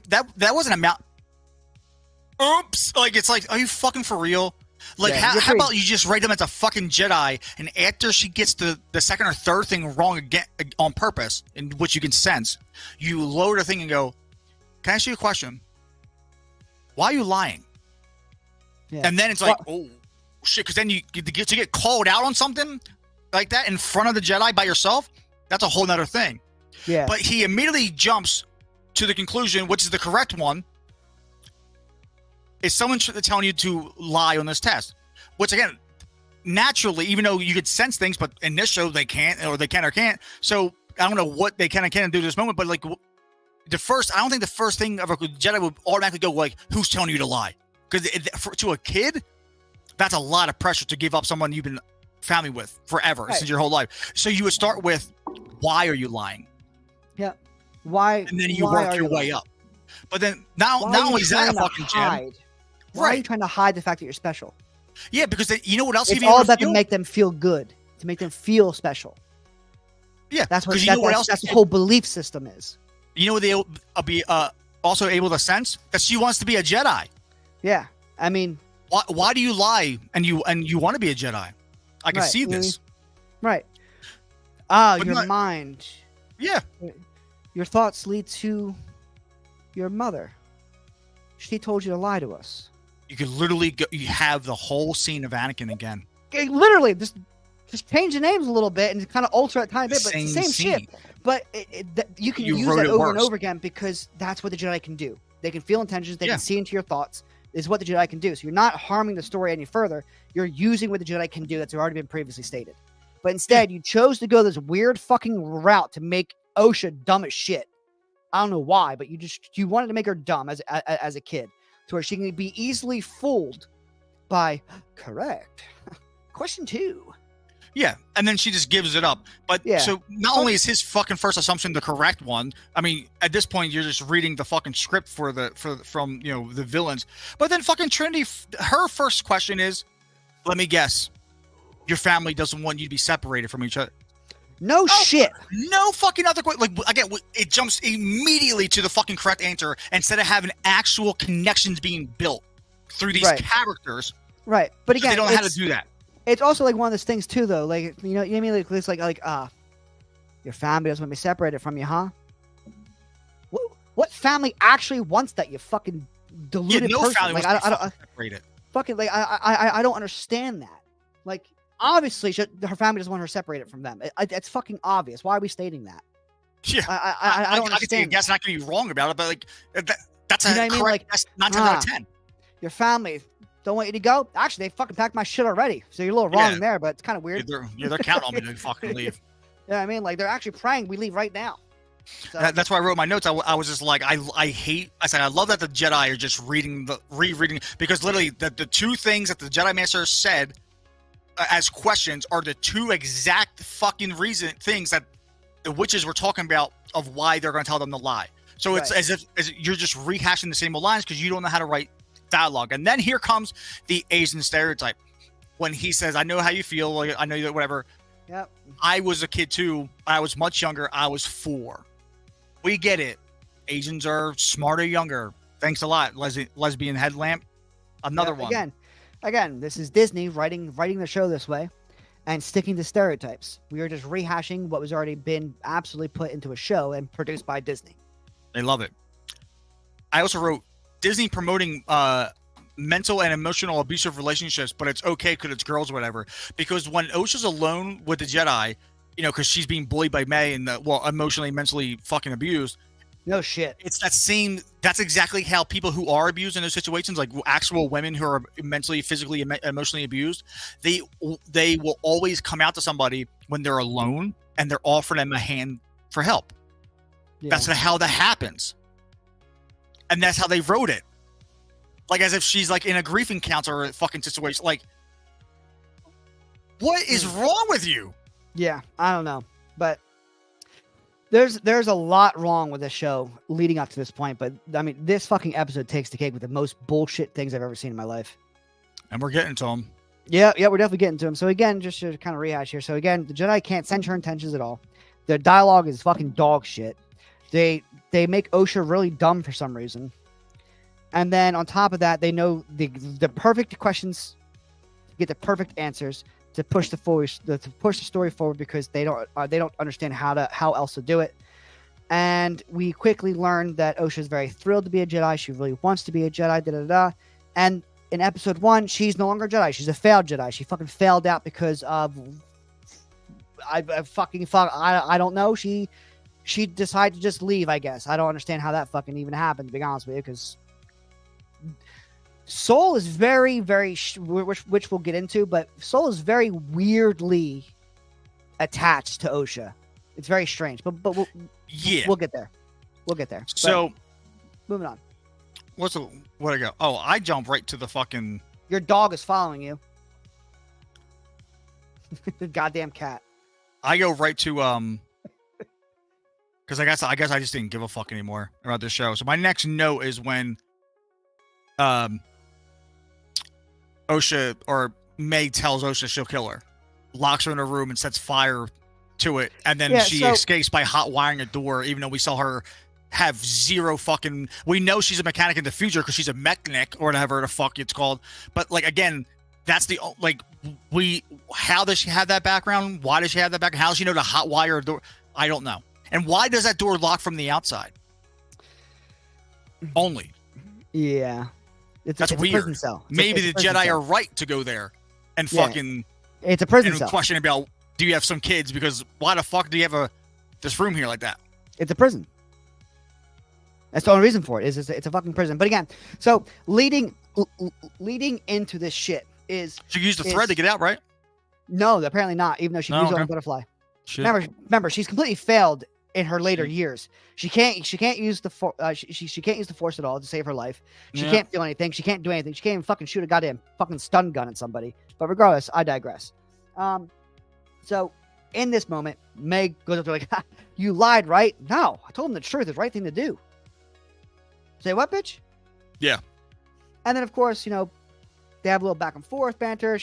[SPEAKER 3] that wasn't a mount. Oops! Like, it's like, are you fucking for real? Like, how about you just rate them as a fucking Jedi, and after she gets the second or third thing wrong again on purpose, in which you can sense, you lower the thing and go, can I ask you a question? Why are you lying?
[SPEAKER 2] Yeah.
[SPEAKER 3] And then it's like, oh shit, because then you get called out on something like that in front of the Jedi by yourself. That's a whole nother thing.
[SPEAKER 2] Yeah.
[SPEAKER 3] But he immediately jumps to the conclusion, which is the correct one. Is someone telling you to lie on this test? Which again, naturally, even though you could sense things, but in this show they can't, or they can or can't. So I don't know what they can and can't do at this moment. But like I don't think the first thing of a Jedi would automatically go like, "Who's telling you to lie?" Because to a kid, that's a lot of pressure to give up someone you've been family with forever, since your whole life. So you would start with, "Why are you lying?"
[SPEAKER 2] Yeah. Why?
[SPEAKER 3] And then you work your way up. But then not only is that a fucking gem.
[SPEAKER 2] Why are you trying to hide the fact that you're special?
[SPEAKER 3] Yeah, because you know what else?
[SPEAKER 2] It's all about to make them feel good, to make them feel special.
[SPEAKER 3] Yeah,
[SPEAKER 2] that's what that's the whole belief system is.
[SPEAKER 3] You know what they'll be also able to sense? That she wants to be a Jedi.
[SPEAKER 2] Yeah, I mean,
[SPEAKER 3] why do you lie and you want to be a Jedi? I can see this.
[SPEAKER 2] Right. Your mind.
[SPEAKER 3] Yeah.
[SPEAKER 2] Your thoughts lead to your mother. She told you to lie to us.
[SPEAKER 3] You could literally you have the whole scene of Anakin again.
[SPEAKER 2] Literally, just change the names a little bit and kind of alter it a tiny bit, but it's the same shit. But you can use that over and over again because that's what the Jedi can do. They can feel intentions. They can see into your thoughts. Is what the Jedi can do. So you're not harming the story any further. You're using what the Jedi can do that's already been previously stated. But instead, you chose to go this weird fucking route to make Osha dumb as shit. I don't know why, but you wanted to make her dumb as a kid, to where she can be easily fooled by correct. Question 2.
[SPEAKER 3] Yeah, and then she just gives it up. But so not only is his fucking first assumption the correct one, I mean, at this point you're just reading the fucking script from the villains. But then fucking Trinity, her first question is, let me guess, your family doesn't want you to be separated from each other.
[SPEAKER 2] No shit.
[SPEAKER 3] No fucking other question. Like, again, it jumps immediately to the fucking correct answer instead of having actual connections being built through these characters.
[SPEAKER 2] Right. But again,
[SPEAKER 3] they don't know how to do that.
[SPEAKER 2] It's also like one of those things too, though. Like, you know what I mean? Like, it's like your family doesn't want to be separated from you, huh? What family actually wants that? You fucking deluded person.
[SPEAKER 3] Family
[SPEAKER 2] like,
[SPEAKER 3] I don't separate it.
[SPEAKER 2] Fucking like I don't understand that. Like, obviously, her family doesn't want her separated from them. It's fucking obvious. Why are we stating that?
[SPEAKER 3] Yeah,
[SPEAKER 2] I don't understand.
[SPEAKER 3] I could say, guess not going to be wrong about it, but like that's
[SPEAKER 2] you know
[SPEAKER 3] a correct. Like, that's 9 times out of 10.
[SPEAKER 2] Your family don't want you to go. Actually, they fucking packed my shit already. So you're a little wrong there, but it's kind of weird.
[SPEAKER 3] They're counting on me to fucking leave.
[SPEAKER 2] Yeah, I mean, like, they're actually praying we leave right now. So,
[SPEAKER 3] That's why I wrote my notes. I was just like, I said, I love that the Jedi are just rereading, because literally the two things that the Jedi Master said as questions are the two exact fucking things that the witches were talking about of why they're going to tell them to lie. So it's as if you're just rehashing the same old lines because you don't know how to write dialogue. And then here comes the Asian stereotype when he says, I know how you feel. Like, I know that whatever.
[SPEAKER 2] Yep.
[SPEAKER 3] I was a kid too. I was much younger. I was 4. We get it. Asians are smarter, younger. Thanks a lot. Lesbian headlamp. Another one.
[SPEAKER 2] Again, this is Disney writing the show this way and sticking to stereotypes. We are just rehashing what was already been absolutely put into a show and produced by Disney.
[SPEAKER 3] They love it. I also wrote Disney promoting mental and emotional abusive relationships, but it's okay because it's girls or whatever. Because when Osha's alone with the Jedi, you know, because she's being bullied by May and emotionally, mentally fucking abused.
[SPEAKER 2] No shit.
[SPEAKER 3] It's that's exactly how people who are abused in those situations, like actual women who are mentally, physically, emotionally abused, they will always come out to somebody when they're alone and they're offering them a hand for help. Yeah. That's how that happens. And that's how they wrote it. Like as if she's like in a grief encounter or a fucking situation. Like, what is wrong with you?
[SPEAKER 2] Yeah, I don't know. But there's a lot wrong with the show leading up to this point. But I mean, this fucking episode takes the cake with the most bullshit things I've ever seen in my life.
[SPEAKER 3] And we're getting to them.
[SPEAKER 2] Yeah, we're definitely getting to them. So again, just to kind of rehash here. So again, the Jedi can't sense her intentions at all. Their dialogue is fucking dog shit. They make Osha really dumb for some reason. And then on top of that, they know the perfect questions, get the perfect answers to push the story forward because they don't understand how else to do it. And we quickly learn that Osha is very thrilled to be a Jedi. She really wants to be a Jedi. And in episode 1, she's no longer a Jedi. She's a failed Jedi. She fucking failed out because of I don't know. She decided to just leave. I guess I don't understand how that fucking even happened. To be honest with you, because Soul is very, very, which we'll get into, but Soul is very weirdly attached to Osha. It's very strange, but we'll get there. We'll get there.
[SPEAKER 3] So,
[SPEAKER 2] but moving on.
[SPEAKER 3] Where'd I go? Oh, I jump right to the fucking.
[SPEAKER 2] Your dog is following you. The goddamn cat.
[SPEAKER 3] I go right to because I guess I just didn't give a fuck anymore about this show. So my next note is when Osha or May tells Osha she'll kill her, locks her in a room and sets fire to it, and then she escapes by hot wiring a door, even though we saw her have zero fucking. We know she's a mechanic in the future because she's a mechanic or whatever the fuck it's called. But like again, that's the like how does she have that background? Why does she have that background? How does she know to hot wire a door? I don't know. And why does that door lock from the outside? Only.
[SPEAKER 2] Yeah.
[SPEAKER 3] That's weird.
[SPEAKER 2] A prison cell.
[SPEAKER 3] Maybe the Jedi are right to go there and fucking.
[SPEAKER 2] It's a prison cell.
[SPEAKER 3] Question about do you have some kids? Because why the fuck do you have this room here like that?
[SPEAKER 2] It's a prison. That's the only reason for it. It's a fucking prison. But again, so leading into this shit is
[SPEAKER 3] she used the thread to get out, right?
[SPEAKER 2] No, apparently not. Even though she used it on a butterfly. Shit. Remember, she's completely failed in her later years. She can't use the she can't use the Force at all to save her life. She can't feel anything. She can't do anything. She can't even fucking shoot a goddamn fucking stun gun at somebody. But regardless, I digress. So in this moment, Meg goes up to her like, "You lied, right?" "No, I told him the truth. It's the right thing to do." "Say what, bitch?"
[SPEAKER 3] Yeah.
[SPEAKER 2] And then of course, they have a little back and forth banter.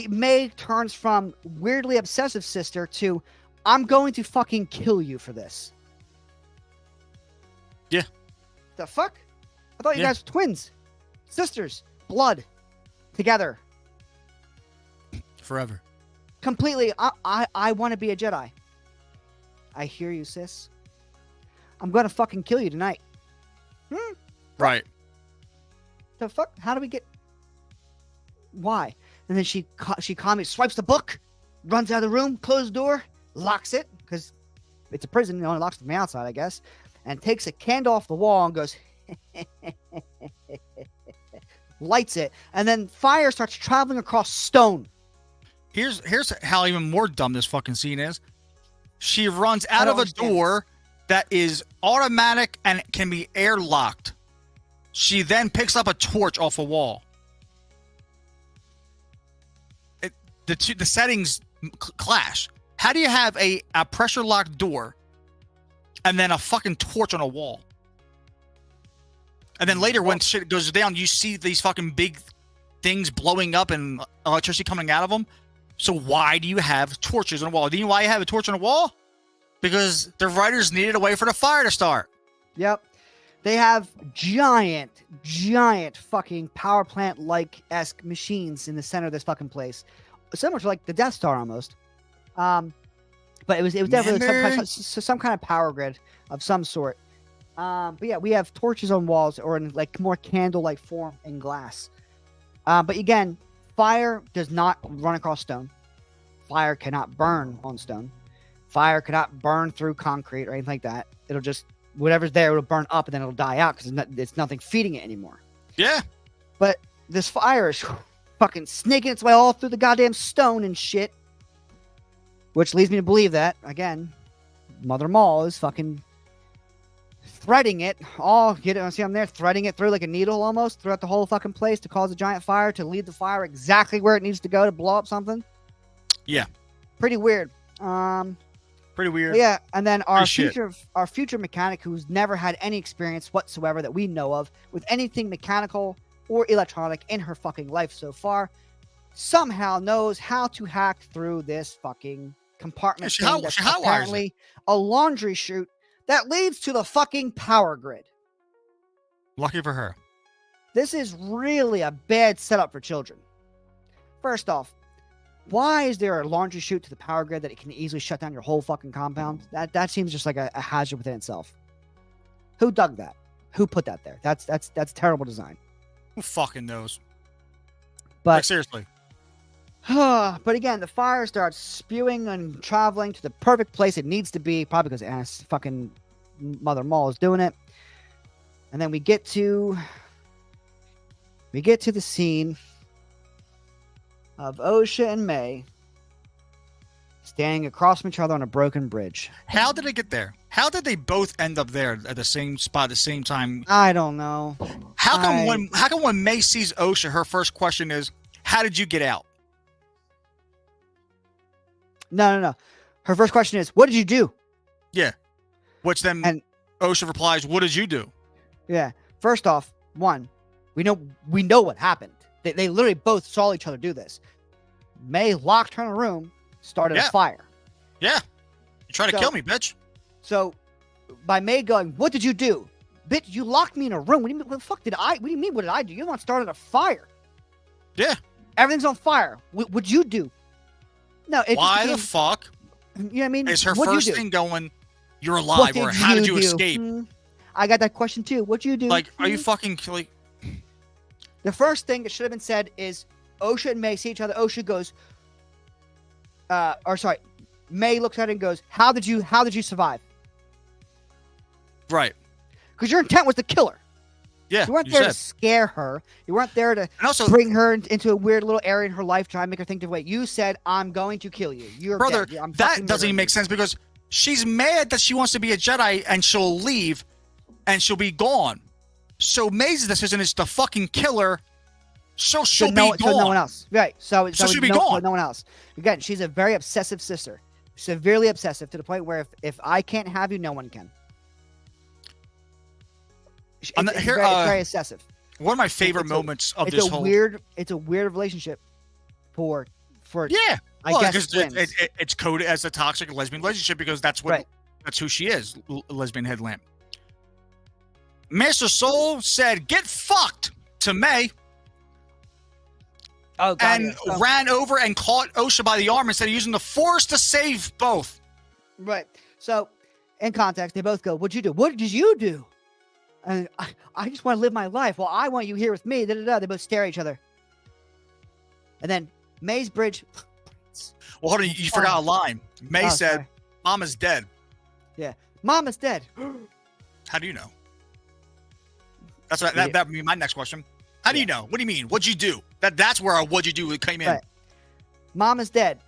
[SPEAKER 2] May turns from weirdly obsessive sister to, I'm going to fucking kill you for this.
[SPEAKER 3] Yeah.
[SPEAKER 2] The fuck? I thought you guys were twins. Sisters. Blood. Together.
[SPEAKER 3] Forever.
[SPEAKER 2] Completely. I want to be a Jedi. I hear you, sis. I'm going to fucking kill you tonight.
[SPEAKER 3] Right.
[SPEAKER 2] The fuck? How do we get... Why? And then she calmly swipes the book, runs out of the room, closes the door, locks it, because it's a prison, only locks it from the outside, I guess, and takes a candle off the wall and goes, lights it, and then fire starts traveling across stone.
[SPEAKER 3] Here's how even more dumb this fucking scene is. She runs
[SPEAKER 2] I
[SPEAKER 3] out
[SPEAKER 2] don't
[SPEAKER 3] of a
[SPEAKER 2] understand
[SPEAKER 3] door that is automatic and can be airlocked. She then picks up a torch off a wall. The settings clash. How do you have a pressure locked door and then a fucking torch on a wall? And then later when shit goes down, you see these fucking big things blowing up and electricity coming out of them. So why do you have torches on a wall? Do you know why you have a torch on a wall? Because the writers needed a way for the fire to start.
[SPEAKER 2] Yep. They have giant fucking power plant like esque machines in the center of this fucking place. Similar to like the Death Star almost. But it was definitely some kind of power grid of some sort. But yeah, we have torches on walls or in like more candle-like form in glass. But again, fire does not run across stone. Fire cannot burn on stone. Fire cannot burn through concrete or anything like that. It'll just, whatever's there, it'll burn up and then it'll die out because it's nothing feeding it anymore.
[SPEAKER 3] Yeah.
[SPEAKER 2] But this fire is fucking snaking its way all through the goddamn stone and shit. Which leads me to believe that, again, Mother Maul is fucking threading it all. See, I'm there threading it through like a needle almost throughout the whole fucking place to cause a giant fire, to lead the fire exactly where it needs to go to blow up something.
[SPEAKER 3] Yeah.
[SPEAKER 2] Pretty weird.
[SPEAKER 3] Pretty weird.
[SPEAKER 2] Yeah, and then our
[SPEAKER 3] Pretty
[SPEAKER 2] future mechanic, who's never had any experience whatsoever that we know of with anything mechanical or electronic in her fucking life so far, somehow knows how to hack through this fucking compartment thing that's apparently a laundry chute that leads to the fucking power grid.
[SPEAKER 3] Lucky for her.
[SPEAKER 2] This is really a bad setup for children. First off, why is there a laundry chute to the power grid that it can easily shut down your whole fucking compound? That seems just like a hazard within itself. Who dug that? Who put that there? That's terrible design.
[SPEAKER 3] Who fucking knows?
[SPEAKER 2] But
[SPEAKER 3] like, seriously.
[SPEAKER 2] But again, the fire starts spewing and traveling to the perfect place it needs to be, probably because fucking Mother Maul is doing it. And then we get to the scene of Osha and May standing across from each other on a broken bridge.
[SPEAKER 3] How did it get there? How did they both end up there at the same spot at the same time?
[SPEAKER 2] I don't know.
[SPEAKER 3] How come when May sees Osha, her first question is, "How did you get out?"
[SPEAKER 2] No. Her first question is, "What did you do?"
[SPEAKER 3] Yeah. Which then
[SPEAKER 2] and
[SPEAKER 3] Osha replies, "What did you do?"
[SPEAKER 2] Yeah. First off, we know what happened. They literally both saw each other do this. May locked her in a room, started a fire.
[SPEAKER 3] Yeah. You trying to kill me, bitch.
[SPEAKER 2] So by May going, "What did you do?" "Bitch, you locked me in a room. What do you mean? What the fuck did I? What do you mean? What did I do? You're the one started a fire."
[SPEAKER 3] Yeah.
[SPEAKER 2] Everything's on fire. What'd you do? No.
[SPEAKER 3] Why the fuck?
[SPEAKER 2] You know what I mean?
[SPEAKER 3] Is her
[SPEAKER 2] What'd
[SPEAKER 3] first
[SPEAKER 2] you do?
[SPEAKER 3] thing going, "You're alive," or "How did you escape?"
[SPEAKER 2] I got that question too. What'd you do?
[SPEAKER 3] Like, are you fucking like?
[SPEAKER 2] The first thing that should have been said is Osha and May see each other. Osha goes, May looks at it and goes, how did you survive?
[SPEAKER 3] Right.
[SPEAKER 2] Because your intent was to kill her.
[SPEAKER 3] Yeah.
[SPEAKER 2] You weren't there to scare her. You weren't there to bring her into a weird little area in her life, try and make her think different way. You said, "I'm going to kill you." You're
[SPEAKER 3] brother.
[SPEAKER 2] Dead.
[SPEAKER 3] That doesn't even make sense because she's mad that she wants to be a Jedi and she'll leave and she'll be gone. So May's decision is to fucking kill her. So she'll be gone.
[SPEAKER 2] So no one else. Right. So
[SPEAKER 3] she'll be gone.
[SPEAKER 2] No one else. Again, she's a very obsessive sister. Severely obsessive to the point where if I can't have you, no one can. It's very obsessive.
[SPEAKER 3] One of my favorite moments of this whole
[SPEAKER 2] it's a weird relationship for
[SPEAKER 3] yeah.
[SPEAKER 2] I guess
[SPEAKER 3] it's coded as a toxic lesbian relationship because that's who she is, lesbian headlamp. Master Soul said, "Get fucked" to May.
[SPEAKER 2] Oh, God,
[SPEAKER 3] and ran over and caught Osha by the arm instead of using the Force to save both.
[SPEAKER 2] Right. So, in context, they both go, "What'd you do?" "What did you do?" And I just want to live my life. "Well, I want you here with me." They both stare at each other. And then May's bridge.
[SPEAKER 3] Well, hold on. You forgot a line. May said, sorry. "Mama's dead."
[SPEAKER 2] Yeah. "Mama's dead."
[SPEAKER 3] How do you know? That's right. That would be my next question. How do you know? What do you mean? What'd you do? That's where what'd you do came in.
[SPEAKER 2] Right. "Mama's dead."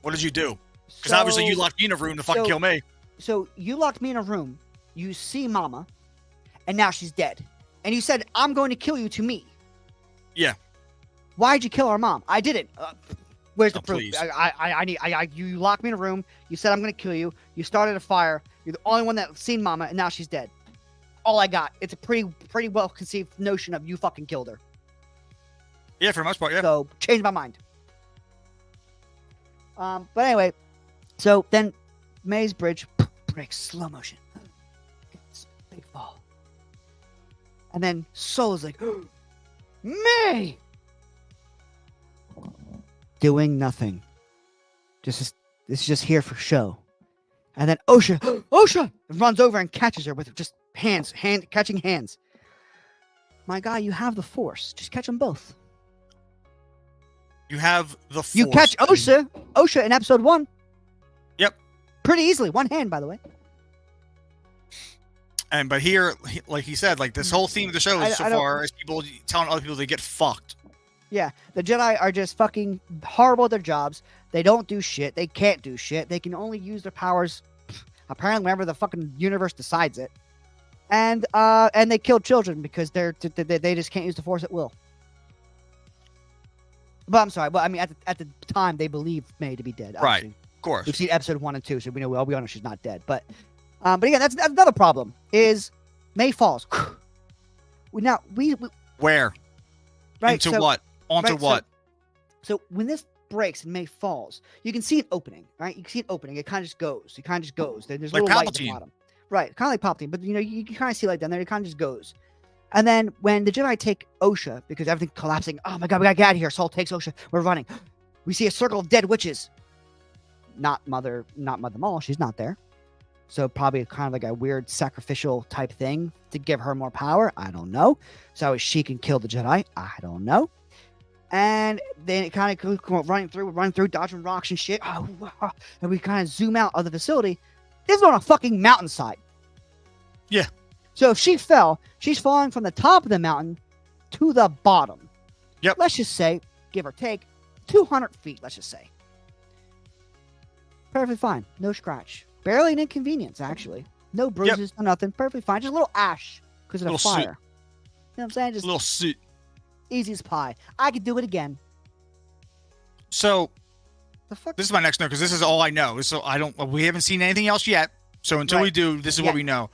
[SPEAKER 3] What did you do? Because obviously you locked me in a room to fucking kill me.
[SPEAKER 2] So you locked me in a room. You see Mama, and now she's dead. And you said, "I'm going to kill you" to me.
[SPEAKER 3] Yeah.
[SPEAKER 2] Why'd you kill our mom? I didn't. Where's the proof?
[SPEAKER 3] Please.
[SPEAKER 2] You locked me in a room. You said, "I'm going to kill you." You started a fire. You're the only one that seen Mama, and now she's dead. All I got. It's a pretty well conceived notion of you fucking killed her.
[SPEAKER 3] Yeah, for the most part, yeah.
[SPEAKER 2] So change my mind. But anyway, so then May's bridge breaks slow motion. It's a big fall. And then Solo's like, May! Doing nothing. This is just here for show. And then Osha runs over and catches her with just catching hands. My guy, you have the force. Just catch them both.
[SPEAKER 3] You have the force.
[SPEAKER 2] You catch Osha in episode 1.
[SPEAKER 3] Yep.
[SPEAKER 2] Pretty easily. One hand, by the way.
[SPEAKER 3] But here, like he said, like this whole theme of the show is so far as people telling other people they get fucked.
[SPEAKER 2] Yeah, the Jedi are just fucking horrible at their jobs. They don't do shit. They can't do shit. They can only use their powers apparently whenever the fucking universe decides it. And they kill children because they just can't use the Force at will. But I'm sorry. But I mean, at the time, they believe May to be dead.
[SPEAKER 3] Right.
[SPEAKER 2] Obviously.
[SPEAKER 3] Of course.
[SPEAKER 2] We've seen episode 1 and 2, so we know she's not dead. But again, that's another problem. Is May falls. Now we
[SPEAKER 3] where?
[SPEAKER 2] Right.
[SPEAKER 3] Into what? Onto what?
[SPEAKER 2] So when this breaks and May falls, you can see it opening. Right. You can see it opening. It kind of just goes. It kind of just goes. There's
[SPEAKER 3] like
[SPEAKER 2] little light at the
[SPEAKER 3] Palpatine.
[SPEAKER 2] bottom. Right. Kind of like Palpatine, but you can kind of see light down there. It kind of just goes. And then when the Jedi take Osha, because everything's collapsing, oh my god, we gotta get out of here. Saul takes Osha. We're running. We see a circle of dead witches. Not Mother Maul. She's not there. So probably kind of like a weird sacrificial type thing to give her more power. I don't know. So she can kill the Jedi. I don't know. And then it kind of running through, dodging rocks and shit. And we kind of zoom out of the facility. This is on a fucking mountainside.
[SPEAKER 3] Yeah.
[SPEAKER 2] So if she fell, she's falling from the top of the mountain to the bottom.
[SPEAKER 3] Yep.
[SPEAKER 2] Let's just say, give or take, 200 feet, let's just say. Perfectly fine. No scratch. Barely an inconvenience, actually. No bruises, no nothing. Perfectly fine. Just a little ash because of the fire.
[SPEAKER 3] Suit.
[SPEAKER 2] You know what I'm saying? Just
[SPEAKER 3] a little suit.
[SPEAKER 2] Easy as pie. I could do it again.
[SPEAKER 3] So,
[SPEAKER 2] the fuck?
[SPEAKER 3] This is my next note because this is all I know. So we haven't seen anything else yet. So until we do, this is what we know.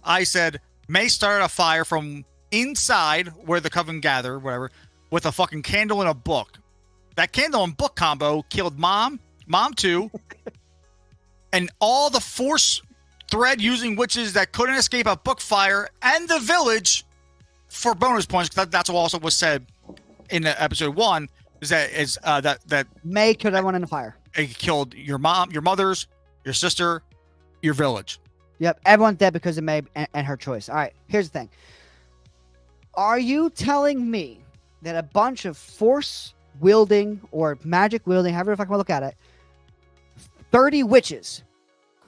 [SPEAKER 3] I said May started a fire from inside where the coven gather, whatever, with a fucking candle and a book. That candle and book combo killed Mom 2, and all the Force thread using witches that couldn't escape a book fire and the village for bonus points. Because that's what also was said in episode 1. Is that
[SPEAKER 2] May killed everyone in the fire.
[SPEAKER 3] It killed your mom, your mothers, your sister, your village.
[SPEAKER 2] Yep, everyone's dead because of May and her choice. All right, here's the thing. Are you telling me that a bunch of Force wielding or magic wielding, however the fuck I want to look at it, 30 witches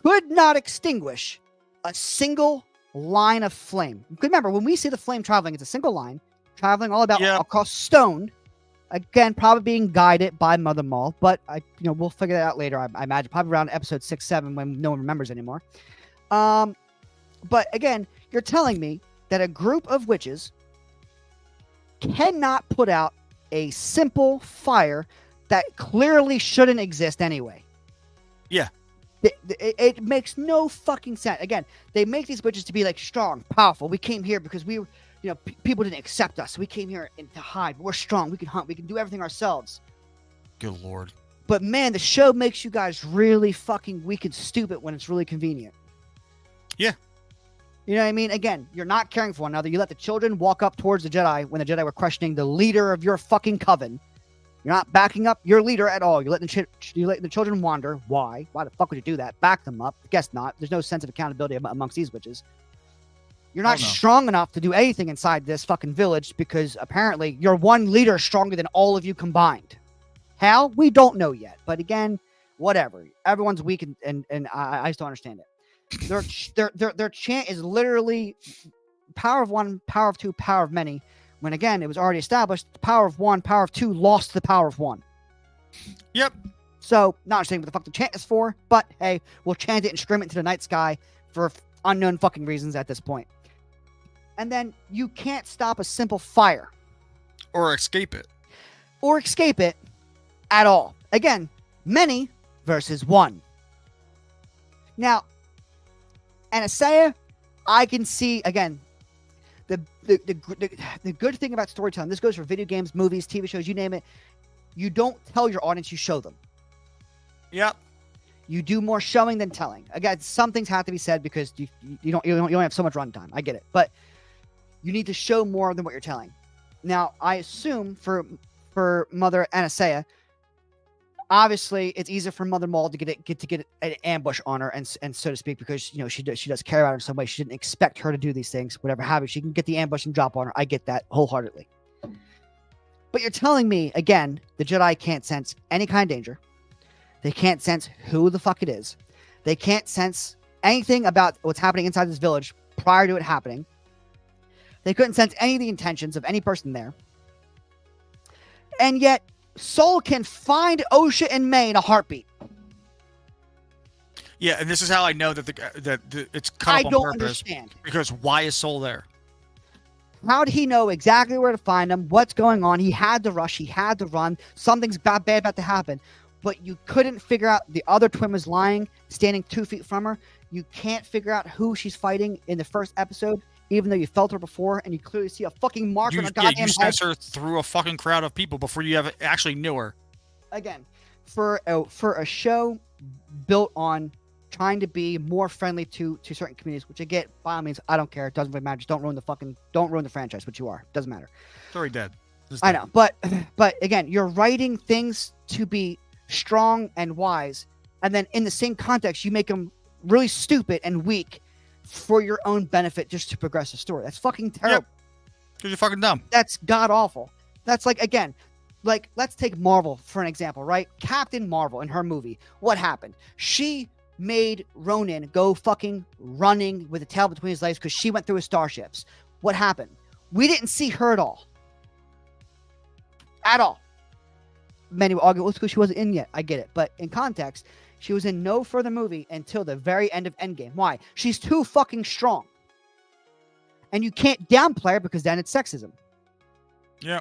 [SPEAKER 2] could not extinguish a single line of flame? Remember, when we see the flame traveling, it's a single line traveling all about across stone. Again, probably being guided by Mother Maul, but we'll figure that out later. I imagine probably around episode 6, 7 when no one remembers anymore. But again, you're telling me that a group of witches cannot put out a simple fire that clearly shouldn't exist anyway.
[SPEAKER 3] Yeah.
[SPEAKER 2] It makes no fucking sense. Again, they make these witches to be like strong, powerful. We came here because we were, people didn't accept us. We came here to hide. We're strong. We can hunt. We can do everything ourselves.
[SPEAKER 3] Good Lord.
[SPEAKER 2] But man, the show makes you guys really fucking weak and stupid when it's really convenient.
[SPEAKER 3] Yeah.
[SPEAKER 2] You know what I mean? Again, you're not caring for one another. You let the children walk up towards the Jedi when the Jedi were questioning the leader of your fucking coven. You're not backing up your leader at all. You're letting the children wander. Why? Why the fuck would you do that? Back them up. Guess not. There's no sense of accountability amongst these witches. You're not strong enough to do anything inside this fucking village because apparently your one leader is stronger than all of you combined. How? We don't know yet. But again, whatever. Everyone's weak and I just don't understand it. Their chant is literally power of one, power of two, power of many. When again, it was already established, the power of one, power of two lost the power of one.
[SPEAKER 3] Yep.
[SPEAKER 2] So, not understanding what the fuck the chant is for, but hey, we'll chant it and scream it into the night sky for unknown fucking reasons at this point. And then you can't stop a simple fire.
[SPEAKER 3] Or escape it.
[SPEAKER 2] Or escape it at all. Again, many versus one. Now, Anastasia, I can see, again, the good thing about storytelling, this goes for video games, movies, TV shows, you name it, you don't tell your audience, you show them.
[SPEAKER 3] Yep.
[SPEAKER 2] You do more showing than telling. Again, some things have to be said because you don't have so much runtime. I get it, but you need to show more than what you're telling. Now, I assume for Mother Anastasia, obviously it's easier for Mother Maul to get an ambush on her and so to speak, because she does care about her in some way. She didn't expect her to do these things, whatever have you. She can get the ambush and drop on her. I get that wholeheartedly. But you're telling me again, the Jedi can't sense any kind of danger. They can't sense who the fuck it is. They can't sense anything about what's happening inside this village prior to it happening. They couldn't sense any of the intentions of any person there. And yet, Soul can find Osha and May in a heartbeat.
[SPEAKER 3] Yeah, and this is how I know that it's cut up on purpose.
[SPEAKER 2] Understand.
[SPEAKER 3] Because why is Soul there?
[SPEAKER 2] How did he know exactly where to find them? What's going on? He had to rush. He had to run. Something's bad about to happen. But you couldn't figure out the other twin was lying, standing 2 feet from her. You can't figure out who she's fighting in the first episode, even though you felt her before, and you clearly see a fucking mark on her goddamn head.
[SPEAKER 3] You sense her through a fucking crowd of people before you ever actually knew her.
[SPEAKER 2] Again, for a show built on trying to be more friendly to certain communities, which I get, by all means, I don't care. It doesn't really matter. Just don't ruin the franchise, which you are. Doesn't matter.
[SPEAKER 3] It's already dead.
[SPEAKER 2] I know, but again, you're writing things to be strong and wise, and then in the same context, you make them really stupid and weak for your own benefit, just to progress the story. That's fucking terrible.
[SPEAKER 3] Because you're fucking dumb.
[SPEAKER 2] That's god awful. That's let's take Marvel for an example, right? Captain Marvel in her movie, what happened? She made Ronan go fucking running with a tail between his legs because she went through his starships. What happened? We didn't see her at all. At all. Many will argue, well, it's because she wasn't in yet. I get it. But in context, she was in no further movie until the very end of Endgame. Why? She's too fucking strong. And you can't downplay her because then it's sexism.
[SPEAKER 3] Yeah.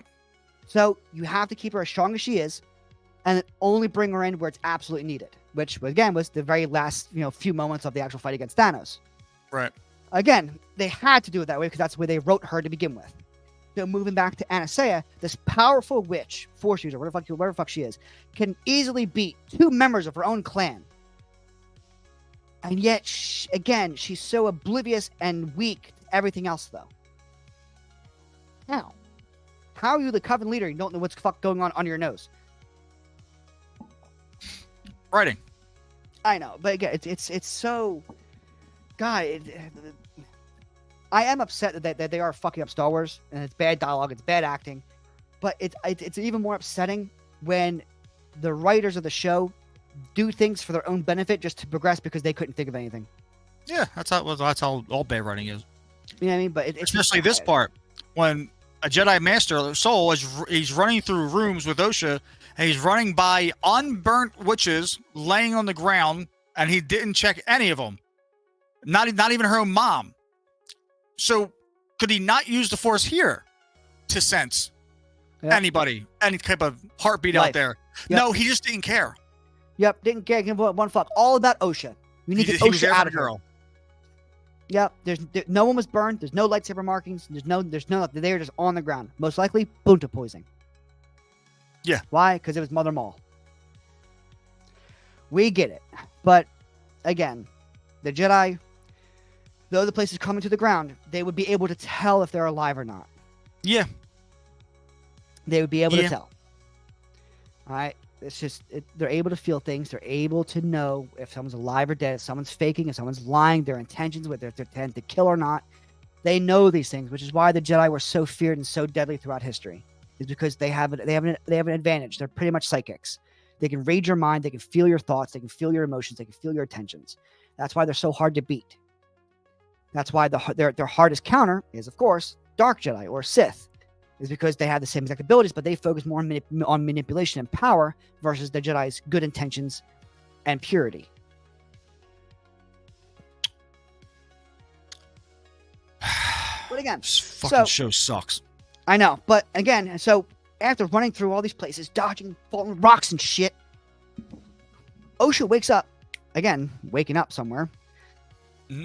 [SPEAKER 2] So you have to keep her as strong as she is and only bring her in where it's absolutely needed, which, again, was the very last few moments of the actual fight against Thanos.
[SPEAKER 3] Right.
[SPEAKER 2] Again, they had to do it that way because that's the way they wrote her to begin with. So moving back to Anastasia, this powerful witch, force user, whatever the fuck she is, can easily beat 2 members of her own clan. And yet, she's so oblivious and weak to everything else, though. How? How are you the Coven leader? You don't know what's fuck going on under your nose.
[SPEAKER 3] Writing.
[SPEAKER 2] I know, but again, it's so... God, I am upset that they are fucking up Star Wars, and it's bad dialogue, it's bad acting, but it's even more upsetting when the writers of the show do things for their own benefit just to progress because they couldn't think of anything.
[SPEAKER 3] Yeah, that's how all bad writing is.
[SPEAKER 2] You know what I mean? But it's
[SPEAKER 3] especially this part when a Jedi Master Soul he's running through rooms with Osha, and he's running by unburnt witches laying on the ground, and he didn't check any of them. Not even her own mom. So could he not use the Force here to sense anybody, any type of heartbeat out there? Yep. No, he just didn't care.
[SPEAKER 2] Yep, didn't care. Give one fuck. All about Osha. We need to get Osha out of her. Yep, no one was burned. There's no lightsaber markings. There's no. They were just on the ground. Most likely, bunta poisoning.
[SPEAKER 3] Yeah.
[SPEAKER 2] Why? Because it was Mother Maul. We get it, but again, the Jedi, though the place is coming to the ground, they would be able to tell if they're alive or not.
[SPEAKER 3] Yeah.
[SPEAKER 2] They would be able to tell. All right. It's just, they're able to feel things. They're able to know if someone's alive or dead, if someone's faking, if someone's lying, their intentions, whether they're intent to kill or not. They know these things, which is why the Jedi were so feared and so deadly throughout history. Is because they have an advantage. They're pretty much psychics. They can read your mind. They can feel your thoughts. They can feel your emotions. They can feel your intentions. That's why they're so hard to beat. That's why their hardest counter is, of course, Dark Jedi or Sith. is because they have the same exact abilities, but they focus more on manipulation and power versus the Jedi's good intentions and purity. But again,
[SPEAKER 3] This fucking show sucks.
[SPEAKER 2] I know, but again, so after running through all these places, dodging falling rocks and shit, Osha wakes up, again, waking up somewhere,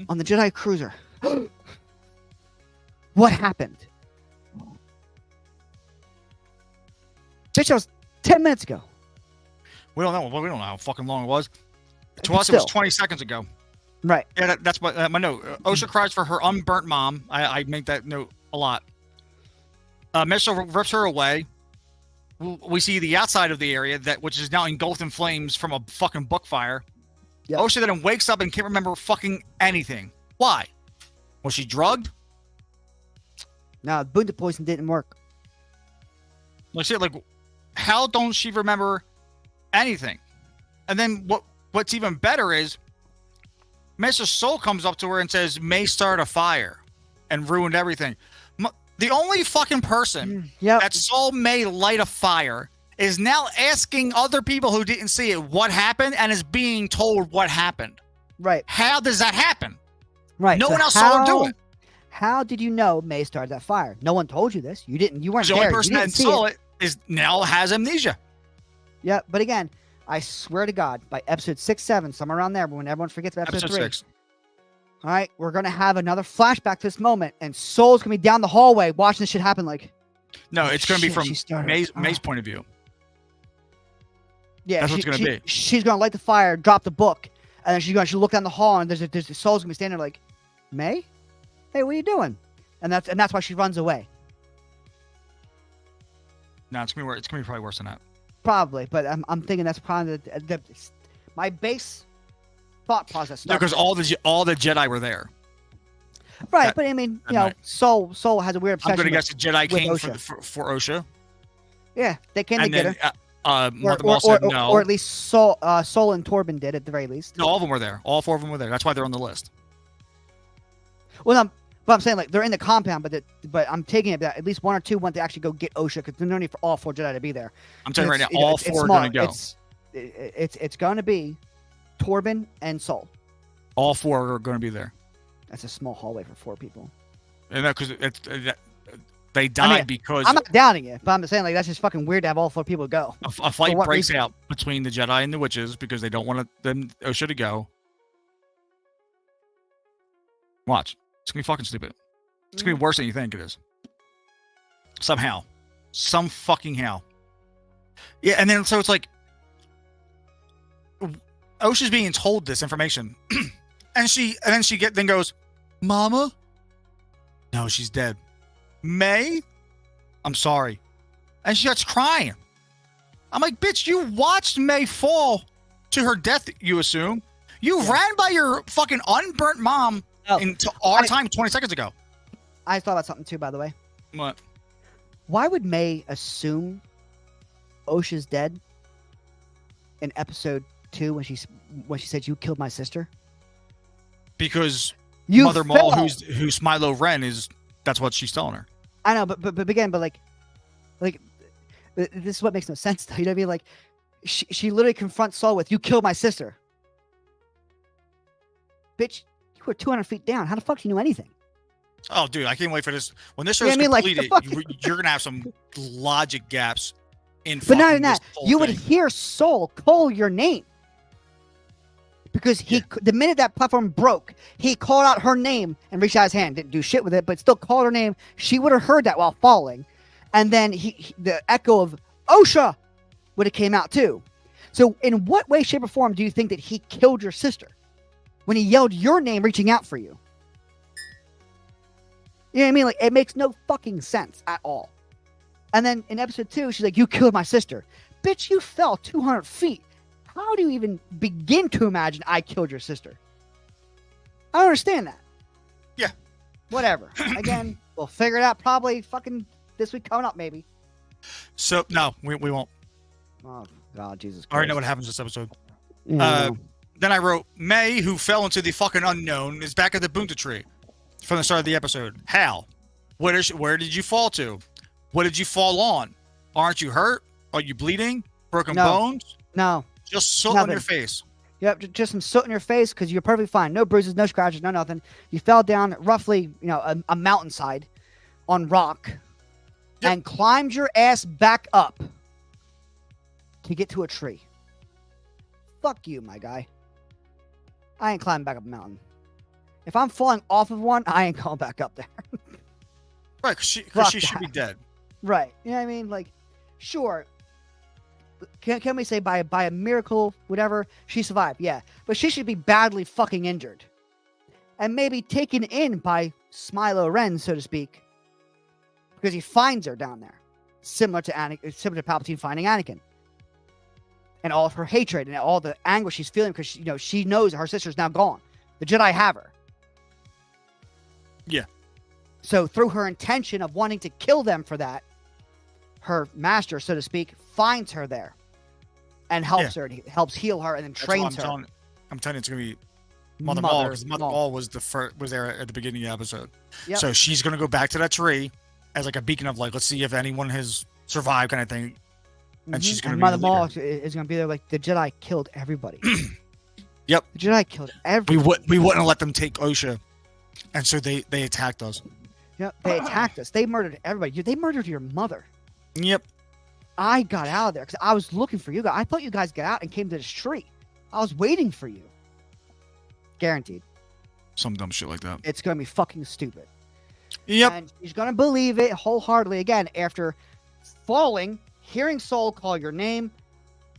[SPEAKER 2] on the Jedi cruiser. What happened? Bitch, that was 10 minutes ago.
[SPEAKER 3] We don't know. We don't know how fucking long it was. To
[SPEAKER 2] But
[SPEAKER 3] us, it was
[SPEAKER 2] still.
[SPEAKER 3] 20 seconds ago.
[SPEAKER 2] Right.
[SPEAKER 3] Yeah, that's my note. Osha cries for her unburnt mom. I make that note a lot. Mitchell rips her away. We see the outside of the area which is now engulfed in flames from a fucking book fire.
[SPEAKER 2] Yep.
[SPEAKER 3] Osha then wakes up and can't remember fucking anything. Why? Was she drugged?
[SPEAKER 2] No, Bunta poison didn't work.
[SPEAKER 3] Like shit, like how don't she remember anything? And then what's even better is Mr. Soul comes up to her and says, "May start a fire," and ruined everything. The only fucking person that saw May light a fire is now asking other people who didn't see it what happened and is being told what happened.
[SPEAKER 2] Right.
[SPEAKER 3] How does that happen?
[SPEAKER 2] Right.
[SPEAKER 3] No
[SPEAKER 2] so
[SPEAKER 3] one else saw her do it.
[SPEAKER 2] How did you know May started that fire? No one told you this. You didn't. You weren't
[SPEAKER 3] The
[SPEAKER 2] there.
[SPEAKER 3] only person
[SPEAKER 2] You
[SPEAKER 3] that
[SPEAKER 2] didn't see
[SPEAKER 3] saw it is now has amnesia.
[SPEAKER 2] Yeah, but again, I swear to God, by episode 6, 7, somewhere around there, when everyone forgets about episode 3,
[SPEAKER 3] 6.
[SPEAKER 2] all right, we're gonna have another flashback to this moment, and Soul's gonna be down the hallway watching this shit happen. Like,
[SPEAKER 3] No, it's going to be
[SPEAKER 2] shit,
[SPEAKER 3] from
[SPEAKER 2] she started-
[SPEAKER 3] May's point of view.
[SPEAKER 2] yeah,
[SPEAKER 3] That's what it's gonna be.
[SPEAKER 2] She's gonna light the fire, drop the book, and then she'll look down the hall, and there's Soul's gonna be standing there like, May, hey, what are you doing? And that's why she runs away.
[SPEAKER 3] No, it's gonna be probably worse than that.
[SPEAKER 2] Probably, but I'm thinking that's probably my base thought process.
[SPEAKER 3] No, because all the Jedi were there.
[SPEAKER 2] Right,
[SPEAKER 3] that-
[SPEAKER 2] but I mean,
[SPEAKER 3] that
[SPEAKER 2] you know,
[SPEAKER 3] night.
[SPEAKER 2] Soul has a weird obsession.
[SPEAKER 3] I'm going to guess the Jedi
[SPEAKER 2] with
[SPEAKER 3] came
[SPEAKER 2] Osha.
[SPEAKER 3] for Osha.
[SPEAKER 2] Yeah, they came to
[SPEAKER 3] And
[SPEAKER 2] get
[SPEAKER 3] then
[SPEAKER 2] her.
[SPEAKER 3] Martha Maul said no.
[SPEAKER 2] Or at least Soul and Torben did at the very least.
[SPEAKER 3] No, all of them were there. All 4 of them were there. That's why they're on the list.
[SPEAKER 2] Well, but I'm saying like they're in the compound, but I'm taking it that at least 1 or 2 went to actually go get Osha because there's no need for all 4 Jedi to be there.
[SPEAKER 3] I'm telling you right now,
[SPEAKER 2] It's- you know,
[SPEAKER 3] all
[SPEAKER 2] it's
[SPEAKER 3] 4 are
[SPEAKER 2] small.
[SPEAKER 3] going to go.
[SPEAKER 2] It's going to be Torben and Soul.
[SPEAKER 3] All 4 are going to be there.
[SPEAKER 2] That's a small hallway for 4 people.
[SPEAKER 3] And that because they died because
[SPEAKER 2] I'm not doubting it, but I'm saying like that's just fucking weird to have all 4 people go.
[SPEAKER 3] a fight
[SPEAKER 2] what
[SPEAKER 3] breaks
[SPEAKER 2] reason?
[SPEAKER 3] out between the Jedi and the witches because they don't want them Osha to go. Watch. It's going to be fucking stupid. It's going to be worse than you think it is. Somehow. Some fucking how. Yeah, and then so it's like Osha's being told this information. and then she goes, "Mama?" No, she's dead. May? I'm sorry. And she starts crying. I'm like, bitch, you watched May fall to her death, you assume. You ran by your fucking unburnt mom into our time 20 seconds ago.
[SPEAKER 2] I thought about something too, by the way.
[SPEAKER 3] What?
[SPEAKER 2] Why would May assume Osha's dead in episode 2 when she said you killed my sister?
[SPEAKER 3] Because
[SPEAKER 2] You
[SPEAKER 3] Mother Maul,
[SPEAKER 2] fell.
[SPEAKER 3] who's Milo Ren, that's what she's telling her.
[SPEAKER 2] I know, but this is what makes no sense though. You know what I mean? Like she literally confronts Saul with, "You killed my sister." Bitch, you were 200 feet down. How the fuck do you know anything?
[SPEAKER 3] Oh, dude, I can't wait for this. When this
[SPEAKER 2] You know
[SPEAKER 3] show's
[SPEAKER 2] what I mean? Like,
[SPEAKER 3] completed,
[SPEAKER 2] the fuck-
[SPEAKER 3] you're gonna have some logic gaps in.
[SPEAKER 2] But not
[SPEAKER 3] fucking
[SPEAKER 2] in that,
[SPEAKER 3] this whole
[SPEAKER 2] you would
[SPEAKER 3] thing.
[SPEAKER 2] hear Soul call your name. Because the minute that platform broke, he called out her name and reached out his hand. Didn't do shit with it, but still called her name. She would have heard that while falling. And then the echo of Osha would have came out too. So in what way, shape, or form do you think that he killed your sister? When he yelled your name reaching out for you? You know what I mean? Like, it makes no fucking sense at all. And then in episode 2, she's like, "You killed my sister." Bitch, you fell 200 feet. How do you even begin to imagine I killed your sister? I don't understand that.
[SPEAKER 3] Yeah.
[SPEAKER 2] Whatever. Again, we'll figure it out probably fucking this week coming up, maybe.
[SPEAKER 3] So no, we won't.
[SPEAKER 2] Oh, God, Jesus Christ.
[SPEAKER 3] I already know what happens this episode.
[SPEAKER 2] Yeah,
[SPEAKER 3] Then I wrote, May, who fell into the fucking unknown, is back at the Bunta tree from the start of the episode. How? Where did you fall to? What did you fall on? Aren't you hurt? Are you bleeding? Broken
[SPEAKER 2] No.
[SPEAKER 3] bones?
[SPEAKER 2] No.
[SPEAKER 3] Just soot on
[SPEAKER 2] Nothing.
[SPEAKER 3] your face.
[SPEAKER 2] Yep, just some soot in your face because you're perfectly fine. No bruises, no scratches, no nothing. You fell down roughly, a mountainside on rock and climbed your ass back up to get to a tree. Fuck you, my guy. I ain't climbing back up a mountain. If I'm falling off of one, I ain't going back up there.
[SPEAKER 3] Right, because
[SPEAKER 2] Fuck
[SPEAKER 3] she should be
[SPEAKER 2] that.
[SPEAKER 3] dead.
[SPEAKER 2] Right. You know what I mean? Like, sure. Can we say by a miracle, whatever, she survived? Yeah. But she should be badly fucking injured. And maybe taken in by Smilo Ren, so to speak. Because he finds her down there. Similar to Palpatine finding Anakin. And all of her hatred and all the anguish she's feeling because she knows her sister's now gone. The Jedi have her.
[SPEAKER 3] Yeah.
[SPEAKER 2] So through her intention of wanting to kill them for that, her master, so to speak, finds her there and helps her, helps heal her, and then trains her.
[SPEAKER 3] I'm telling you, it's gonna be Mother Maul, because Mother Maul was there at the beginning of the episode.
[SPEAKER 2] Yep.
[SPEAKER 3] So she's gonna go back to that tree as like a beacon of like, let's see if anyone has survived, kind of thing. And she's gonna be
[SPEAKER 2] Mother
[SPEAKER 3] the
[SPEAKER 2] Maul
[SPEAKER 3] leader.
[SPEAKER 2] is gonna be there like the Jedi killed everybody.
[SPEAKER 3] Yep.
[SPEAKER 2] The Jedi killed everybody.
[SPEAKER 3] We wouldn't let them take Osha, and so they attacked us.
[SPEAKER 2] Yep. They attacked us. They murdered everybody. They murdered your mother.
[SPEAKER 3] Yep.
[SPEAKER 2] I got out of there because I was looking for you guys. I thought you guys got out and came to this tree. I was waiting for you. Guaranteed.
[SPEAKER 3] Some dumb shit like that.
[SPEAKER 2] It's gonna be fucking stupid.
[SPEAKER 3] Yep.
[SPEAKER 2] And she's gonna believe it wholeheartedly again after falling, hearing Soul call your name,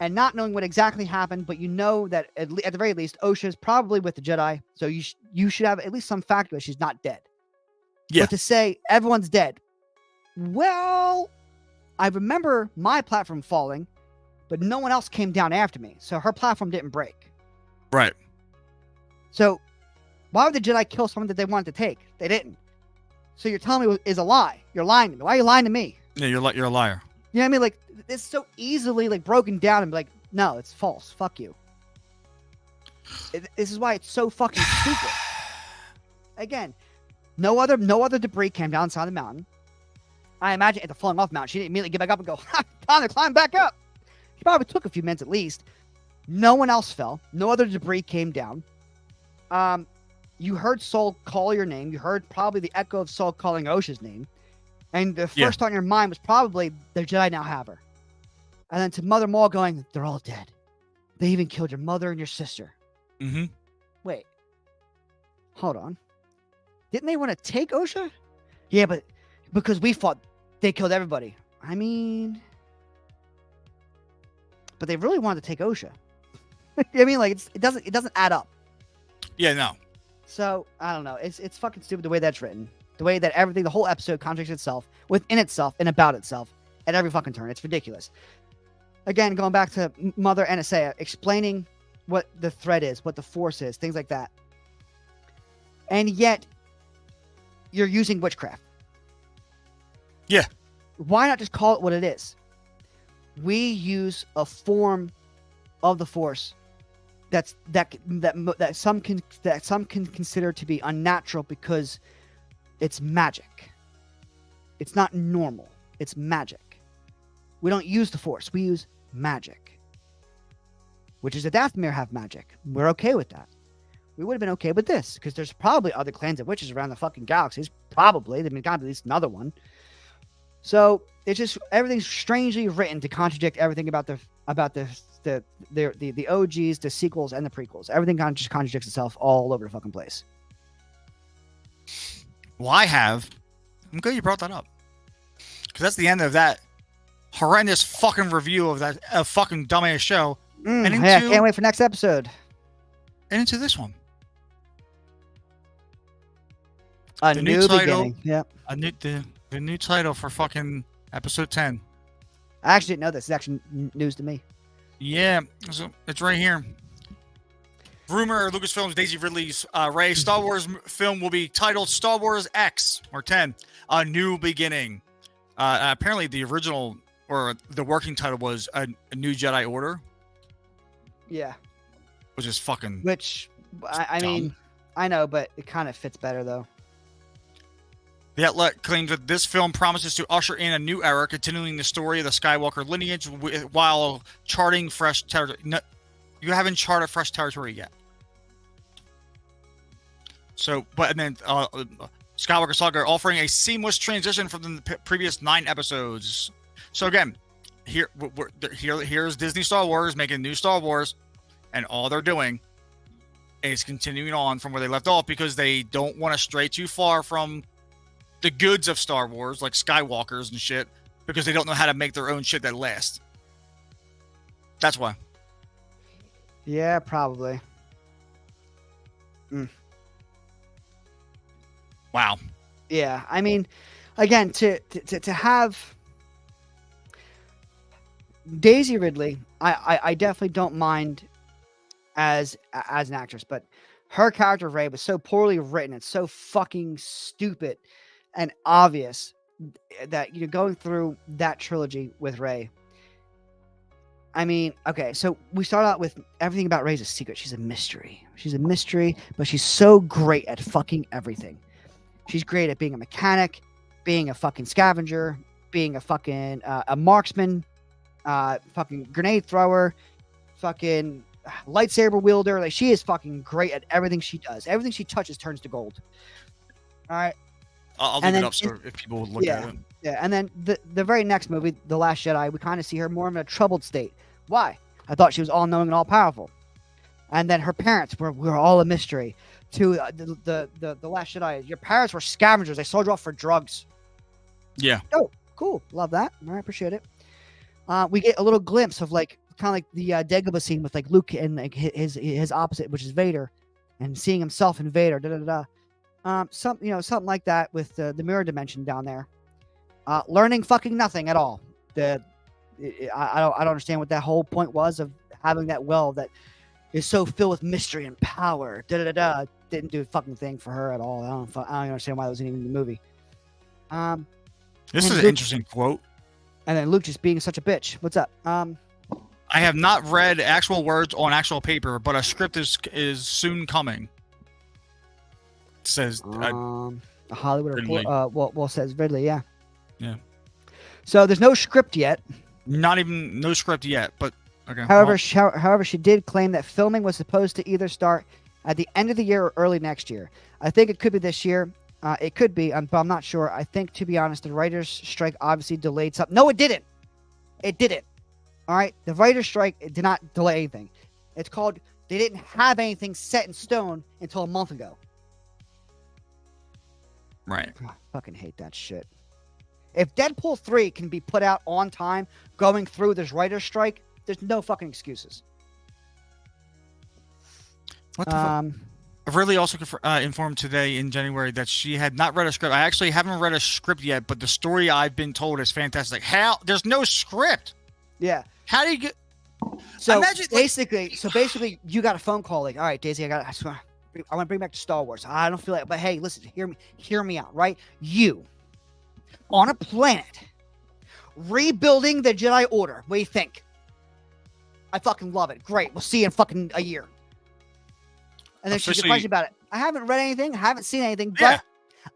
[SPEAKER 2] and not knowing what exactly happened. But you know that at the very least, Osha's probably with the Jedi, so you should have at least some factor that she's not dead.
[SPEAKER 3] Yeah.
[SPEAKER 2] But to say everyone's dead, well, I remember my platform falling, but no one else came down after me, so her platform didn't break.
[SPEAKER 3] Right.
[SPEAKER 2] So why would the Jedi kill someone that they wanted to take? They didn't. So you're telling me is a lie. You're lying to me. Why are you lying to me?
[SPEAKER 3] Yeah, you're a liar.
[SPEAKER 2] You know what I mean? Like, it's so easily like broken down and be like, no, it's false. Fuck you. This is why it's so fucking stupid. Again, no other debris came down inside the mountain. I imagine at the falling off mountain, she didn't immediately get back up and go, time to climb back up. She probably took a few minutes at least. No one else fell. No other debris came down. You heard Soul call your name. You heard probably the echo of Soul calling Osha's name. And the first thought in your mind was probably the Jedi now have her. And then to Mother Maul going, they're all dead. They even killed your mother and your sister.
[SPEAKER 3] Mm-hmm.
[SPEAKER 2] Wait. Hold on. Didn't they want to take Osha? Yeah, but because we fought, they killed everybody. I mean, but they really wanted to take Osha. I mean, like it doesn't add up.
[SPEAKER 3] Yeah, no.
[SPEAKER 2] So I don't know. It's fucking stupid the way that's written. The way that everything, the whole episode contradicts itself within itself and about itself at every fucking turn. It's ridiculous. Again, going back to Mother and Isaiah, explaining what the threat is, what the force is, things like that. And yet, you're using witchcraft.
[SPEAKER 3] Yeah.
[SPEAKER 2] Why not just call it what it is? We use a form of the force that some can consider to be unnatural because it's magic. It's not normal. It's magic. We don't use the force. We use magic. Witches of Dathomir have magic. We're okay with that. We would have been okay with this because there's probably other clans of witches around the fucking galaxies. Probably. There's got to be at least another one. So it's just everything's strangely written to contradict everything about the OGs, the sequels, and the prequels. Everything kind of just contradicts itself all over the fucking place.
[SPEAKER 3] Well, I'm good you brought that up. Because that's the end of that horrendous fucking review of that fucking dumbass show. And
[SPEAKER 2] Yeah, can't wait for next episode.
[SPEAKER 3] And into this one.
[SPEAKER 2] A
[SPEAKER 3] The
[SPEAKER 2] new
[SPEAKER 3] new title.
[SPEAKER 2] beginning. Yep.
[SPEAKER 3] The new title for fucking episode 10.
[SPEAKER 2] I actually didn't know this. It's actually news to me.
[SPEAKER 3] Yeah, so it's right here. Rumor Lucasfilm's Daisy Ridley's Rey Star Wars film will be titled Star Wars X or 10, A New Beginning. Apparently, the original or the working title was a New Jedi Order.
[SPEAKER 2] Yeah.
[SPEAKER 3] Which is fucking.
[SPEAKER 2] Which I mean, I know, but it kind of fits better though.
[SPEAKER 3] The Outlet claims that this film promises to usher in a new era, continuing the story of the Skywalker lineage while charting fresh territory. No, you haven't charted fresh territory yet. So, but and then Skywalker Saga offering a seamless transition from the previous 9 episodes. So again, here's Disney Star Wars making new Star Wars, and all they're doing is continuing on from where they left off because they don't want to stray too far from the goods of Star Wars, like Skywalkers and shit, because they don't know how to make their own shit that lasts. That's why.
[SPEAKER 2] Yeah, probably.
[SPEAKER 3] Wow.
[SPEAKER 2] Yeah, I mean, again, to have Daisy Ridley, I definitely don't mind as an actress, but her character Rey was so poorly written. It's so fucking stupid and obvious that going through that trilogy with Rey. I mean, okay, so we start out with everything about Rey's a secret. She's a mystery. She's a mystery, but she's so great at fucking everything. She's great at being a mechanic, being a fucking scavenger, being a fucking a marksman, fucking grenade thrower, fucking lightsaber wielder. Like, she is fucking great at everything she does. Everything she touches turns to gold. All right.
[SPEAKER 3] I'll leave it up so if people would look at it.
[SPEAKER 2] Yeah, and then the very next movie, The Last Jedi, we kind of see her more in a troubled state. Why? I thought she was all-knowing and all-powerful. And then her parents were all a mystery. To the Last Jedi, your parents were scavengers. They sold you off for drugs.
[SPEAKER 3] Yeah.
[SPEAKER 2] Oh, cool. Love that. All right, appreciate it. We get a little glimpse of kind of like the Dagobah scene with like Luke and like his opposite, which is Vader, and seeing himself in Vader. Something like that with the mirror dimension down there. Learning fucking nothing at all. I don't understand what that whole point was of having that well that is so filled with mystery and power. Didn't do a fucking thing for her at all. I don't understand why that wasn't even in the movie.
[SPEAKER 3] This is an interesting quote.
[SPEAKER 2] And then Luke just being such a bitch. What's up?
[SPEAKER 3] I have not read actual words on actual paper, but a script is soon coming. It says
[SPEAKER 2] a Hollywood
[SPEAKER 3] Ridley.
[SPEAKER 2] report. Says Ridley, yeah.
[SPEAKER 3] Yeah.
[SPEAKER 2] So there's no script yet.
[SPEAKER 3] No script yet, but okay.
[SPEAKER 2] However, she did claim that filming was supposed to either start at the end of the year or early next year. I think it could be this year. It could be, but I'm not sure. I think, to be honest, the writer's strike obviously delayed something. No, it didn't. It didn't. All right? The writer's strike did not delay anything. It's called they didn't have anything set in stone until a month ago.
[SPEAKER 3] Right.
[SPEAKER 2] I fucking hate that shit. If Deadpool 3 can be put out on time going through this writer's strike, there's no fucking excuses.
[SPEAKER 3] What the fuck? I've really also informed today in January that she had not read a script. I actually haven't read a script yet, but the story I've been told is fantastic. How? There's no script.
[SPEAKER 2] Yeah.
[SPEAKER 3] How do you get?
[SPEAKER 2] So
[SPEAKER 3] Imagine,
[SPEAKER 2] basically, you got a phone call like, all right, Daisy, I want to bring back to Star Wars. I don't feel like, but hey, listen, hear me out, right? You on a planet rebuilding the Jedi Order. What do you think? I fucking love it. Great. We'll see you in fucking a year. And then she's a question about it. I haven't read anything. I haven't seen anything, but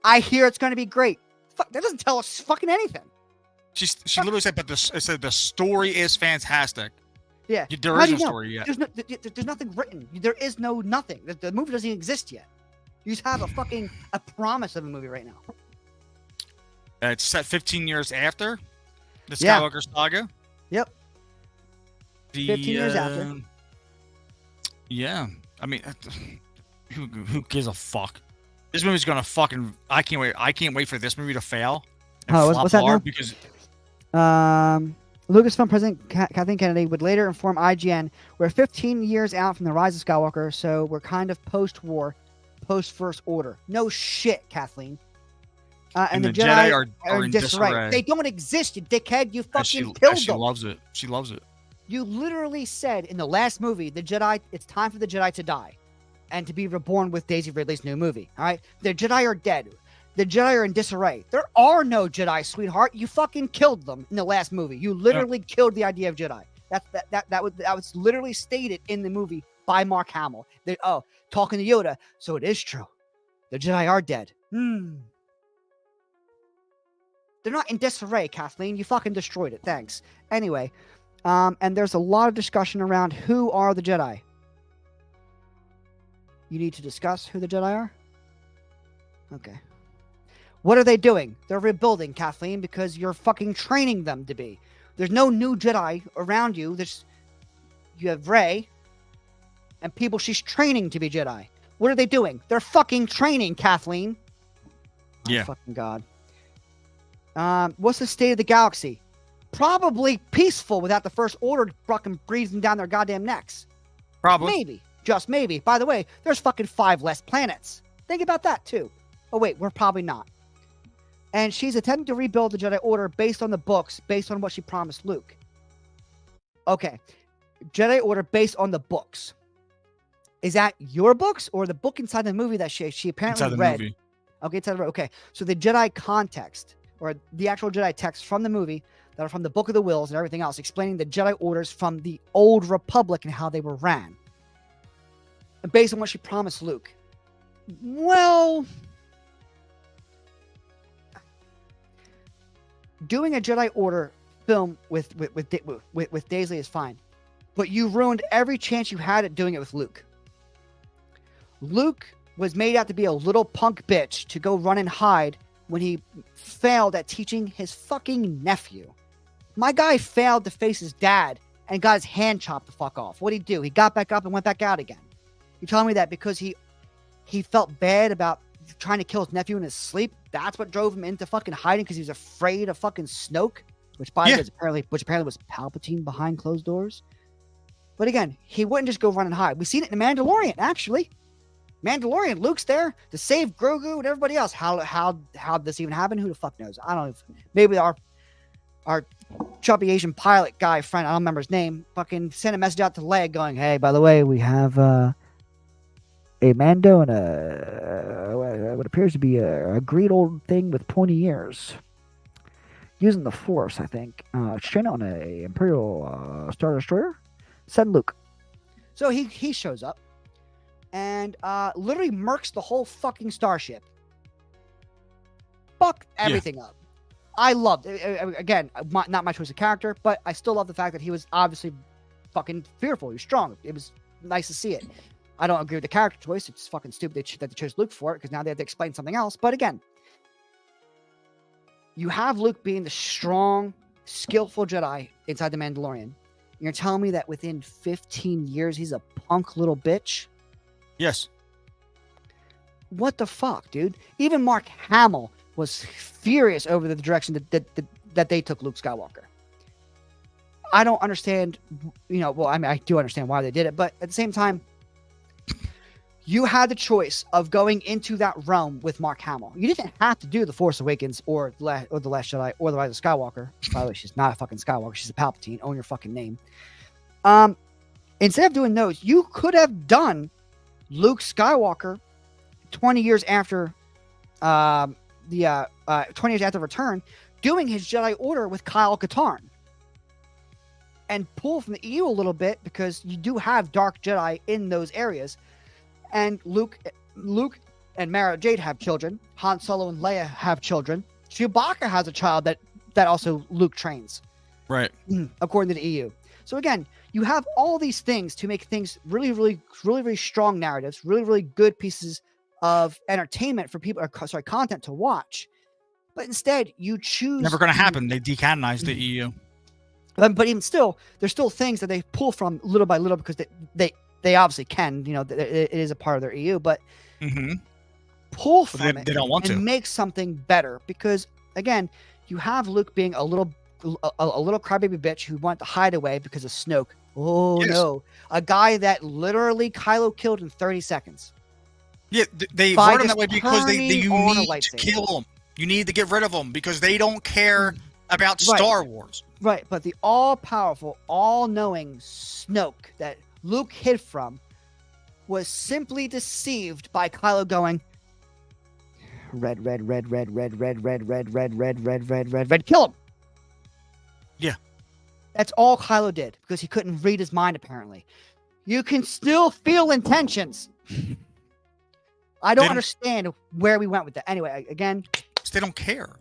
[SPEAKER 2] I hear it's going to be great. Fuck, that doesn't tell us fucking anything.
[SPEAKER 3] She literally said, but it said the story is fantastic.
[SPEAKER 2] Yeah.
[SPEAKER 3] There is no story yet.
[SPEAKER 2] There's nothing written. There is nothing. The movie doesn't even exist yet. You just have a promise of a movie right now.
[SPEAKER 3] It's set 15 years after the Skywalker saga.
[SPEAKER 2] Yep. 15 years after.
[SPEAKER 3] Yeah. I mean, who gives a fuck? This movie's gonna fucking. I can't wait. I can't wait for this movie to fail.
[SPEAKER 2] What's that now?
[SPEAKER 3] Because
[SPEAKER 2] Lucasfilm President Kathleen Kennedy would later inform IGN, we're 15 years out from the rise of Skywalker, so we're kind of post-war, post-First Order. No shit, Kathleen. And the Jedi are in disarray. They don't exist, you dickhead. You fucking killed them.
[SPEAKER 3] She loves it. She loves it.
[SPEAKER 2] You literally said in the last movie, the Jedi, it's time for the Jedi to die and to be reborn with Daisy Ridley's new movie. All right? The Jedi are dead. The Jedi are in disarray. There are no Jedi, sweetheart. You fucking killed them in the last movie. You literally killed the idea of Jedi. That was literally stated in the movie by Mark Hamill. Talking to Yoda. So it is true. The Jedi are dead. They're not in disarray, Kathleen. You fucking destroyed it. Thanks. Anyway, and there's a lot of discussion around who are the Jedi. You need to discuss who the Jedi are? Okay. What are they doing? They're rebuilding, Kathleen, because you're fucking training them to be. There's no new Jedi around you. You have Rey and people she's training to be Jedi. What are they doing? They're fucking training, Kathleen.
[SPEAKER 3] Yeah.
[SPEAKER 2] Oh, fucking God. What's the state of the galaxy? Probably peaceful without the First Order fucking breathing down their goddamn necks.
[SPEAKER 3] Probably.
[SPEAKER 2] Maybe. Just maybe. By the way, there's fucking 5 less planets. Think about that, too. Oh, wait. We're probably not. And she's attempting to rebuild the Jedi Order based on the books, based on what she promised Luke. Okay. Jedi Order based on the books. Is that your books or the book inside the movie that she apparently
[SPEAKER 3] Inside the
[SPEAKER 2] read?
[SPEAKER 3] movie.
[SPEAKER 2] Okay, inside the movie. Okay. So the Jedi context or the actual Jedi text from the movie that are from the Book of the Wills and everything else, explaining the Jedi orders from the old Republic and how they were ran. And based on what she promised Luke. Well, doing a Jedi Order film with Daisley is fine, but you ruined every chance you had at doing it with Luke. Luke was made out to be a little punk bitch to go run and hide when he failed at teaching his fucking nephew. My guy failed to face his dad and got his hand chopped the fuck off. What'd he do? He got back up and went back out again. You're telling me that because he felt bad about trying to kill his nephew in his sleep? That's what drove him into fucking hiding because he was afraid of fucking Snoke, which apparently was Palpatine behind closed doors. But again, he wouldn't just go run and hide. We've seen it in The Mandalorian, actually. Mandalorian, Luke's there to save Grogu and everybody else. How this even happened? Who the fuck knows? I don't know. Maybe our chubby Asian pilot guy friend, I don't remember his name, fucking sent a message out to Leia going, hey, by the way, we have a Mando and what appears to be a great old thing with pointy ears. Using the Force, I think. Straight on a Imperial Star Destroyer. Send Luke. So he shows up and literally murks the whole fucking starship. Fuck everything up. I loved it. Again, not my choice of character, but I still love the fact that he was obviously fucking fearful. He was strong. It was nice to see it. I don't agree with the character choice. It's fucking stupid that they chose Luke for it because now they have to explain something else. But again, you have Luke being the strong, skillful Jedi inside the Mandalorian. You're telling me that within 15 years he's a punk little bitch?
[SPEAKER 3] Yes.
[SPEAKER 2] What the fuck, dude? Even Mark Hamill was furious over the direction that they took Luke Skywalker. I don't understand, well, I mean, I do understand why they did it, but at the same time, you had the choice of going into that realm with Mark Hamill. You didn't have to do The Force Awakens or The Last Jedi or The Rise of Skywalker. By the way, she's not a fucking Skywalker. She's a Palpatine. Own your fucking name. Instead of doing those, you could have done Luke Skywalker 20 years after 20 years after Return, doing his Jedi Order with Kyle Katarn. And pull from the EU a little bit because you do have Dark Jedi in those areas. And Luke and Mara Jade have children. Han Solo and Leia have children. Chewbacca has a child that also Luke trains.
[SPEAKER 3] Right.
[SPEAKER 2] According to the EU. So again, you have all these things to make things really, really, really, really strong narratives, really, really good pieces of entertainment for people, content to watch. But instead, you choose...
[SPEAKER 3] Never going to happen. They decanonized the EU.
[SPEAKER 2] But even still, there's still things that they pull from little by little because they obviously can. It is a part of their EU, but pull from it.
[SPEAKER 3] They don't want to
[SPEAKER 2] make something better because again, you have Luke being a little crybaby bitch who wanted to hide away because of Snoke. Oh yes. No, a guy that literally Kylo killed in 30 seconds.
[SPEAKER 3] Yeah, they wrote him that way because you need to kill him. You need to get rid of them because they don't care about Star Wars.
[SPEAKER 2] Right, but the all-powerful, all-knowing Snoke that Luke hid from was simply deceived by Kylo going, red, kill him!
[SPEAKER 3] Yeah.
[SPEAKER 2] That's all Kylo did, because he couldn't read his mind, apparently. You can still feel intentions. I don't understand where we went with that. Anyway, again...
[SPEAKER 3] They don't care.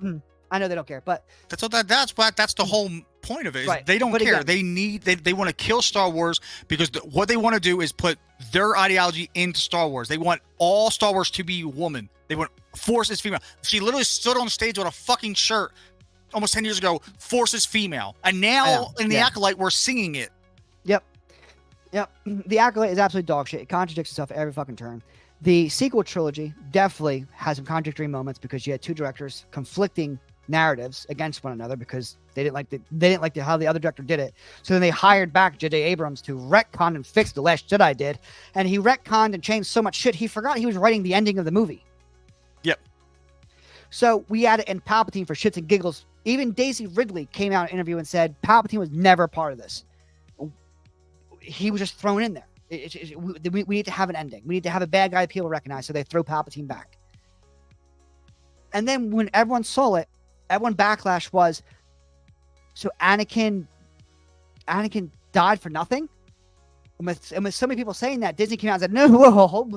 [SPEAKER 2] I know they don't care, but
[SPEAKER 3] That's the whole point of it. Is
[SPEAKER 2] Right.
[SPEAKER 3] They don't
[SPEAKER 2] But
[SPEAKER 3] care.
[SPEAKER 2] again-
[SPEAKER 3] They want to kill Star Wars because what they want to do is put their ideology into Star Wars. They want all Star Wars to be woman. They want Force is female. She literally stood on stage with a fucking shirt almost 10 years ago. Force is female, and
[SPEAKER 2] I
[SPEAKER 3] now
[SPEAKER 2] know.
[SPEAKER 3] in the
[SPEAKER 2] Yeah.
[SPEAKER 3] Acolyte we're singing it.
[SPEAKER 2] Yep. The Acolyte is absolute dog shit. It contradicts itself every fucking turn. The sequel trilogy definitely has some contradictory moments because you had two directors conflicting narratives against one another because they didn't like how the other director did it. So then they hired back J.J. Abrams to retcon and fix The Last Jedi did, and he retconned and changed so much shit he forgot he was writing the ending of the movie.
[SPEAKER 3] Yep.
[SPEAKER 2] So we added in Palpatine for shits and giggles. Even Daisy Ridley came out in an interview and said Palpatine was never part of this. He was just thrown in there. We need to have an ending. We need to have a bad guy that people recognize, so they throw Palpatine back. And then when everyone saw it, everyone backlash was, so Anakin died for nothing? And with so many people saying that, Disney came out and said, no, whoa,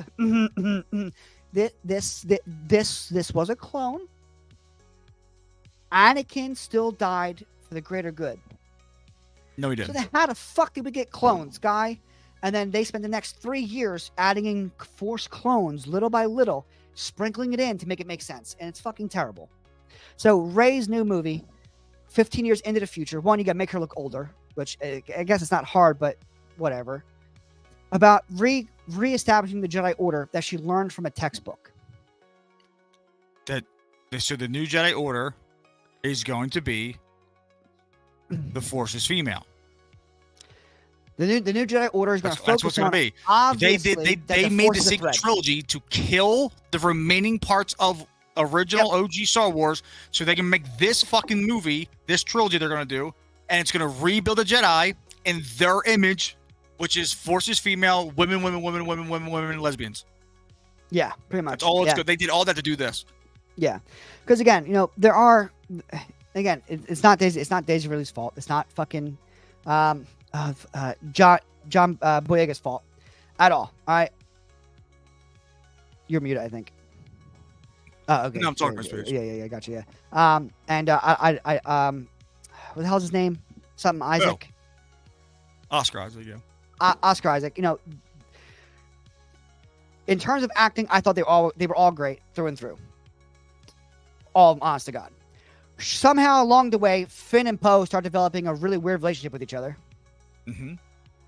[SPEAKER 2] this was a clone. Anakin still died for the greater good.
[SPEAKER 3] No, he
[SPEAKER 2] So
[SPEAKER 3] didn't.
[SPEAKER 2] then how the fuck did we get clones, guy? And then they spent the next 3 years adding in Force clones little by little, sprinkling it in to make it make sense. And it's fucking terrible. So Rey's new movie, 15 years into the future. One, you got to make her look older, which I guess it's not hard, but whatever. About reestablishing the Jedi Order that she learned from a textbook.
[SPEAKER 3] So the new Jedi Order is going to be the Force is female.
[SPEAKER 2] The new Jedi Order is going to
[SPEAKER 3] That's
[SPEAKER 2] focus
[SPEAKER 3] what's going
[SPEAKER 2] on
[SPEAKER 3] to be.
[SPEAKER 2] obviously
[SPEAKER 3] They made
[SPEAKER 2] Force
[SPEAKER 3] the
[SPEAKER 2] is a
[SPEAKER 3] sequel
[SPEAKER 2] thread.
[SPEAKER 3] trilogy to kill the remaining parts of original OG Star Wars so they can make this fucking movie, this trilogy they're going to do, and it's going to rebuild the Jedi in their image, which is Force is female, women, lesbians.
[SPEAKER 2] Yeah, pretty much.
[SPEAKER 3] That's all it's
[SPEAKER 2] Yeah.
[SPEAKER 3] good. They did all that to do this.
[SPEAKER 2] Yeah, because again, there are, it's not Daisy Ridley's fault. It's not fucking John Boyega's fault at all. All right, you're muted, I think. Oh, okay.
[SPEAKER 3] No, I'm talking
[SPEAKER 2] yeah,
[SPEAKER 3] about Spears.
[SPEAKER 2] Yeah, gotcha. Yeah. And what the hell's his name? Something Isaac.
[SPEAKER 3] Oscar Isaac, yeah.
[SPEAKER 2] Oscar Isaac. In terms of acting, I thought they were all great through and through. All honest to God. Somehow along the way, Finn and Poe start developing a really weird relationship with each other.
[SPEAKER 3] Mm-hmm.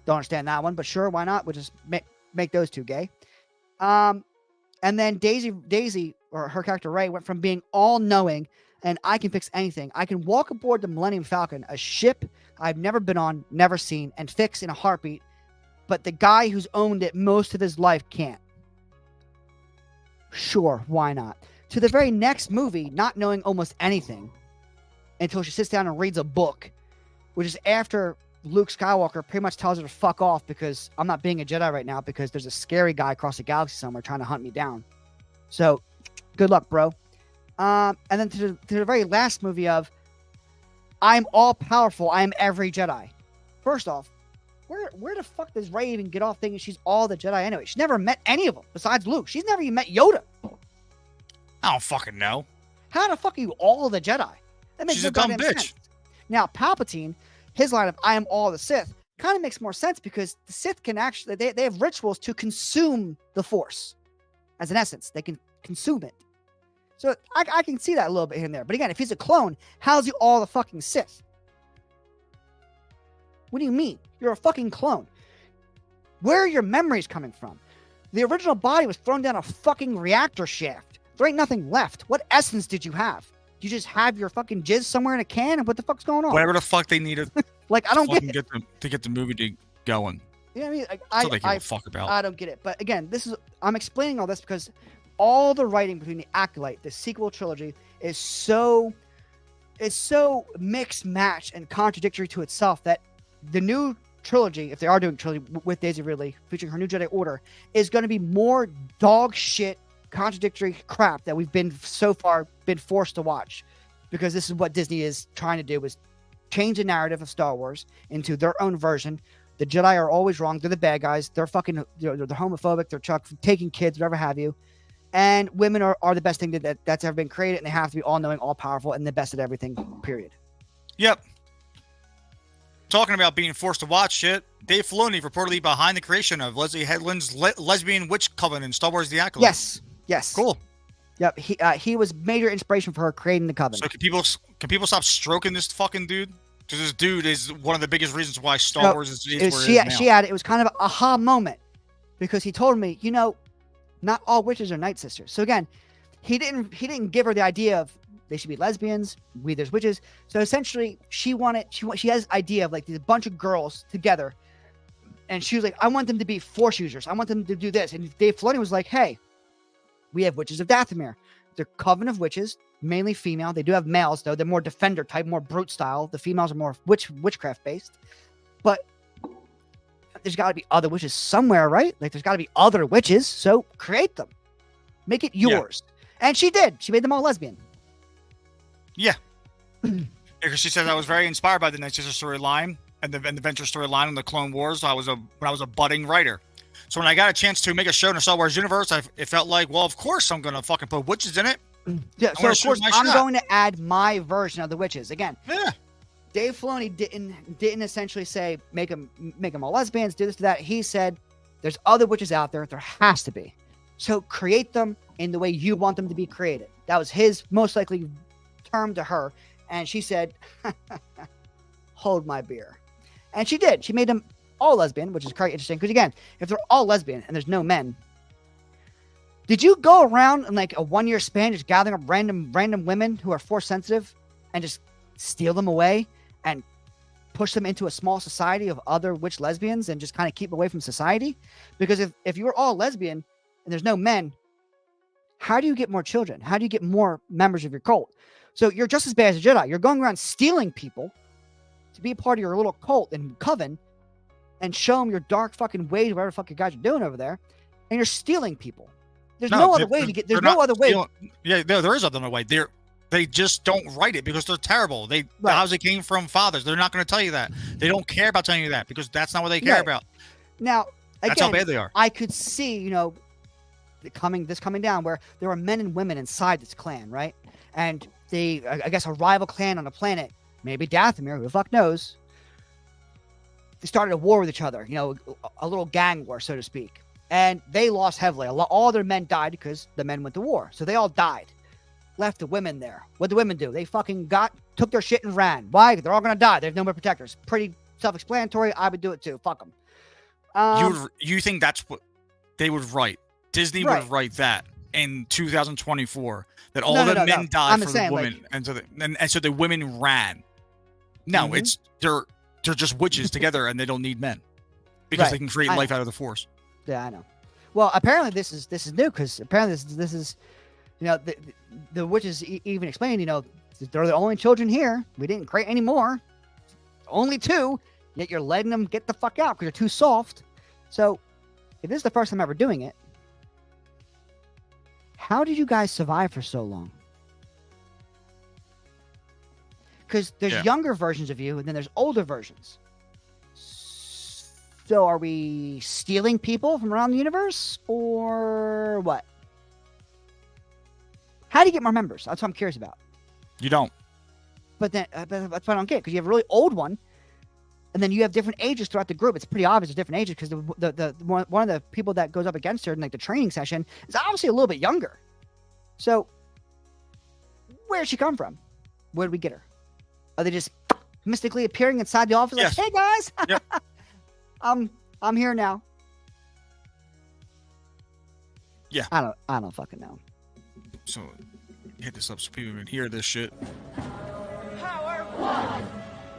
[SPEAKER 2] Don't understand that one, but sure, why not? We'll just make those two gay. And then Daisy, or her character Rey, went from being all-knowing and I can fix anything. I can walk aboard the Millennium Falcon, a ship I've never been on, never seen, and fix in a heartbeat. But the guy who's owned it most of his life can't. Sure, why not? To the very next movie, not knowing almost anything until she sits down and reads a book, which is after Luke Skywalker pretty much tells her to fuck off because I'm not being a Jedi right now because there's a scary guy across the galaxy somewhere trying to hunt me down. So, good luck, bro. And then to the very last movie of I'm all powerful, I am every Jedi. First off, where the fuck does Rey even get off thinking she's all the Jedi anyway? She's never met any of them besides Luke. She's never even met Yoda.
[SPEAKER 3] I don't fucking know.
[SPEAKER 2] How the fuck are you all the Jedi? That makes
[SPEAKER 3] She's
[SPEAKER 2] no
[SPEAKER 3] a dumb
[SPEAKER 2] goddamn
[SPEAKER 3] bitch.
[SPEAKER 2] sense. Now, Palpatine, his line of I am all the Sith kind of makes more sense because the Sith can actually, they have rituals to consume the Force as an essence. They can consume it. So I can see that a little bit here and there. But again, if he's a clone, how's he all the fucking Sith? What do you mean? You're a fucking clone. Where are your memories coming from? The original body was thrown down a fucking reactor shaft. There ain't nothing left. What essence did you have? You just have your fucking jizz somewhere in a can? And what the fuck's going on?
[SPEAKER 3] Whatever the fuck they needed
[SPEAKER 2] Like, I don't get
[SPEAKER 3] fucking
[SPEAKER 2] it.
[SPEAKER 3] to get the movie going.
[SPEAKER 2] You know what I mean?
[SPEAKER 3] That's what they give a fuck about.
[SPEAKER 2] I don't get it. But again, I'm explaining all this because all the writing between the Acolyte, the sequel trilogy, is so mixed match and contradictory to itself that the new trilogy, if they are doing trilogy with Daisy Ridley, featuring her new Jedi Order, is going to be more dog shit, contradictory crap that we've been so far been forced to watch, because this is what Disney is trying to do: is change the narrative of Star Wars into their own version. The Jedi are always wrong. They're the bad guys. They're fucking, they're homophobic. They're taking kids, whatever have you. And women are the best thing that's ever been created, and they have to be all-knowing, all-powerful, and the best at everything, period.
[SPEAKER 3] Yep. Talking about being forced to watch shit, Dave Filoni reportedly behind the creation of Leslie Headland's lesbian witch coven in Star Wars: The Acolyte.
[SPEAKER 2] Yes.
[SPEAKER 3] Cool.
[SPEAKER 2] Yep. He was major inspiration for her creating the coven.
[SPEAKER 3] So can people stop stroking this fucking dude? Because this dude is one of the biggest reasons why Star Wars is where it is now.
[SPEAKER 2] It was kind of an aha moment because he told me, not all witches are night sisters. So again, he didn't give her the idea of they should be lesbians. There's witches. So essentially, she has this idea of like these bunch of girls together, and she was like, I want them to be force users. I want them to do this. And Dave Filoni was like, hey, we have witches of Dathomir. They're coven of witches, mainly female. They do have males though. They're more defender type, more brute style. The females are more witchcraft based, but there's got to be other witches somewhere, right? Like there's got to be other witches. So create them, make it yours. Yeah. And she did. She made them all lesbian.
[SPEAKER 3] Yeah. Because she said I was very inspired by the Night Sister storyline and the Venture storyline in the Clone Wars. When I was a budding writer. So when I got a chance to make a show in the Star Wars universe, it felt like, well, of course I'm gonna fucking put witches in it.
[SPEAKER 2] Yeah. So of course I'm going to add my version of the witches again.
[SPEAKER 3] Yeah.
[SPEAKER 2] Dave Filoni didn't essentially say make them all lesbians, do this, do that. He said there's other witches out there. There has to be. So create them in the way you want them to be created. That was his most likely term to her, and she said, "Hold my beer," and she did. She made them all lesbian, which is quite interesting. Because again, if they're all lesbian and there's no men, did you go around in like a 1-year span just gathering up random women who are force sensitive and just steal them away and push them into a small society of other witch lesbians and just kind of keep away from society? Because if you were all lesbian and there's no men, how do you get more children? How do you get more members of your cult? So you're just as bad as a Jedi. You're going around stealing people to be a part of your little cult and coven and show them your dark fucking ways, whatever the fuck you guys are doing over there. And you're stealing people. There's no other way to get. There's no other way.
[SPEAKER 3] Yeah, there is other way. They just don't write it because they're terrible. The house they came from fathers. They're not going to tell you that. They don't care about telling you that because that's not what they care about.
[SPEAKER 2] Now, again,
[SPEAKER 3] that's how bad they are.
[SPEAKER 2] I could see, coming down where there were men and women inside this clan, right? And I guess a rival clan on a planet, maybe Dathomir, who the fuck knows, they started a war with each other, a little gang war, so to speak. And they lost heavily. All their men died because the men went to war. So they all died. Left the women there. What'd the women do? They fucking took their shit and ran. Why? They're all going to die. They have no more protectors. Pretty self-explanatory. I would do it too. Fuck them.
[SPEAKER 3] You think that's what they would write? Disney would write that in 2024 that all the men died for the women, and so the women ran. No, it's they're just witches together and they don't need men because they can create life out of the Force.
[SPEAKER 2] Yeah, I know. Well, apparently this is new because apparently this is the witches even explained they're the only children here. We didn't create any more. Only 2. Yet you're letting them get the fuck out because they're too soft. So if this is the first time ever doing it, how did you guys survive for so long? Because there's younger versions of you, and then there's older versions. So are we stealing people from around the universe, or what? How do you get more members? That's what I'm curious about.
[SPEAKER 3] You don't.
[SPEAKER 2] But then that's what I don't get, because you have a really old one, and then you have different ages throughout the group. It's pretty obvious there's different ages because the one of the people that goes up against her in like the training session is obviously a little bit younger. So where'd she come from? Where did we get her? Are they just mystically appearing inside the office like, hey guys, I'm here now?
[SPEAKER 3] Yeah.
[SPEAKER 2] I don't fucking know.
[SPEAKER 3] So hit this up so people can hear this shit.
[SPEAKER 1] Power of one,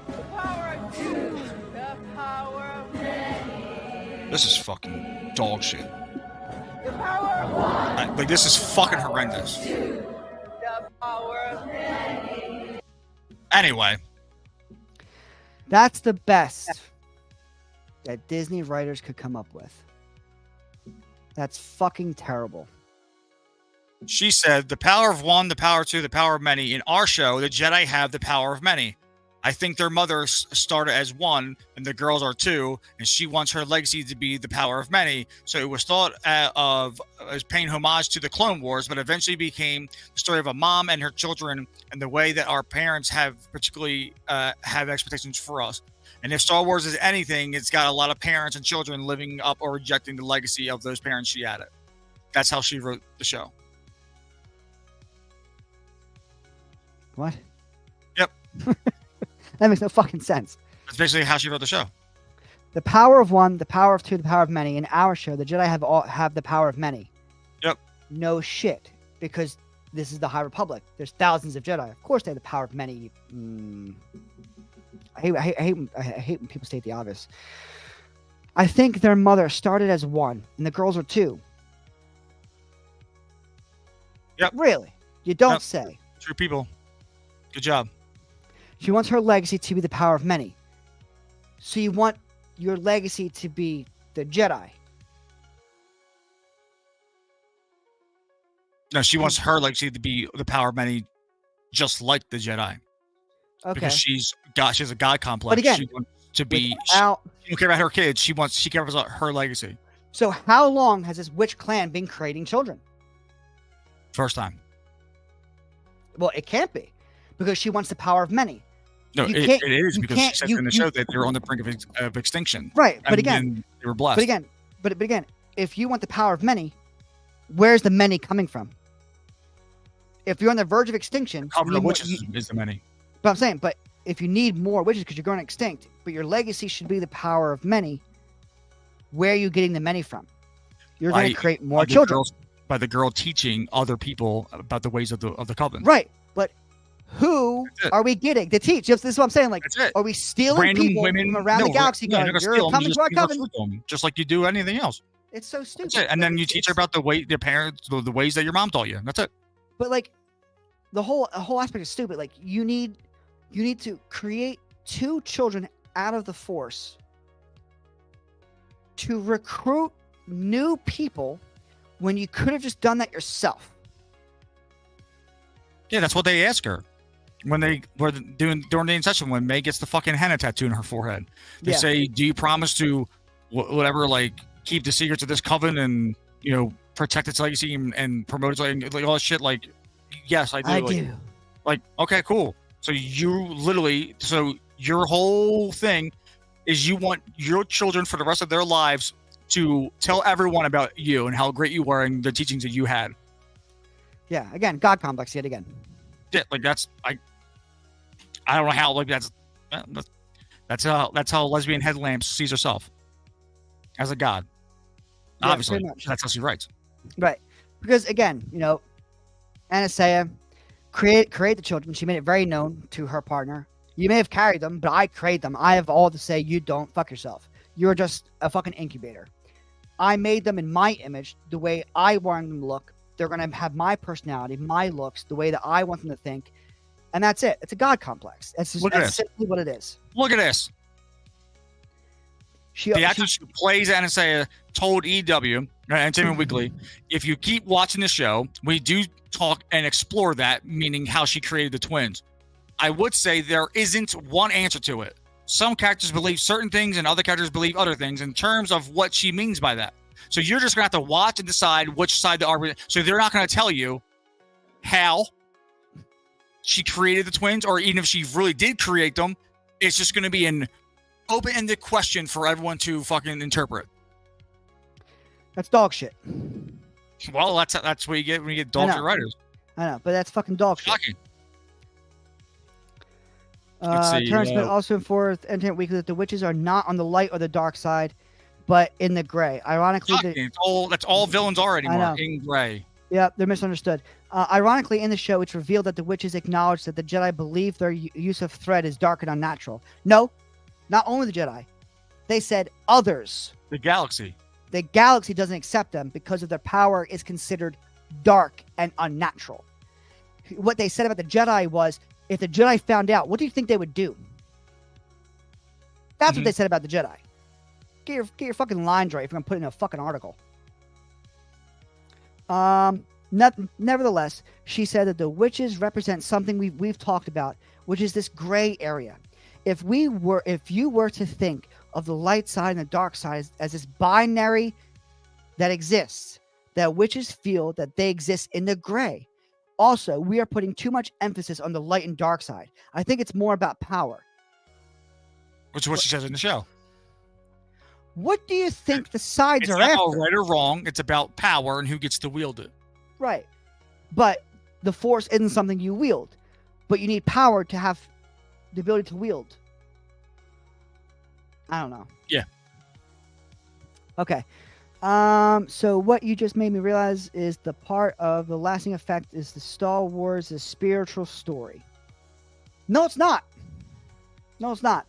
[SPEAKER 1] the power of two, the power of many.
[SPEAKER 3] This is fucking dog shit.
[SPEAKER 1] The power of one.
[SPEAKER 3] Like this is fucking horrendous.
[SPEAKER 1] Two, the power of many.
[SPEAKER 3] Anyway,
[SPEAKER 2] that's the best that Disney writers could come up with. That's fucking terrible.
[SPEAKER 3] She said, the power of one, the power of two, the power of many. In our show, the Jedi have the power of many. I think their mother started as one, and the girls are two, and she wants her legacy to be the power of many. So it was thought of as paying homage to the Clone Wars, but eventually became the story of a mom and her children, and the way that our parents have particularly have expectations for us. And if Star Wars is anything, it's got a lot of parents and children living up or rejecting the legacy of those parents she added. That's how she wrote the show.
[SPEAKER 2] What?
[SPEAKER 3] Yep.
[SPEAKER 2] That makes no fucking sense.
[SPEAKER 3] That's basically how she wrote the show.
[SPEAKER 2] The power of one, the power of two, the power of many. In our show, the Jedi have the power of many.
[SPEAKER 3] Yep.
[SPEAKER 2] No shit, because this is the High Republic. There's thousands of Jedi. Of course, they have the power of many. I hate when people state the obvious. I think their mother started as one, and the girls are two.
[SPEAKER 3] Yep.
[SPEAKER 2] Really? You don't
[SPEAKER 3] Yep.
[SPEAKER 2] say.
[SPEAKER 3] True people. Good job.
[SPEAKER 2] She wants her legacy to be the power of many. So you want your legacy to be the Jedi.
[SPEAKER 3] No, she wants her legacy to be the power of many, just like the Jedi.
[SPEAKER 2] Okay.
[SPEAKER 3] Because she has a god complex.
[SPEAKER 2] But again,
[SPEAKER 3] she wants to be.
[SPEAKER 2] without-
[SPEAKER 3] She don't care about her kids. She cares about her legacy.
[SPEAKER 2] So how long has this witch clan been creating children?
[SPEAKER 3] First time.
[SPEAKER 2] Well, it can't be, because she wants the power of many.
[SPEAKER 3] No,
[SPEAKER 2] You
[SPEAKER 3] it
[SPEAKER 2] can't-
[SPEAKER 3] is
[SPEAKER 2] you
[SPEAKER 3] because she
[SPEAKER 2] can't-
[SPEAKER 3] said
[SPEAKER 2] you-
[SPEAKER 3] in the
[SPEAKER 2] you-
[SPEAKER 3] show that they're on the brink of extinction.
[SPEAKER 2] Right, but
[SPEAKER 3] And
[SPEAKER 2] again,
[SPEAKER 3] then they were blessed.
[SPEAKER 2] but again, if you want the power of many, where's the many coming from? If you're on the verge of extinction,
[SPEAKER 3] Covenant
[SPEAKER 2] you
[SPEAKER 3] of
[SPEAKER 2] need more-
[SPEAKER 3] Witches is the many.
[SPEAKER 2] but I'm saying, but if you need more witches because you're going extinct, but your legacy should be the power of many, where are you getting the many from? You're going to create more children.
[SPEAKER 3] By the girl teaching other people about the ways of the covenant.
[SPEAKER 2] Right, but who
[SPEAKER 3] That's it.
[SPEAKER 2] are we getting to teach? This is what I'm saying. Like,
[SPEAKER 3] That's it.
[SPEAKER 2] are we stealing
[SPEAKER 3] Random
[SPEAKER 2] people
[SPEAKER 3] women
[SPEAKER 2] from around the galaxy
[SPEAKER 3] no,
[SPEAKER 2] going,
[SPEAKER 3] you're
[SPEAKER 2] you're
[SPEAKER 3] steal them,
[SPEAKER 2] coming
[SPEAKER 3] you
[SPEAKER 2] to our
[SPEAKER 3] just
[SPEAKER 2] covenant?
[SPEAKER 3] them, just like you do anything else.
[SPEAKER 2] It's so stupid.
[SPEAKER 3] That's it. And then you
[SPEAKER 2] It's-
[SPEAKER 3] teach her about the way the parents, the ways that your mom taught you. That's it.
[SPEAKER 2] But like, the whole aspect is stupid. Like, you need to create two children out of the Force to recruit new people when you could have just done that yourself.
[SPEAKER 3] Yeah, that's what they ask her when they were during the session when May gets the fucking henna tattoo in her forehead. They
[SPEAKER 2] Yeah.
[SPEAKER 3] say, "Do you promise to whatever, like, keep the secrets of this coven and protect its legacy and promote its like all this shit?" Like, yes, I do.
[SPEAKER 2] I
[SPEAKER 3] like,
[SPEAKER 2] do.
[SPEAKER 3] Like, okay, cool. So your whole thing is you want your children for the rest of their lives to tell everyone about you and how great you were and the teachings that you had.
[SPEAKER 2] Yeah, again, God complex yet again.
[SPEAKER 3] Yeah, like that's I don't know how, like that's how Lesbian Headlamps sees herself as a god.
[SPEAKER 2] Yeah,
[SPEAKER 3] Obviously,
[SPEAKER 2] pretty much.
[SPEAKER 3] that's how she writes.
[SPEAKER 2] Right. Because again, Anastasia create the children. She made it very known to her partner. You may have carried them, but I create them. I have all to say. You don't. Fuck yourself. You're just a fucking incubator. I made them in my image, the way I want them to look. They're going to have my personality, my looks, the way that I want them to think. And that's it. It's a God complex. That's simply what it is.
[SPEAKER 3] Look at this. The actress who plays Anastasia told EW, Entertainment Weekly, if you keep watching the show, we do talk and explore that, meaning how she created the twins. I would say there isn't one answer to it. Some characters believe certain things and other characters believe other things in terms of what she means by that. So you're just going to have to watch and decide which side the argument. So they're not going to tell you how she created the twins, or even if she really did create them. It's just going to be an open-ended question for everyone to fucking interpret.
[SPEAKER 2] That's dog shit.
[SPEAKER 3] Well, that's what you get when you get dog shit writers.
[SPEAKER 2] I know, but that's fucking dog shit.
[SPEAKER 3] Shocking. Let's see,
[SPEAKER 2] Terrence Smith also informed Entertainment Weekly that the witches are not on the light or the dark side, but in the gray. Ironically,
[SPEAKER 3] that's all villains are anymore. In gray.
[SPEAKER 2] Yeah, they're misunderstood. Ironically, in the show, it's revealed that the witches acknowledge that the Jedi believe their use of thread is dark and unnatural. No, not only the Jedi. They said others.
[SPEAKER 3] The galaxy.
[SPEAKER 2] The galaxy doesn't accept them because of their power is considered dark and unnatural. What they said about the Jedi was, if the Jedi found out, what do you think they would do? That's what they said about the Jedi. Get your fucking lines right if you're going to put it in a fucking article. Nevertheless, she said that the witches represent something we've talked about, which is this gray area. if you were to think of the light side and the dark side as this binary that exists, that witches feel that they exist in the gray. Also, we are putting too much emphasis on the light and dark side. I think it's more about power.
[SPEAKER 3] Which is what she says in the show.
[SPEAKER 2] What do you think the sides
[SPEAKER 3] It's
[SPEAKER 2] are
[SPEAKER 3] not
[SPEAKER 2] after?
[SPEAKER 3] about right or wrong. It's about power and who gets to wield it.
[SPEAKER 2] Right. But the force isn't something you wield. But you need power to have the ability to wield. I don't know.
[SPEAKER 3] Yeah.
[SPEAKER 2] Okay. So what you just made me realize is the part of the lasting effect is the Star Wars' spiritual story. No, it's not. No, it's not.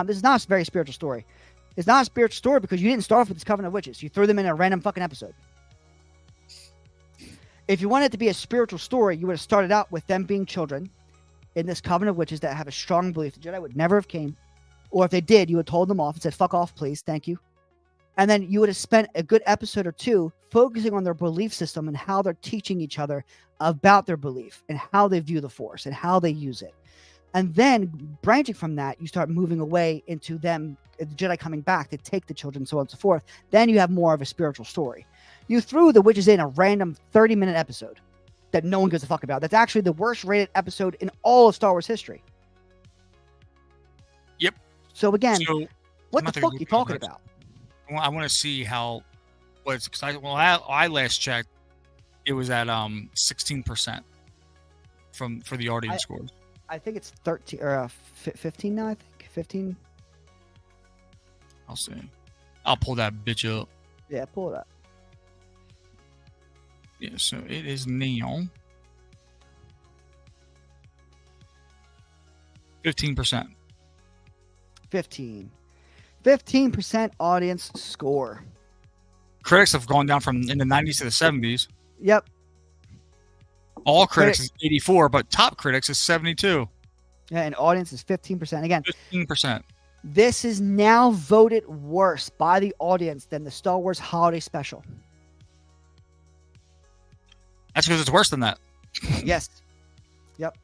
[SPEAKER 2] This is not a very spiritual story. It's not a spiritual story because you didn't start off with this Covenant of Witches. You threw them in a random fucking episode. If you wanted it to be a spiritual story, you would have started out with them being children in this Covenant of Witches that have a strong belief the Jedi would never have came. Or if they did, you would have told them off and said, fuck off, please. Thank you. And then you would have spent a good episode or two focusing on their belief system and how they're teaching each other about their belief and how they view the Force and how they use it. And then branching from that, you start moving away into them, the Jedi coming back to take the children, so on and so forth. Then you have more of a spiritual story. You threw the witches in a random 30-minute episode that no one gives a fuck about. That's actually the worst rated episode in all of Star Wars history.
[SPEAKER 3] Yep.
[SPEAKER 2] So again,
[SPEAKER 3] So,
[SPEAKER 2] what
[SPEAKER 3] I'm
[SPEAKER 2] the
[SPEAKER 3] not
[SPEAKER 2] fuck
[SPEAKER 3] gonna
[SPEAKER 2] are you
[SPEAKER 3] go
[SPEAKER 2] talking
[SPEAKER 3] back.
[SPEAKER 2] about?
[SPEAKER 3] I want to see how what's because I last checked, it was at 16% for the audience scores.
[SPEAKER 2] I think it's 13 or 15 now. I think 15.
[SPEAKER 3] I'll see. I'll pull that bitch up.
[SPEAKER 2] Yeah, pull it up.
[SPEAKER 3] Yeah, so it is now 15%.
[SPEAKER 2] 15% audience score.
[SPEAKER 3] Critics have gone down from in the 90s to the 70s.
[SPEAKER 2] Yep.
[SPEAKER 3] All critics is 84, but top critics is 72.
[SPEAKER 2] Yeah, and audience is 15%. Again,
[SPEAKER 3] 15%.
[SPEAKER 2] this is now voted worse by the audience than the Star Wars Holiday Special.
[SPEAKER 3] That's because it's worse than that.
[SPEAKER 2] Yes. Yep.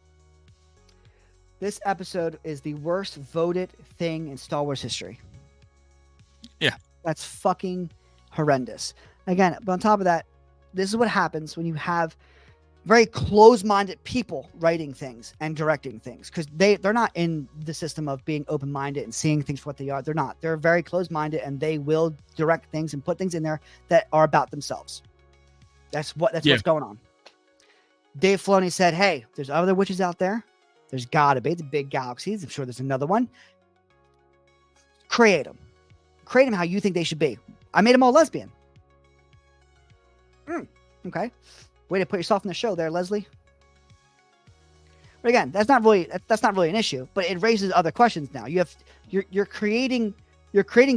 [SPEAKER 2] This episode is the worst voted thing in Star Wars history.
[SPEAKER 3] Yeah.
[SPEAKER 2] That's fucking horrendous. Again, but on top of that, this is what happens when you have very close-minded people writing things and directing things, because they're not in the system of being open-minded and seeing things for what they are. They're not. They're very close-minded, and they will direct things and put things in there that are about themselves. That's what's going on. Dave Filoni said, hey, there's other witches out there. There's gotta be. It's big galaxies. I'm sure there's another one. Create them. Create them how you think they should be. I made them all lesbian. Okay. Way to put yourself in the show there, Leslie. But again, that's not really an issue, but it raises other questions now. You're creating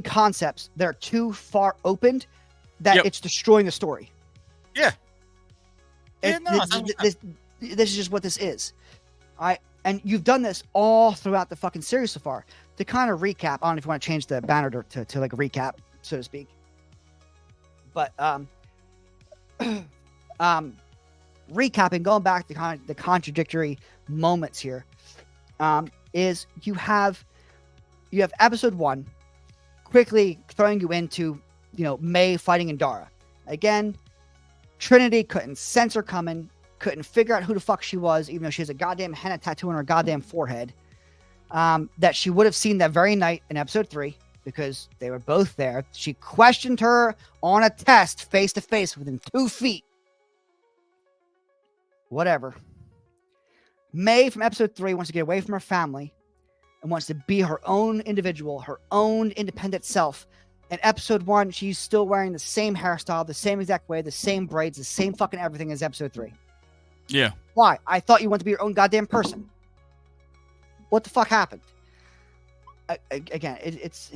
[SPEAKER 2] concepts that are too far opened that it's destroying the story.
[SPEAKER 3] Yeah.
[SPEAKER 2] This is just what this is. And you've done this all throughout the fucking series so far. To kind of recap, I don't know if you want to change the banner to like a recap, so to speak. But recapping, going back to kind of the contradictory moments here, is you have episode 1 quickly throwing you into, May fighting Indara. Again, Trinity couldn't sense her coming, couldn't figure out who the fuck she was, even though she has a goddamn henna tattoo on her goddamn forehead, that she would have seen that very night in episode 3, because they were both there. She questioned her on a test face to face within 2 feet. Whatever. May from episode 3 wants to get away from her family and wants to be her own individual, her own independent self. In episode 1, she's still wearing the same hairstyle, the same exact way, the same braids, the same fucking everything as episode 3.
[SPEAKER 3] Yeah.
[SPEAKER 2] Why? I thought you wanted to be your own goddamn person. What the fuck happened? Again, it's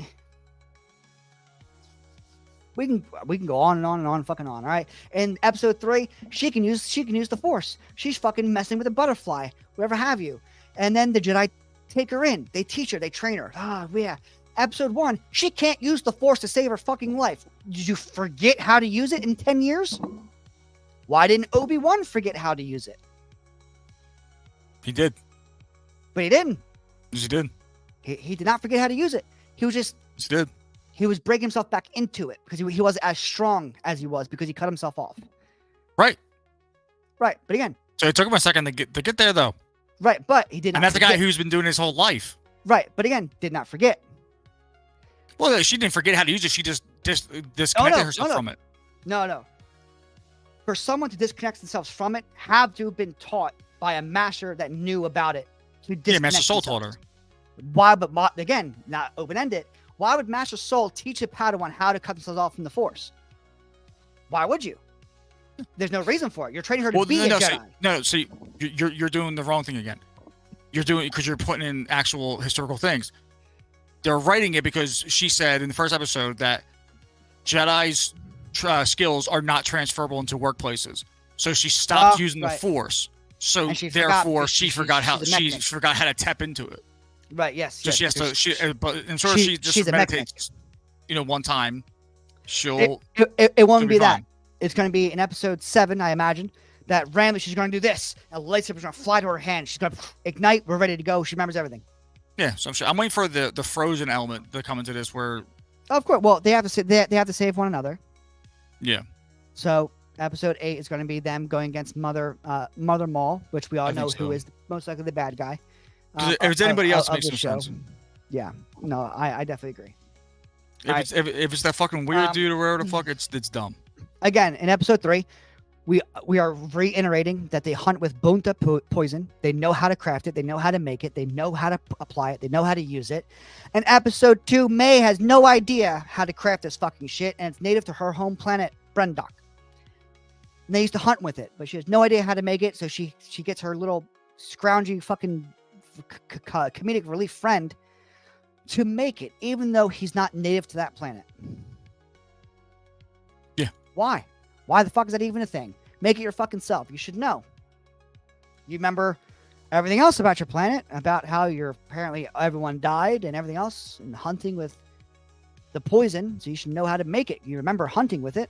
[SPEAKER 2] we can go on and on and on, fucking on. All right. In episode 3, she can use the Force. She's fucking messing with a butterfly, whatever have you. And then the Jedi take her in. They teach her. They train her. Yeah. Episode 1, she can't use the Force to save her fucking life. Did you forget how to use it in 10 years? Why didn't Obi-Wan forget how to use it?
[SPEAKER 3] He did.
[SPEAKER 2] But he didn't.
[SPEAKER 3] Yes, he did.
[SPEAKER 2] He did not forget how to use it. He was just
[SPEAKER 3] It's good.
[SPEAKER 2] he was breaking himself back into it because he wasn't as strong as he was because he cut himself off.
[SPEAKER 3] Right.
[SPEAKER 2] Right, but again,
[SPEAKER 3] So it took him a second to get there though.
[SPEAKER 2] right, but he did not.
[SPEAKER 3] And that's the
[SPEAKER 2] forget.
[SPEAKER 3] guy who's been doing his whole life.
[SPEAKER 2] Right, but again, did not forget.
[SPEAKER 3] Well, she didn't forget how to use it. She just disconnected herself from it.
[SPEAKER 2] No. For someone to disconnect themselves from it, have to have been taught by a master that knew about it. To
[SPEAKER 3] Yeah, Master Soul taught
[SPEAKER 2] themselves.
[SPEAKER 3] her.
[SPEAKER 2] Why? But again, not open-ended. Why would Master Soul teach a Padawan how to cut themselves off from the Force? Why would you? There's no reason for it. You're training her to be a Jedi.
[SPEAKER 3] So you're doing the wrong thing again. You're doing it because you're putting in actual historical things. They're writing it because she said in the first episode that Jedi's skills are not transferable into workplaces. So she stopped using the Force. So therefore, she forgot how to tap into it.
[SPEAKER 2] Right. Yes.
[SPEAKER 3] So
[SPEAKER 2] yes,
[SPEAKER 3] she has to. But and sort of she just meditates. One time.
[SPEAKER 2] It won't be that.
[SPEAKER 3] fine.
[SPEAKER 2] It's going to be in episode 7, I imagine. That randomly she's going to do this. A lightsaber's going to fly to her hand. She's going to ignite. We're ready to go. She remembers everything.
[SPEAKER 3] Yeah. So I'm waiting for the frozen element to come into this where.
[SPEAKER 2] Of course. Well, they have to save one another.
[SPEAKER 3] Yeah.
[SPEAKER 2] So episode 8 is going to be them going against Mother Maul, which we all know who is most likely the bad guy.
[SPEAKER 3] If it's anybody else, it makes no
[SPEAKER 2] show.
[SPEAKER 3] sense.
[SPEAKER 2] Yeah. No, I definitely agree.
[SPEAKER 3] If it's that fucking weird dude or whatever the fuck, it's dumb.
[SPEAKER 2] Again, in episode 3, we are reiterating that they hunt with Bunta poison. They know how to craft it. They know how to make it. They know how to apply it. They know how to use it. And episode 2, May has no idea how to craft this fucking shit, and it's native to her home planet, Brendok. And they used to hunt with it, but she has no idea how to make it, so she gets her little scroungy fucking comedic relief friend to make it, even though he's not native to that planet.
[SPEAKER 3] Yeah.
[SPEAKER 2] Why? Why the fuck is that even a thing? Make it your fucking self. You should know. You remember everything else about your planet, about how apparently everyone died and everything else, and hunting with the poison, so you should know how to make it. You remember hunting with it.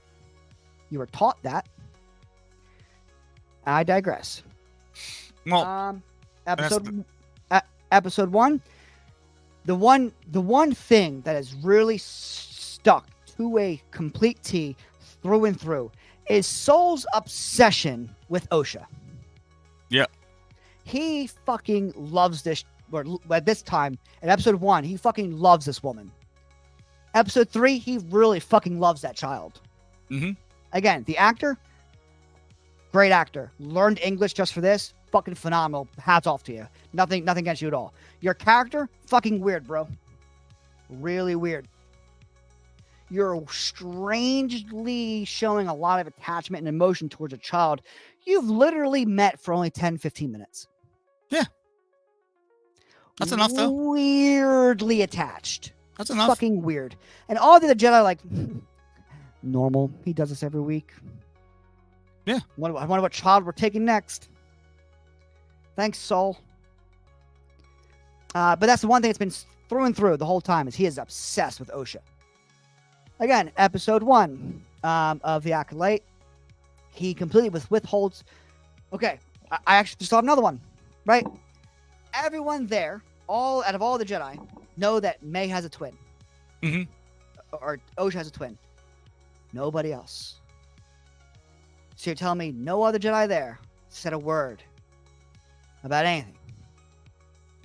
[SPEAKER 2] You were taught that. I digress.
[SPEAKER 3] Well,
[SPEAKER 2] episode 1. The one thing that has really stuck to a complete T through and through is Soul's obsession with Osha.
[SPEAKER 3] Yeah.
[SPEAKER 2] He fucking loves this, or at this time, in episode 1, he fucking loves this woman. Episode 3, he really fucking loves that child.
[SPEAKER 3] Mm-hmm.
[SPEAKER 2] Again, the actor, great actor. Learned English just for this. Fucking phenomenal. Hats off to you. Nothing against you at all. Your character, fucking weird, bro. Really weird. You're strangely showing a lot of attachment and emotion towards a child you've literally met for only 10, 15 minutes.
[SPEAKER 3] Yeah. That's enough, though.
[SPEAKER 2] Weirdly attached.
[SPEAKER 3] That's enough.
[SPEAKER 2] Fucking weird. And all the Jedi are like, normal. He does this every week.
[SPEAKER 3] Yeah.
[SPEAKER 2] I wonder what child we're taking next. Thanks, Soul. But that's the one thing that's been through and through the whole time is he is obsessed with Osha. Again, episode 1 of the Acolyte, he completely withholds. Okay, I actually just saw another one, right? Everyone there, out of all the Jedi, know that May has a twin.
[SPEAKER 3] Mm-hmm.
[SPEAKER 2] Or Osha has a twin. Nobody else. So you're telling me no other Jedi there said a word about anything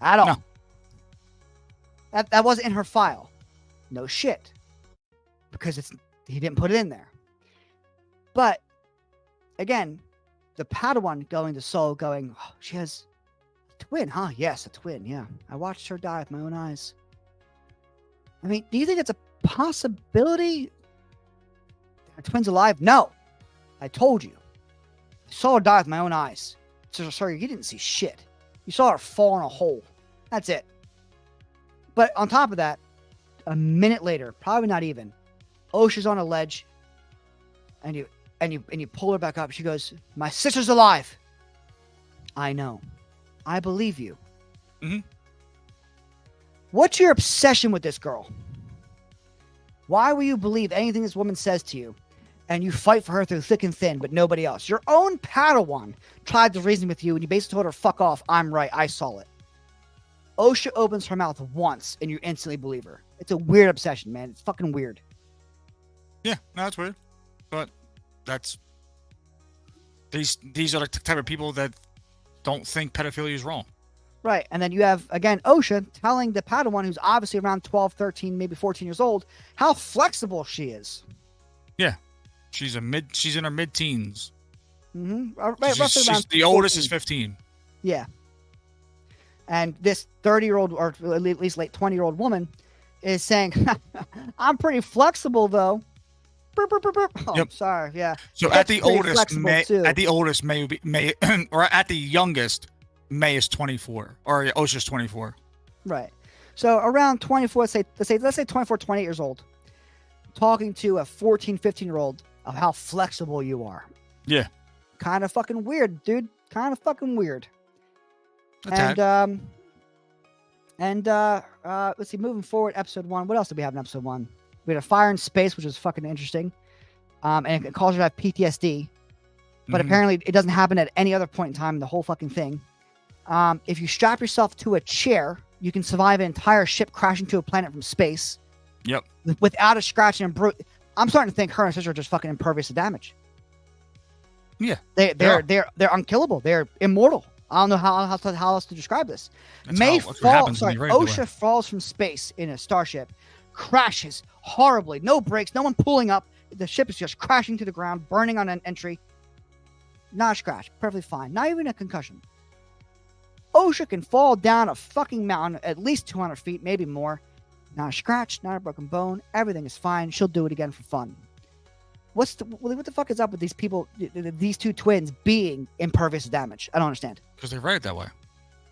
[SPEAKER 2] at all?
[SPEAKER 3] No.
[SPEAKER 2] That wasn't in her file. No shit. Because he didn't put it in there. But again, the Padawan going to Soul going, oh, she has a twin, huh? Yes, a twin, yeah. I watched her die with my own eyes. I mean, do you think it's a possibility? Her twin's alive? No. I told you. I saw her die with my own eyes. So, sorry, you didn't see shit. You saw her fall in a hole. That's it. But on top of that, a minute later, probably not even, Osha's on a ledge, and you pull her back up. She goes, "My sister's alive." I know. I believe you.
[SPEAKER 3] Mm-hmm.
[SPEAKER 2] What's your obsession with this girl? Why will you believe anything this woman says to you, and you fight for her through thick and thin, but nobody else? Your own Padawan tried to reason with you, and you basically told her, "Fuck off. I'm right. I saw it." OSHA opens her mouth once and you instantly believe her. It's a weird obsession, man. It's fucking weird.
[SPEAKER 3] Yeah, no, that's weird. But that's these are the type of people that don't think pedophilia is wrong.
[SPEAKER 2] Right. And then you have, again, OSHA telling the Padawan, who's obviously around 12, 13, maybe 14 years old, how flexible she is.
[SPEAKER 3] Yeah. She's in her mid-teens.
[SPEAKER 2] Mm-hmm.
[SPEAKER 3] She's the oldest is 15.
[SPEAKER 2] Yeah. And this 30-year-old, or at least late 20-year-old woman is saying, I'm pretty flexible, though. Burp, burp, burp, burp. Oh,
[SPEAKER 3] Yep.
[SPEAKER 2] sorry. Yeah.
[SPEAKER 3] So
[SPEAKER 2] That's
[SPEAKER 3] at the
[SPEAKER 2] pretty
[SPEAKER 3] oldest,
[SPEAKER 2] flexible, too.
[SPEAKER 3] May or at the youngest, May is 24, or OSHA's 24.
[SPEAKER 2] Right. So around 24, let's say 24, 28 years old, talking to a 14, 15-year-old of how flexible you are.
[SPEAKER 3] Yeah.
[SPEAKER 2] Kind of fucking weird, dude. Kind of fucking weird.
[SPEAKER 3] A tad.
[SPEAKER 2] Let's see, moving forward, episode 1. What else did we have in episode 1? We had a fire in space, which was fucking interesting. And it calls her to have PTSD. But apparently it doesn't happen at any other point in time in the whole fucking thing. If you strap yourself to a chair, you can survive an entire ship crashing to a planet from space.
[SPEAKER 3] Yep.
[SPEAKER 2] Without a scratch and bruise. I'm starting to think her and sister are just fucking impervious to damage.
[SPEAKER 3] Yeah.
[SPEAKER 2] They're unkillable. They're immortal. I don't know how else to describe this. OSHA falls from space in a starship, crashes horribly, no brakes, no one pulling up. The ship is just crashing to the ground, burning on an entry. Not a scratch, perfectly fine. Not even a concussion. OSHA can fall down a fucking mountain at least 200 feet, maybe more. Not a scratch, not a broken bone. Everything is fine. She'll do it again for fun. What the fuck is up with these people, these two twins being impervious to damage? I don't understand.
[SPEAKER 3] Because they write it that way.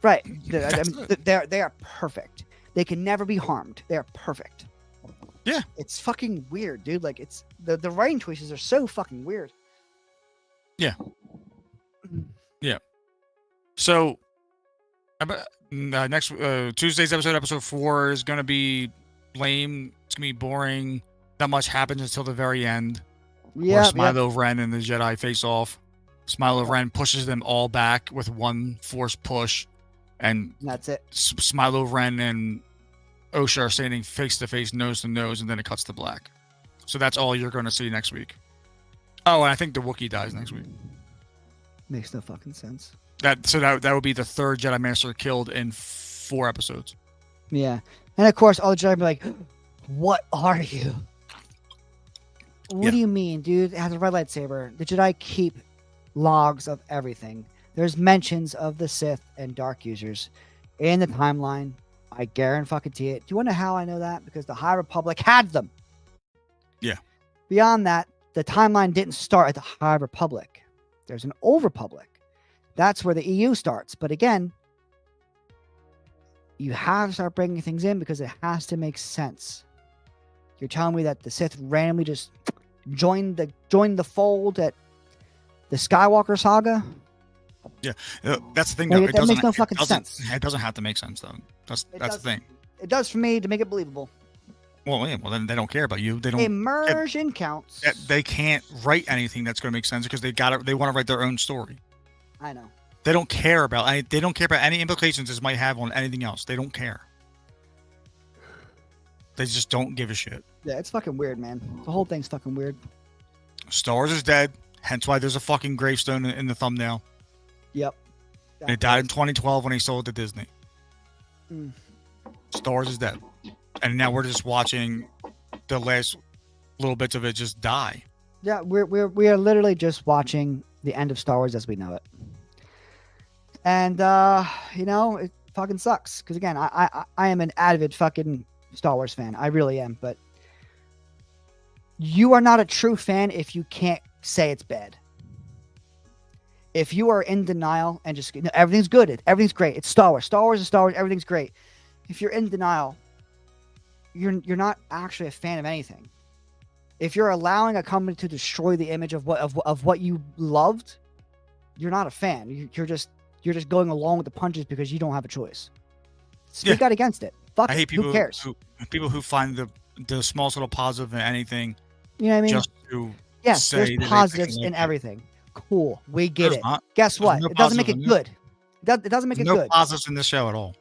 [SPEAKER 2] Right. They are perfect. They can never be harmed. They are perfect.
[SPEAKER 3] Yeah.
[SPEAKER 2] It's fucking weird, dude. Like, it's the writing choices are so fucking weird.
[SPEAKER 3] Yeah. Yeah. So, next Tuesday's episode 4 is going to be lame. It's going to be boring. Not much happens until the very end.
[SPEAKER 2] Yeah.
[SPEAKER 3] Where Smilo Ren and the Jedi face off. Smilo Ren pushes them all back with one force push. And
[SPEAKER 2] that's it.
[SPEAKER 3] Smilo Ren and OSHA are standing face to face, nose to nose, and then it cuts to black. So that's all you're going to see next week. Oh, and I think the Wookiee dies next week.
[SPEAKER 2] Makes no fucking sense.
[SPEAKER 3] That would be the third Jedi Master killed in 4 episodes.
[SPEAKER 2] Yeah. And of course, all the Jedi be like, what are you? What do you mean, dude? It has a red lightsaber. The Jedi keep logs of everything. There's mentions of the Sith and Dark users in the timeline. I guarantee it. Do you want to know how I know that? Because the High Republic had them.
[SPEAKER 3] Yeah.
[SPEAKER 2] Beyond that, the timeline didn't start at the High Republic. There's an Old Republic. That's where the EU starts. But again, you have to start bringing things in because it has to make sense. You're telling me that the Sith randomly just joined the fold at the Skywalker saga?
[SPEAKER 3] Yeah, that's the thing. Though.
[SPEAKER 2] That makes no fucking sense.
[SPEAKER 3] It doesn't have to make sense, though. That's the thing.
[SPEAKER 2] It does for me to make it believable.
[SPEAKER 3] Well, yeah. Well, then they don't care about you. They don't.
[SPEAKER 2] Immersion counts.
[SPEAKER 3] They can't write anything that's going to make sense because they want to write their own story.
[SPEAKER 2] I know.
[SPEAKER 3] They don't care about any implications this might have on anything else. They don't care. They just don't give a shit.
[SPEAKER 2] Yeah, it's fucking weird, man. The whole thing's fucking weird.
[SPEAKER 3] Star Wars is dead. Hence why there's a fucking gravestone in the thumbnail.
[SPEAKER 2] Yep.
[SPEAKER 3] And it died in 2012 when he sold it to Disney. Star Wars is dead. And now we're just watching the last little bits of it just die.
[SPEAKER 2] Yeah, we are literally just watching the end of Star Wars as we know it. And it fucking sucks. Because again, I am an avid fucking Star Wars fan. I really am. But you are not a true fan if you can't say it's bad. If you are in denial and just everything's good, everything's great, it's Star Wars. Star Wars is Star Wars. Everything's great. If you're in denial, you're not actually a fan of anything. If you're allowing a company to destroy the image of what you loved, you're not a fan. You're just going along with the punches because you don't have a choice. Speak out against it. Fuck
[SPEAKER 3] I
[SPEAKER 2] it.
[SPEAKER 3] hate people
[SPEAKER 2] Who cares?
[SPEAKER 3] People who find the smallest little positive in anything.
[SPEAKER 2] You know what I mean?
[SPEAKER 3] Just to
[SPEAKER 2] yes,
[SPEAKER 3] say
[SPEAKER 2] there's positives in everything. Cool, we get it.
[SPEAKER 3] Not.
[SPEAKER 2] Guess what?
[SPEAKER 3] No
[SPEAKER 2] it doesn't make it
[SPEAKER 3] positives
[SPEAKER 2] good. It doesn't make it
[SPEAKER 3] no
[SPEAKER 2] good.
[SPEAKER 3] positives in this show at all.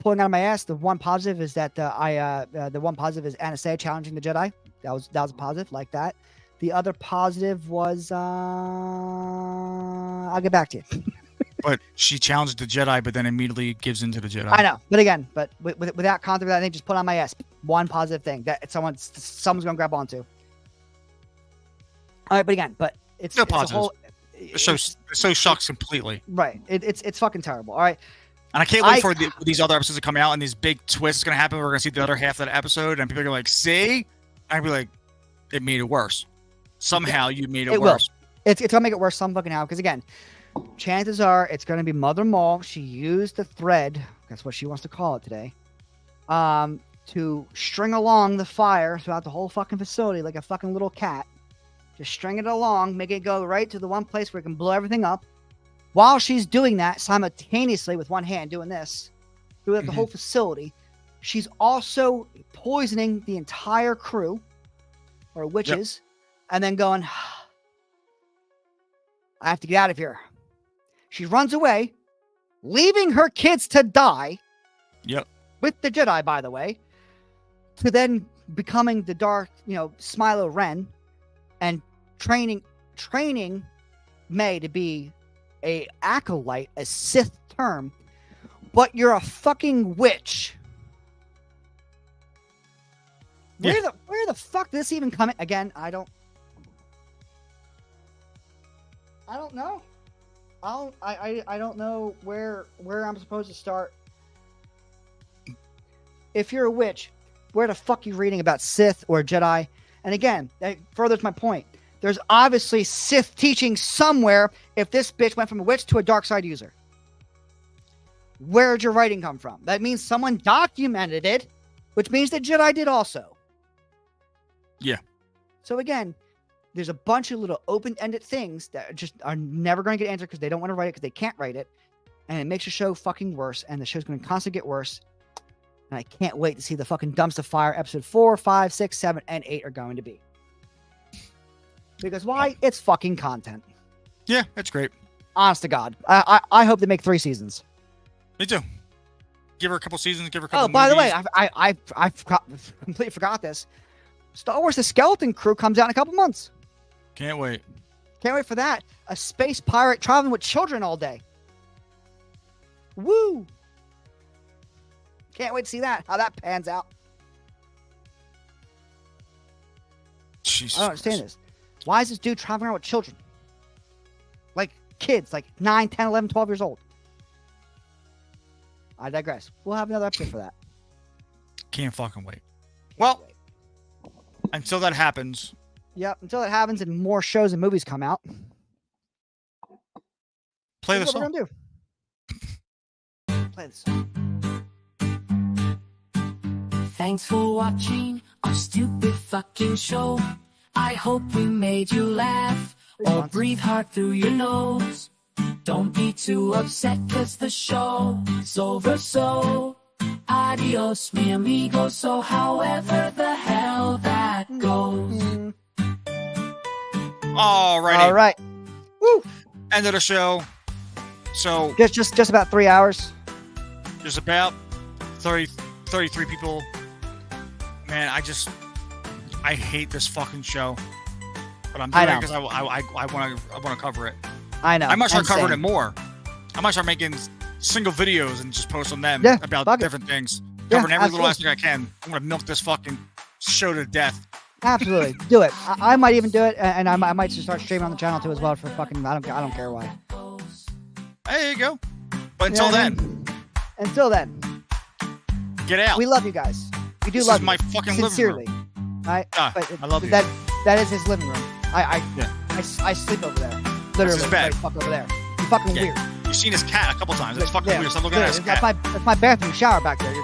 [SPEAKER 2] Pulling out of my ass. The one positive is that the one positive is Anastasia challenging the Jedi. That was a positive, like that. The other positive was I'll get back to you.
[SPEAKER 3] But she challenged the Jedi, but then immediately gives into the Jedi.
[SPEAKER 2] I know, but again, without content, I think just put on my ass. One positive thing that someone's gonna grab onto. All right, but it's
[SPEAKER 3] No
[SPEAKER 2] it's a
[SPEAKER 3] positives.
[SPEAKER 2] whole.
[SPEAKER 3] So sucks completely.
[SPEAKER 2] Right. It's fucking terrible. All right.
[SPEAKER 3] And I can't wait for these other episodes to come out and these big twists going to happen. We're going to see the other half of that episode and people are going to like, see? I'd be like, it made it worse. Somehow you made it worse.
[SPEAKER 2] Will. It's going to make it worse some fucking how. Because again, chances are it's going to be Mother Maul. She used the thread. That's what she wants to call it today. To string along the fire throughout the whole fucking facility like a fucking little cat. Just string it along, make it go right to the one place where it can blow everything up. While she's doing that, simultaneously with one hand doing this, throughout the whole facility, she's also poisoning the entire crew, or witches, and then going, I have to get out of here. She runs away, leaving her kids to die.
[SPEAKER 3] Yep.
[SPEAKER 2] With the Jedi, by the way, to then becoming the dark, Smilo Ren, and training May to be a acolyte, a Sith term, but you're a fucking witch. Where the fuck did this even come in? Again, I don't know. I don't know where I'm supposed to start. If you're a witch, where the fuck are you reading about Sith or Jedi? And again, that furthers my point. There's obviously Sith teaching somewhere if this bitch went from a witch to a dark side user. Where'd your writing come from? That means someone documented it, which means that Jedi did also.
[SPEAKER 3] Yeah.
[SPEAKER 2] So again, there's a bunch of little open-ended things that just are never going to get answered because they don't want to write it because they can't write it. And it makes the show fucking worse. And the show's going to constantly get worse. And I can't wait to see the fucking dumpster fire episode 4, 5, 6, 7, and 8 are going to be. Because why? It's fucking content.
[SPEAKER 3] Yeah, that's great.
[SPEAKER 2] Honest to God. I hope they make 3 seasons.
[SPEAKER 3] Me too. Give her a couple seasons, give her a couple
[SPEAKER 2] Oh, by the way,
[SPEAKER 3] movies.
[SPEAKER 2] I completely forgot this. Star Wars The Skeleton Crew comes out in a couple months.
[SPEAKER 3] Can't wait.
[SPEAKER 2] Can't wait for that. A space pirate traveling with children all day. Woo! Can't wait to see that. How that pans out.
[SPEAKER 3] Jesus
[SPEAKER 2] I don't understand this. Why is this dude traveling around with children? Like kids, like 9, 10, 11, 12 years old. I digress. We'll have another episode for that.
[SPEAKER 3] Can't fucking wait.
[SPEAKER 2] Can't
[SPEAKER 3] Well,
[SPEAKER 2] wait.
[SPEAKER 3] until that happens.
[SPEAKER 2] Yep, until it happens and more shows and movies come out.
[SPEAKER 3] Play the
[SPEAKER 2] What we're
[SPEAKER 3] song.
[SPEAKER 2] gonna do. Play the song.
[SPEAKER 1] Thanks for watching our stupid fucking show. I hope we made you laugh or breathe hard through your nose. Don't be too upset cause the show is over, so adios mi amigo. So however the hell that goes.
[SPEAKER 3] Alrighty.
[SPEAKER 2] All right. Woo!
[SPEAKER 3] End of the show. So
[SPEAKER 2] Just about 3 hours.
[SPEAKER 3] there's about 33 people. Man, I hate this fucking show. But I'm
[SPEAKER 2] I
[SPEAKER 3] doing it
[SPEAKER 2] know.
[SPEAKER 3] because I want to cover it.
[SPEAKER 2] I know.
[SPEAKER 3] I might start
[SPEAKER 2] and
[SPEAKER 3] covering
[SPEAKER 2] same.
[SPEAKER 3] it more. I might start making single videos and just post on them
[SPEAKER 2] Yeah,
[SPEAKER 3] about
[SPEAKER 2] fuck it.
[SPEAKER 3] different things.
[SPEAKER 2] Yeah,
[SPEAKER 3] Covering every little
[SPEAKER 2] absolutely.
[SPEAKER 3] aspect I can. I'm gonna milk this fucking show to death.
[SPEAKER 2] Absolutely, do it. I might even do it, and I might just start streaming on the channel too as well for fucking. I don't care why.
[SPEAKER 3] There you go. But until
[SPEAKER 2] Yeah,
[SPEAKER 3] then,
[SPEAKER 2] man. Until then,
[SPEAKER 3] get out.
[SPEAKER 2] we love you guys. We do
[SPEAKER 3] This
[SPEAKER 2] love
[SPEAKER 3] is
[SPEAKER 2] you.
[SPEAKER 3] my fucking living
[SPEAKER 2] sincerely.
[SPEAKER 3] room.
[SPEAKER 2] Right?
[SPEAKER 3] Ah,
[SPEAKER 2] But
[SPEAKER 3] I love you.
[SPEAKER 2] That is his living room. I sleep over there. Literally,
[SPEAKER 3] his bed.
[SPEAKER 2] right fuck over there. You fucking
[SPEAKER 3] Yeah.
[SPEAKER 2] weird.
[SPEAKER 3] You've seen his cat a couple times. It's fucking
[SPEAKER 2] Yeah,
[SPEAKER 3] weird. Stop looking at his
[SPEAKER 2] literally,
[SPEAKER 3] cat.
[SPEAKER 2] that's my bathroom shower back there.